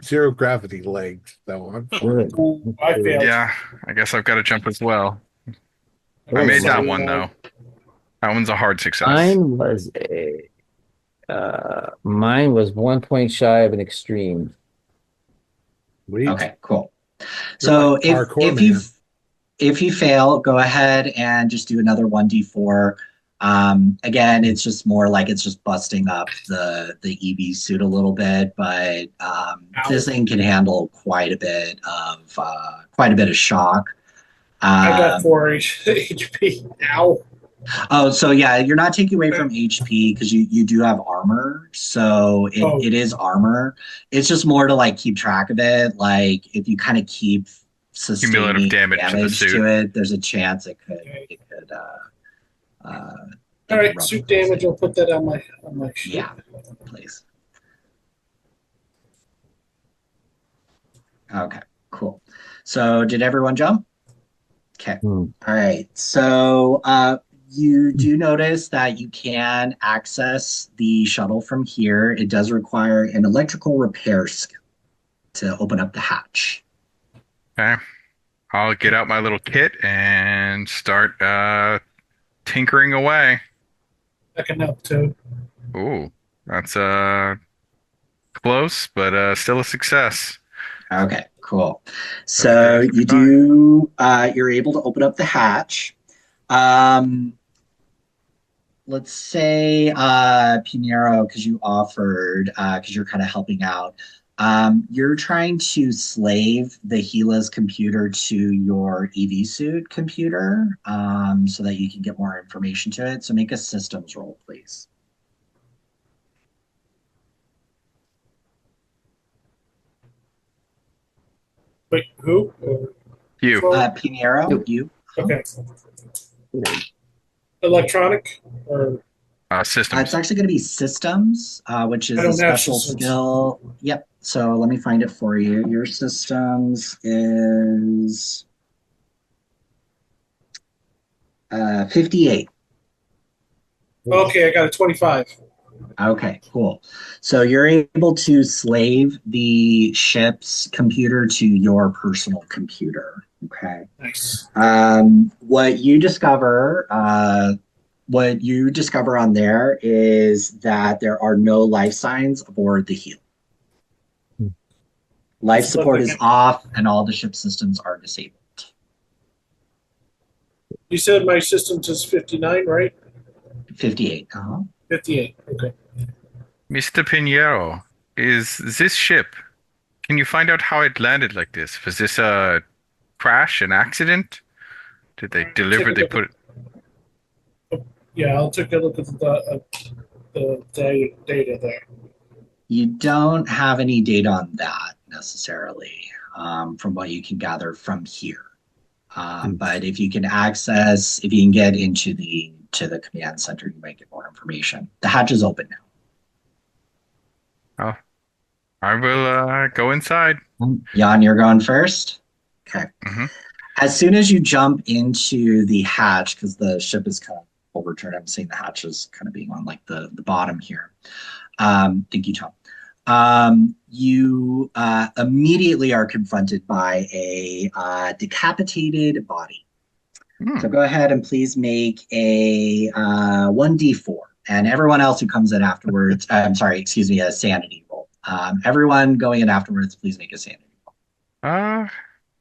[SPEAKER 1] zero gravity legs, though.
[SPEAKER 4] Ooh, I failed.
[SPEAKER 6] Yeah, I guess I've got to jump as well. I made that one though. That one's a hard success.
[SPEAKER 3] Mine was 1 point shy of an extreme.
[SPEAKER 2] Okay, cool. So
[SPEAKER 1] like parkour
[SPEAKER 2] if you fail, go ahead and just do another 1d4. Again, it's just more like it's just busting up the EV suit a little bit, but this thing can handle quite a bit of shock.
[SPEAKER 4] I got 4 HP. Ow.
[SPEAKER 2] Oh, so yeah, you're not taking away from HP because you do have armor, so it is armor. It's just more to like keep track of it. Like if you kind of keep sustaining
[SPEAKER 6] Cumulative damage to the suit.
[SPEAKER 2] to it, there's a chance it could.
[SPEAKER 4] All right, suit damage. I'll put that on my sheet.
[SPEAKER 2] Yeah, please. Okay, cool. So did everyone jump? Okay. All right. So you do notice that you can access the shuttle from here. It does require an electrical repair skill to open up the hatch.
[SPEAKER 6] Okay. I'll get out my little kit and start tinkering away.
[SPEAKER 4] I can help too.
[SPEAKER 6] Ooh, that's Close, but still a success.
[SPEAKER 2] Okay, cool.
[SPEAKER 6] So we get
[SPEAKER 2] So
[SPEAKER 6] extra
[SPEAKER 2] you
[SPEAKER 6] time.
[SPEAKER 2] do, you're able to open up the hatch. Um, let's say, Pinero, because you offered, because you're kind of helping out, you're trying to slave the Gila's computer to your EV suit computer, so that you can get more information to it. So make a systems roll, please.
[SPEAKER 4] Wait, who?
[SPEAKER 6] You.
[SPEAKER 2] Pinero, you.
[SPEAKER 4] Okay. Electronic or
[SPEAKER 2] It's
[SPEAKER 6] Systems.
[SPEAKER 2] actually going to be systems, which
[SPEAKER 4] I
[SPEAKER 2] is a
[SPEAKER 4] don't have
[SPEAKER 2] special
[SPEAKER 4] systems.
[SPEAKER 2] skill. Yep. So let me find it for you. Your systems is 58.
[SPEAKER 4] okay. I got a 25.
[SPEAKER 2] Okay, cool. So you're able to slave the ship's computer to your personal computer. Okay.
[SPEAKER 4] Nice.
[SPEAKER 2] What you discover on there is that there are no life signs aboard the Heel. Life support is off, and all the ship systems are disabled.
[SPEAKER 4] You said my systems is 59, right?
[SPEAKER 2] 58. Uh-huh.
[SPEAKER 4] 58. Okay.
[SPEAKER 6] Mr. Pinheiro, is this ship? Can you find out how it landed like this? Was this a crash, an accident? Did they deliver? They put it.
[SPEAKER 4] Yeah, I'll take a look at the data there.
[SPEAKER 2] You don't have any data on that necessarily, from what you can gather from here. But if you can get into the command center, you might get more information. The hatch is open now.
[SPEAKER 6] Oh, I will go inside.
[SPEAKER 2] Jan, you're going first? Okay.
[SPEAKER 6] Mm-hmm.
[SPEAKER 2] As soon as you jump into the hatch, because the ship is kind of overturned, I'm seeing the hatch is kind of being on like the bottom here. Thank you, Tom. You immediately are confronted by a decapitated body. So go ahead and please make a 1d4. And everyone else who comes in afterwards, I'm sorry, excuse me, a sanity roll. Everyone going in afterwards, please make a sanity roll.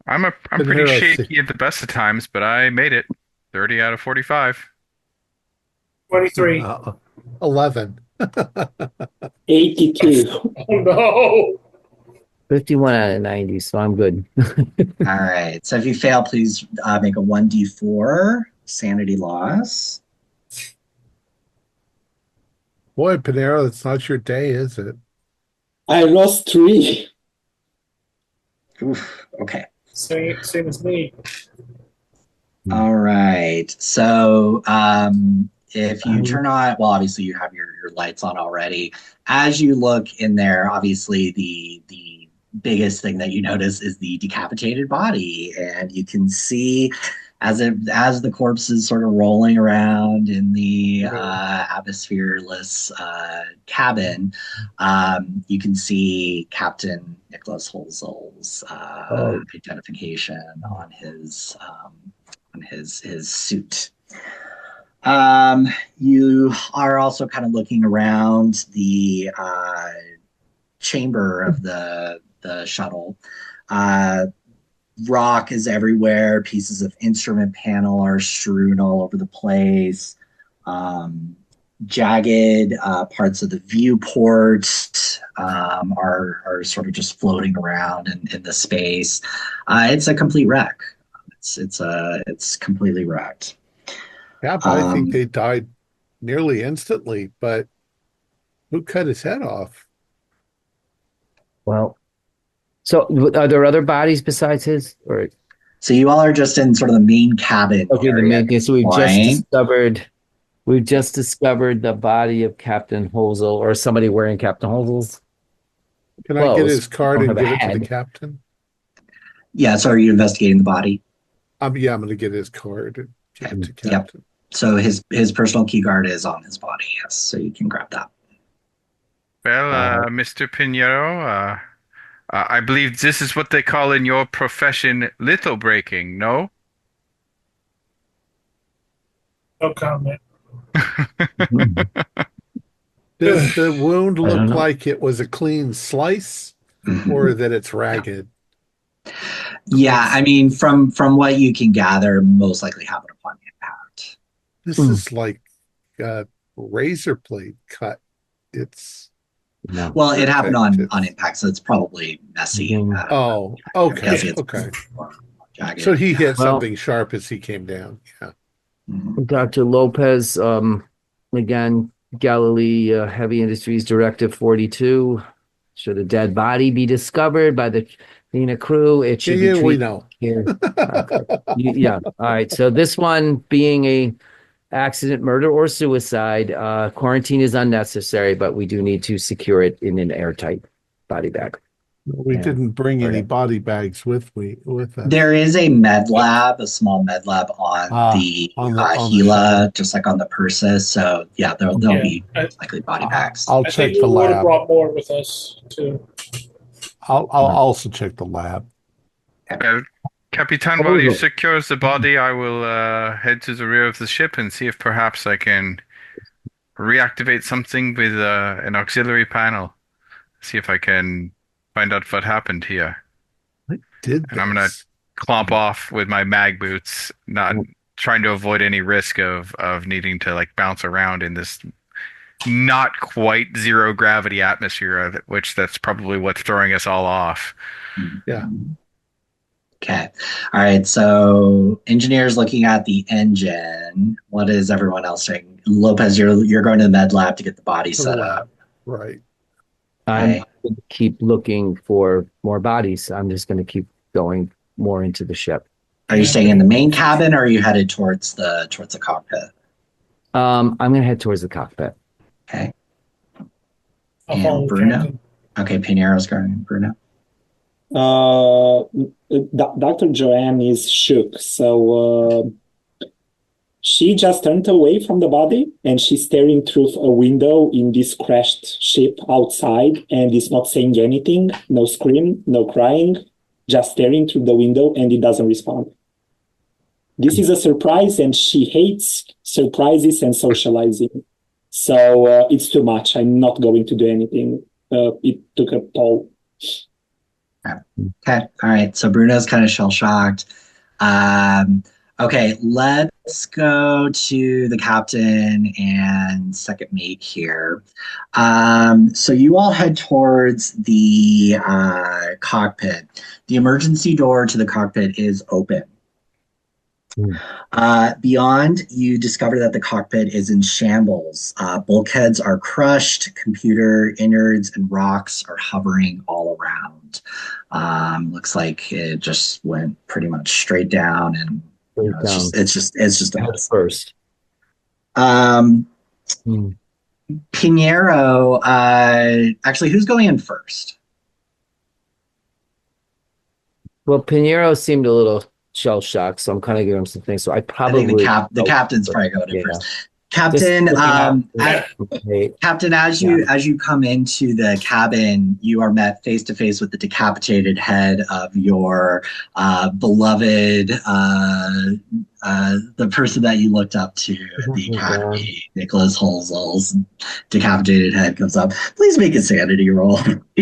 [SPEAKER 6] I'm pretty shaky at the best of times, but I made it. 30 out of 45.
[SPEAKER 4] 23.
[SPEAKER 1] 11.
[SPEAKER 5] 82.
[SPEAKER 4] Oh no.
[SPEAKER 3] 51 out of 90, so I'm good.
[SPEAKER 2] All right. So if you fail, please make a 1d4 sanity loss.
[SPEAKER 1] Boy, Pinero, it's not your day, is it?
[SPEAKER 5] I lost 3.
[SPEAKER 2] Oof. Okay.
[SPEAKER 4] Same as me.
[SPEAKER 2] All right. So if you turn on, well, obviously you have your lights on already. As you look in there, obviously the biggest thing that you notice is the decapitated body, and you can see as the corpse is sort of rolling around in the atmosphereless cabin, you can see Captain Nicholas Holzel's identification on his suit. You are also kind of looking around the chamber of the shuttle. Rock is everywhere. Pieces of instrument panel are strewn all over the place. Jagged parts of the viewport are sort of just floating around in the space. It's a complete wreck. It's completely wrecked.
[SPEAKER 1] Yeah, but I think they died nearly instantly. But who cut his head off?
[SPEAKER 3] Well, so are there other bodies besides his? Or
[SPEAKER 2] so you all are just in sort of the main cabin.
[SPEAKER 3] Okay,
[SPEAKER 2] area.
[SPEAKER 3] the main thing. So we've just discovered the body of Captain Holzel, or somebody wearing Captain Holzel's.
[SPEAKER 1] Can I get his card and give it to the captain?
[SPEAKER 2] Yeah. So are you investigating the body?
[SPEAKER 1] Yeah, I'm going to get his card and give it to captain.
[SPEAKER 2] Yep. So his personal key guard is on his body. Yes. So you can grab that.
[SPEAKER 6] Well, Mr. Pinheiro, I believe this is what they call in your profession litho breaking, no?
[SPEAKER 4] No comment.
[SPEAKER 1] Does the wound
[SPEAKER 3] I don't
[SPEAKER 1] look
[SPEAKER 3] know.
[SPEAKER 1] like it was a clean slice, or that it's ragged?
[SPEAKER 2] Yeah, I mean, from what you can gather, most likely happened upon impact.
[SPEAKER 1] This is like a razor blade cut. It's
[SPEAKER 3] No.
[SPEAKER 2] Well, it happened
[SPEAKER 1] perfect.
[SPEAKER 2] on impact, so it's probably messy.
[SPEAKER 3] Mhm.
[SPEAKER 1] Oh,
[SPEAKER 2] I'm
[SPEAKER 1] okay,
[SPEAKER 2] guessing it's
[SPEAKER 1] okay.
[SPEAKER 2] more jagged.
[SPEAKER 1] So he hit
[SPEAKER 3] Well-
[SPEAKER 1] something sharp as he came down. Yeah.
[SPEAKER 2] Mhm.
[SPEAKER 3] Dr. Lopez, again, Galilee Heavy Industries Directive 42. Should a dead body be discovered by the Tryphena crew, it should
[SPEAKER 1] Yeah,
[SPEAKER 3] be
[SPEAKER 1] we
[SPEAKER 3] treated
[SPEAKER 1] know.
[SPEAKER 3] here. Okay. Yeah. All right. So this one being a accident, murder, or suicide, quarantine is unnecessary, but we do need to secure it in an airtight body bag.
[SPEAKER 1] We
[SPEAKER 3] Yeah.
[SPEAKER 1] didn't bring any
[SPEAKER 3] Okay.
[SPEAKER 1] body bags with us.
[SPEAKER 2] There is a med lab, a small med lab on the
[SPEAKER 1] on the
[SPEAKER 2] Gila, just like on the Persis. So yeah, there'll
[SPEAKER 4] Yeah,
[SPEAKER 2] be
[SPEAKER 4] I,
[SPEAKER 2] likely body bags.
[SPEAKER 1] I'll
[SPEAKER 4] I
[SPEAKER 1] check
[SPEAKER 4] think
[SPEAKER 1] the
[SPEAKER 4] we would have
[SPEAKER 1] lab.
[SPEAKER 4] brought more with us too.
[SPEAKER 1] I'll also check the lab.
[SPEAKER 6] Capitan, while you secures the body, I will head to the rear of the ship and see if perhaps I can reactivate something with an auxiliary panel. See if I can find out what happened here.
[SPEAKER 1] Did
[SPEAKER 6] And I'm gonna clomp off with my mag boots, not trying to avoid any risk of needing to like bounce around in this not quite zero gravity atmosphere, which that's probably what's throwing us all off.
[SPEAKER 1] Yeah.
[SPEAKER 2] Okay. All right. So engineers looking at the engine. What is everyone else doing? Lopez, you're going to the med lab to get the body
[SPEAKER 1] To the
[SPEAKER 2] set
[SPEAKER 1] lab.
[SPEAKER 2] up.
[SPEAKER 1] Right.
[SPEAKER 3] I'm
[SPEAKER 2] Okay.
[SPEAKER 3] going to keep looking for more bodies. I'm just going to keep going more into the ship.
[SPEAKER 2] Are you staying in the main cabin, or are you headed towards the cockpit?
[SPEAKER 3] I'm going to head towards the cockpit.
[SPEAKER 2] Okay.
[SPEAKER 4] I'll
[SPEAKER 2] And
[SPEAKER 4] follow the
[SPEAKER 2] Bruno?
[SPEAKER 4] captain.
[SPEAKER 2] Okay, Pinero's going. Bruno.
[SPEAKER 5] Dr. Joanne is shook, so she just turned away from the body and she's staring through a window in this crashed ship outside and is not saying anything, no scream, no crying, just staring through the window, and it doesn't respond. This is a surprise, and she hates surprises and socializing. So it's too much. I'm not going to do anything. It took a toll.
[SPEAKER 2] Okay. All right. So Bruno's kind of shell-shocked. Okay, let's go to the captain and second mate here. So you all head towards the cockpit. The emergency door to the cockpit is open. Beyond, you discover that the cockpit is in shambles. Bulkheads are crushed, computer innards and rocks are hovering all around. Looks like it just went pretty much straight down, and it's just a mess.
[SPEAKER 3] First.
[SPEAKER 2] Pinheiro, actually, who's going in first?
[SPEAKER 3] Well, Pinheiro seemed a little shell-shocked, so I'm kind of giving him some things. So I probably
[SPEAKER 2] the captain's probably going in first. Captain, Captain, as you come into the cabin, you are met face to face with the decapitated head of your beloved, the person that you looked up to, the academy, Nicholas Holzel's decapitated head comes up. Please make a sanity roll.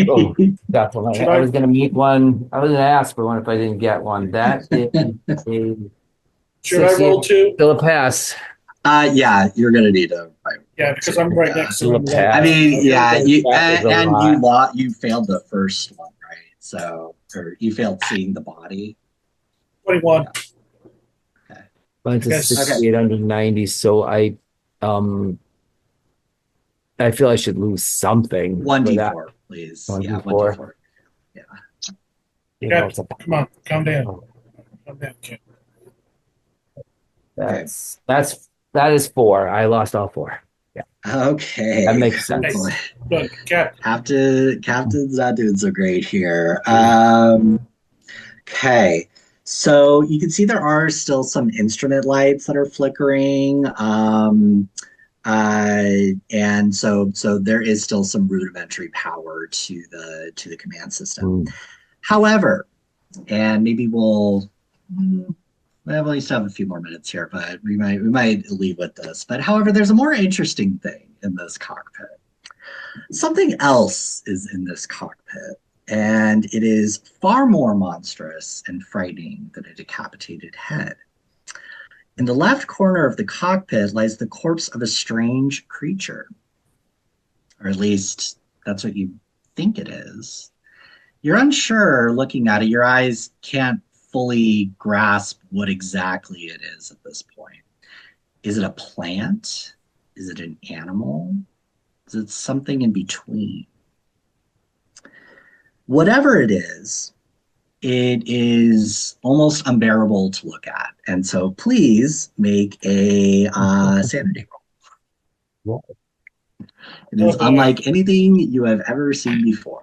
[SPEAKER 3] Oh, definitely. I was going to meet one. I was going to ask for one if I didn't get one. That is a
[SPEAKER 4] Should I roll two?
[SPEAKER 3] Still a pass.
[SPEAKER 2] Yeah, you're gonna need a.
[SPEAKER 4] Yeah, because I'm right next to him.
[SPEAKER 2] I mean, yeah, you failed the first one, right? So, or you failed seeing the body.
[SPEAKER 4] 21.
[SPEAKER 2] Okay.
[SPEAKER 3] Mine's a 68 under 90, so I feel I should lose something.
[SPEAKER 2] 1d4, please.
[SPEAKER 3] 1d4.
[SPEAKER 2] Yeah, 1d4. Yeah.
[SPEAKER 4] Yeah, come on, calm down. Calm down, kid.
[SPEAKER 3] That is 4. I lost all 4. Yeah.
[SPEAKER 2] Okay.
[SPEAKER 3] That makes sense.
[SPEAKER 4] Look,
[SPEAKER 2] Captain's not doing so great here. Okay. So you can see there are still some instrument lights that are flickering. And so there is still some rudimentary power to the command system. However, and maybe we'll at least have a few more minutes here, but we might leave with this. But however, there's a more interesting thing in this cockpit. Something else is in this cockpit, and it is far more monstrous and frightening than a decapitated head. In the left corner of the cockpit lies the corpse of a strange creature. Or at least that's what you think it is. You're unsure looking at it. Your eyes can't fully grasp what exactly it is at this point. Is it a plant? Is it an animal? Is it something in between? Whatever it is almost unbearable to look at. And so please make a sanity roll. It is unlike anything you have ever seen before.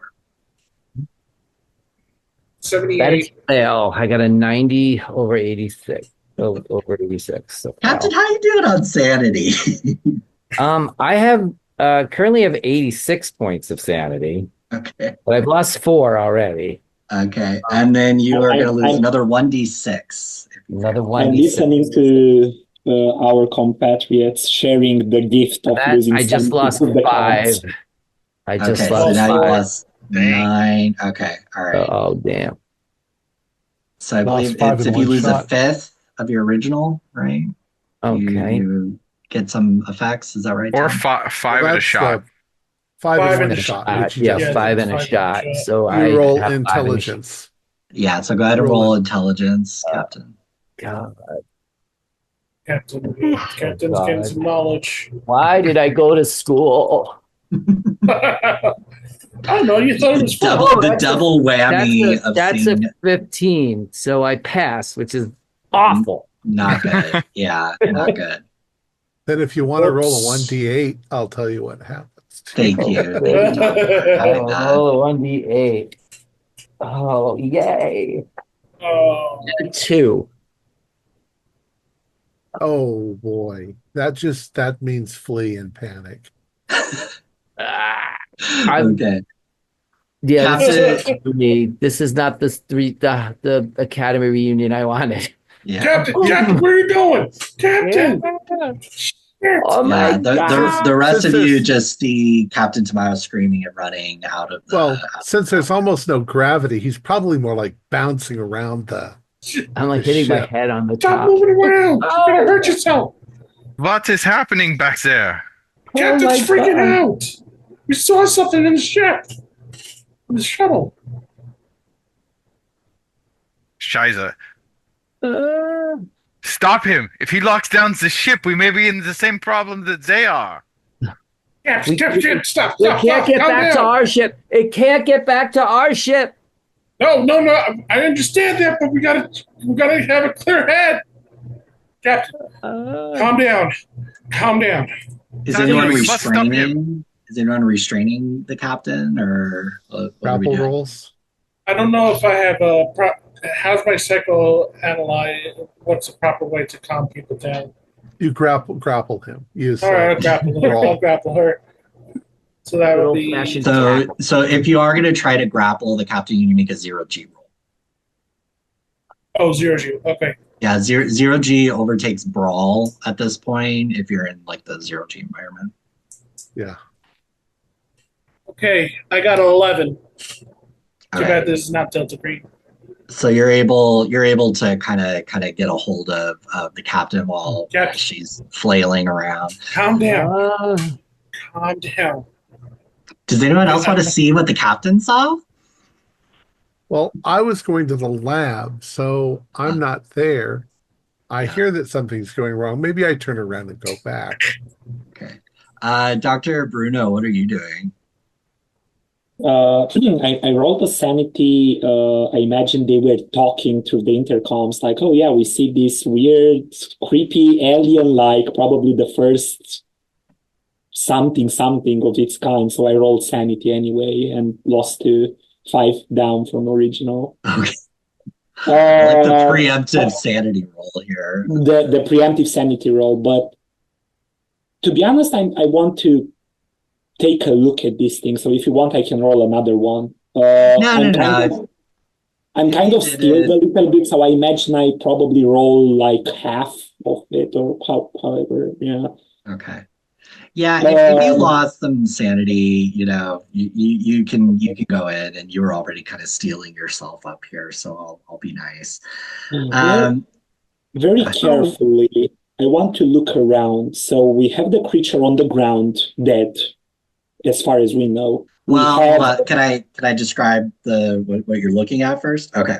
[SPEAKER 4] 78.
[SPEAKER 3] That is fail. I got a 90 over 86. Over 86. So
[SPEAKER 2] Captain, how you doing on sanity?
[SPEAKER 3] I have currently have 86 points of sanity,
[SPEAKER 2] Okay.
[SPEAKER 3] but I've lost 4 already.
[SPEAKER 2] Okay. And then you are going to lose another 1d6.
[SPEAKER 3] Another
[SPEAKER 5] I'm
[SPEAKER 3] 1d6.
[SPEAKER 5] listening to our compatriots sharing the gift of
[SPEAKER 3] That,
[SPEAKER 5] losing
[SPEAKER 3] I just
[SPEAKER 5] sanity
[SPEAKER 3] lost
[SPEAKER 5] to the
[SPEAKER 3] 5.
[SPEAKER 5] cards.
[SPEAKER 3] I just
[SPEAKER 2] Okay, so
[SPEAKER 3] lost
[SPEAKER 2] now you
[SPEAKER 3] 5.
[SPEAKER 2] lost 9. Okay, all right.
[SPEAKER 3] Oh, damn.
[SPEAKER 2] So I
[SPEAKER 1] Lost
[SPEAKER 2] believe
[SPEAKER 1] 5
[SPEAKER 2] it's
[SPEAKER 1] in
[SPEAKER 2] if you
[SPEAKER 1] one
[SPEAKER 2] lose
[SPEAKER 1] shot.
[SPEAKER 2] a fifth of your original, right?
[SPEAKER 3] Okay.
[SPEAKER 2] You get some effects. Is that right?
[SPEAKER 6] Or
[SPEAKER 2] Tom?
[SPEAKER 6] five at a shot.
[SPEAKER 1] 5
[SPEAKER 4] Five
[SPEAKER 1] in
[SPEAKER 4] in
[SPEAKER 1] one
[SPEAKER 4] a
[SPEAKER 1] shot.
[SPEAKER 3] shot.
[SPEAKER 1] Which you
[SPEAKER 3] Yeah,
[SPEAKER 1] just
[SPEAKER 3] 5
[SPEAKER 1] did.
[SPEAKER 3] and a
[SPEAKER 4] 5
[SPEAKER 3] shot.
[SPEAKER 4] and a shot.
[SPEAKER 3] So I
[SPEAKER 1] You roll
[SPEAKER 3] have 5 and a shot.
[SPEAKER 1] intelligence.
[SPEAKER 2] Yeah. So go ahead and roll intelligence, Captain.
[SPEAKER 3] God.
[SPEAKER 4] Captain's
[SPEAKER 3] God.
[SPEAKER 4] getting some knowledge.
[SPEAKER 3] Why did I go to school?
[SPEAKER 4] I don't know. You thought it was fun.
[SPEAKER 3] Oh,
[SPEAKER 2] The
[SPEAKER 3] that's
[SPEAKER 2] double whammy of
[SPEAKER 3] That's
[SPEAKER 2] seeing
[SPEAKER 3] a 15, so I pass, which is awful.
[SPEAKER 2] not good. Yeah, not good.
[SPEAKER 1] Then if you want to roll a
[SPEAKER 4] Whoops.
[SPEAKER 1] 1d8, I'll tell you what happens.
[SPEAKER 2] Thank you. Thank you for
[SPEAKER 3] I
[SPEAKER 2] having
[SPEAKER 3] will
[SPEAKER 2] that.
[SPEAKER 3] roll a 1d8. Oh, yay.
[SPEAKER 4] Oh,
[SPEAKER 3] 2.
[SPEAKER 1] Oh boy. That means flee and panic.
[SPEAKER 3] Ah,
[SPEAKER 2] Okay.
[SPEAKER 3] yeah,
[SPEAKER 2] Captain.
[SPEAKER 3] this is for me. This is not the Academy reunion I wanted.
[SPEAKER 2] Yeah.
[SPEAKER 4] Captain, where are you going? Captain!
[SPEAKER 3] Oh my
[SPEAKER 2] Yeah,
[SPEAKER 3] god.
[SPEAKER 2] the rest
[SPEAKER 1] Since
[SPEAKER 2] of you
[SPEAKER 1] there's-
[SPEAKER 2] just see Captain Tomato screaming and running out of the.
[SPEAKER 1] Well, since there's almost no gravity, he's probably more like bouncing around the
[SPEAKER 3] I'm like
[SPEAKER 1] the
[SPEAKER 3] hitting my
[SPEAKER 1] ship.
[SPEAKER 3] head on the
[SPEAKER 4] Stop
[SPEAKER 3] top.
[SPEAKER 4] moving around! You're gonna hurt yourself!
[SPEAKER 6] What is happening back there?
[SPEAKER 4] Captain's
[SPEAKER 3] my
[SPEAKER 4] freaking
[SPEAKER 3] God.
[SPEAKER 4] out! We saw something in the ship! In the shuttle.
[SPEAKER 6] Scheiße.
[SPEAKER 3] Uh,
[SPEAKER 6] Stop him. If he locks down the ship, we may be in the same problem that they are.
[SPEAKER 4] Captain, stop!
[SPEAKER 3] it can't get back to our ship. It can't get back to our ship.
[SPEAKER 4] No, I understand that, but we gotta have a clear head. Captain, calm down. Calm down.
[SPEAKER 2] Is
[SPEAKER 6] Captain,
[SPEAKER 2] anyone
[SPEAKER 6] we must stop him.
[SPEAKER 2] restraining? Is anyone restraining the captain, or what are we
[SPEAKER 1] grapple
[SPEAKER 2] doing?
[SPEAKER 1] rolls.
[SPEAKER 4] I don't know if I have how's my psychoanalyze? What's the proper way to calm people down?
[SPEAKER 1] You grapple him. Use
[SPEAKER 4] All right, I'll grapple her.
[SPEAKER 1] roll.
[SPEAKER 4] I'll grapple her. So that would be
[SPEAKER 3] Old-fashioned
[SPEAKER 2] So if you are going to try to grapple the captain, you need to make a 0G roll.
[SPEAKER 4] 0G. Okay.
[SPEAKER 2] Yeah, zero G overtakes brawl at this point if you're in like the 0G environment.
[SPEAKER 1] Yeah.
[SPEAKER 4] Okay, I got an 11.
[SPEAKER 2] All
[SPEAKER 4] Too
[SPEAKER 2] right.
[SPEAKER 4] bad this is not Delta Green.
[SPEAKER 2] So you're able to kind of get a hold of the captain while
[SPEAKER 4] Yeah.
[SPEAKER 2] she's flailing around.
[SPEAKER 4] Calm down.
[SPEAKER 3] Uh,
[SPEAKER 4] Calm down.
[SPEAKER 2] Does anyone else want to see what the captain saw?
[SPEAKER 1] Well, I was going to the lab, so I'm not there. I hear that something's going wrong. Maybe I turn around and go back.
[SPEAKER 2] Okay. Dr. Bruno, what are you doing?
[SPEAKER 5] I rolled a sanity. I imagine they were talking through the intercoms, like, "Oh yeah, we see this weird, creepy alien-like, probably the first something of its kind." So I rolled sanity anyway and lost to 5 down from original.
[SPEAKER 2] Okay. I like the
[SPEAKER 5] Uh,
[SPEAKER 2] preemptive sanity roll here.
[SPEAKER 5] the preemptive sanity roll, but to be honest, I want to take a look at this thing. So if you want, I can roll another one.
[SPEAKER 2] No.
[SPEAKER 5] I'm kind of
[SPEAKER 2] You did
[SPEAKER 5] skilled
[SPEAKER 2] it.
[SPEAKER 5] a little bit, so I imagine I probably roll like half of it or however. Yeah.
[SPEAKER 2] Okay. Yeah, if you lost some sanity, you can go in, and you were already kind of stealing yourself up here, so I'll be nice.
[SPEAKER 5] Well, very carefully, I want to look around. So we have the creature on the ground, dead, as far as we know.
[SPEAKER 2] Well, hold on. Can I describe what you're looking at first? Okay.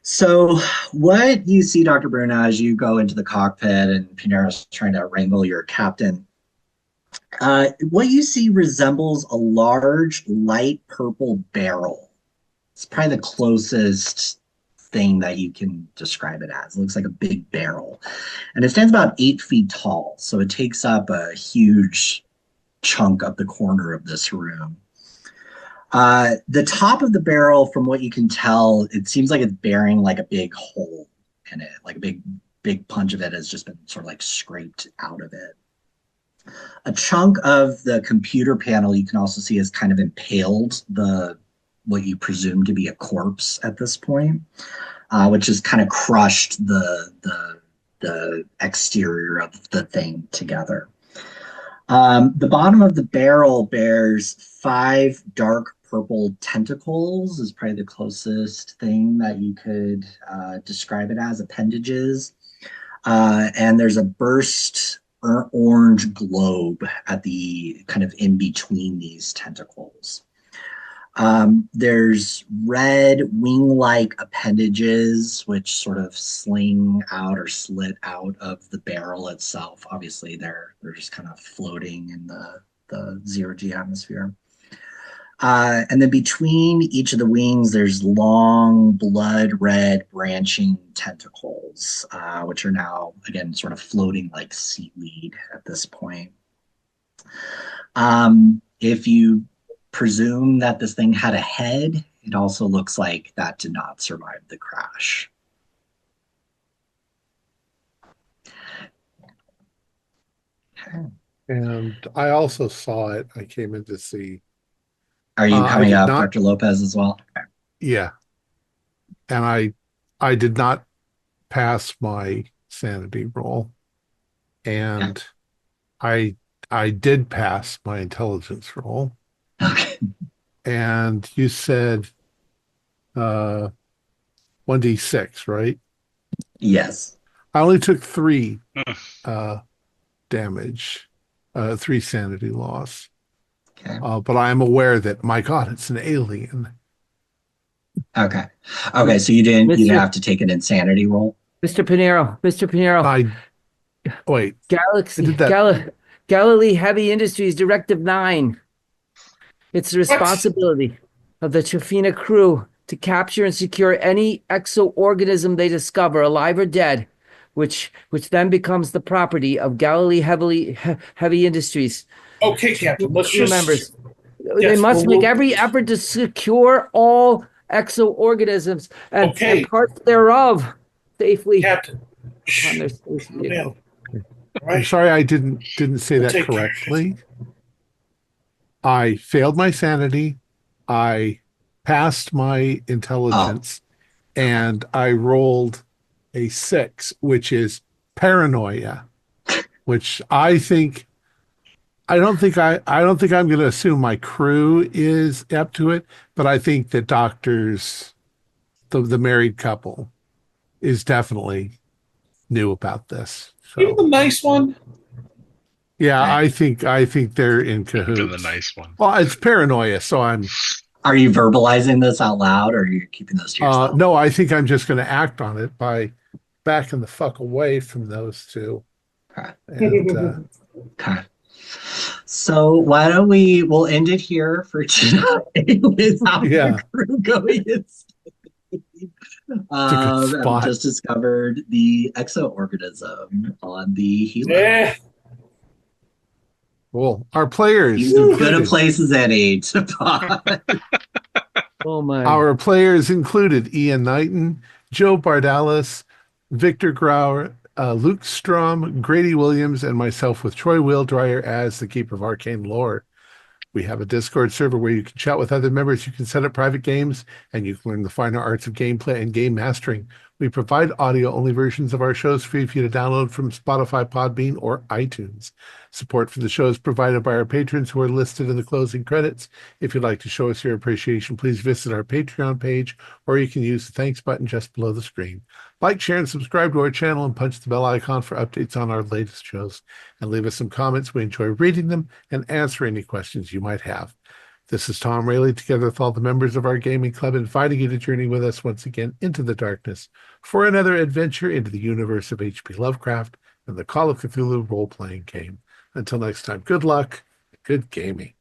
[SPEAKER 2] So what you see, Dr. Bruna, as you go into the cockpit and Pinero's trying to wrangle your captain, what you see resembles a large light purple barrel. It's probably the closest thing that you can describe it as. It looks like a big barrel. And it stands about 8 feet tall, so it takes up a huge chunk of the corner of this room. The top of the barrel, from what you can tell, it seems like it's bearing like a big hole in it, like a big punch of it has just been sort of like scraped out of it. A chunk of the computer panel you can also see has kind of impaled what you presume to be a corpse at this point, which has kind of crushed the exterior of the thing together. The bottom of the barrel bears 5 dark purple tentacles, is probably the closest thing that you could describe it as, appendages. And there's a burst orange globe at the kind of in between these tentacles. There's red wing-like appendages which sort of sling out or slit out of the barrel itself. Obviously, they're just kind of floating in the zero-G atmosphere. And then between each of the wings, there's long blood red branching tentacles, which are now, again, sort of floating like seaweed at this point. If you presume that this thing had a head, it also looks like that did not survive the crash.
[SPEAKER 1] And I also saw it. I came in to see.
[SPEAKER 2] Are you coming up, Dr. Lopez, as well?
[SPEAKER 1] Yeah. And I did not pass my sanity roll. And I did pass my intelligence roll.
[SPEAKER 2] Okay.
[SPEAKER 1] And you said 1d6, right?
[SPEAKER 2] Yes.
[SPEAKER 1] I only took 3 damage, 3 sanity loss.
[SPEAKER 2] Okay.
[SPEAKER 1] But I am aware that, my God, it's an alien.
[SPEAKER 2] Okay. So you didn't have to take an insanity roll?
[SPEAKER 3] Mr. Pinero.
[SPEAKER 1] Wait.
[SPEAKER 3] Galilee Heavy Industries Directive 9. It's the responsibility of the Tryphena crew to capture and secure any exoorganism they discover, alive or dead, which then becomes the property of Galilee Heavy Industries.
[SPEAKER 4] Okay, Captain. Let's just
[SPEAKER 3] members. They must make every effort to secure all exoorganisms and parts thereof safely.
[SPEAKER 4] Captain.
[SPEAKER 1] I'm sorry I didn't say that correctly. I failed my sanity. I passed my intelligence, and I rolled a 6, which is paranoia, which I don't think I'm going to assume my crew is up to it, but I think that the married couple is definitely new about this. So.
[SPEAKER 4] You're the nice one.
[SPEAKER 1] Yeah, I think they're in cahoots.
[SPEAKER 7] You're the nice one.
[SPEAKER 1] Well, it's paranoia, so I'm.
[SPEAKER 2] Are you verbalizing this out loud, or are you keeping those to yourself?
[SPEAKER 1] No, I think I'm just going to act on it by backing the fuck away from those two.
[SPEAKER 2] Okay.
[SPEAKER 1] And,
[SPEAKER 2] okay. So why don't we'll end it here for tonight without the crew going insane. I've just discovered the exoorganism on the Hilo.
[SPEAKER 4] Yeah.
[SPEAKER 1] Well, our players.
[SPEAKER 2] He's as good a place as any to pod.
[SPEAKER 3] Oh my!
[SPEAKER 1] Our players included Ian Knighton, Joe Bardalis, Victor Grauer, Luke Strom, Grady Williams, and myself with Troy Weeldreyer as the Keeper of Arcane Lore. We have a Discord server where you can chat with other members. You can set up private games, and you can learn the finer arts of gameplay and game mastering. We provide audio-only versions of our shows free for you to download from Spotify, Podbean, or iTunes. Support for the show is provided by our patrons who are listed in the closing credits. If you'd like to show us your appreciation, please visit our Patreon page, or you can use the thanks button just below the screen. Like, share, and subscribe to our channel and punch the bell icon for updates on our latest shows. And leave us some comments. We enjoy reading them and answer any questions you might have. This is Thom Raley, together with all the members of our gaming club, inviting you to journey with us once again into the darkness for another adventure into the universe of H.P. Lovecraft and the Call of Cthulhu role-playing game. Until next time, good luck, good gaming.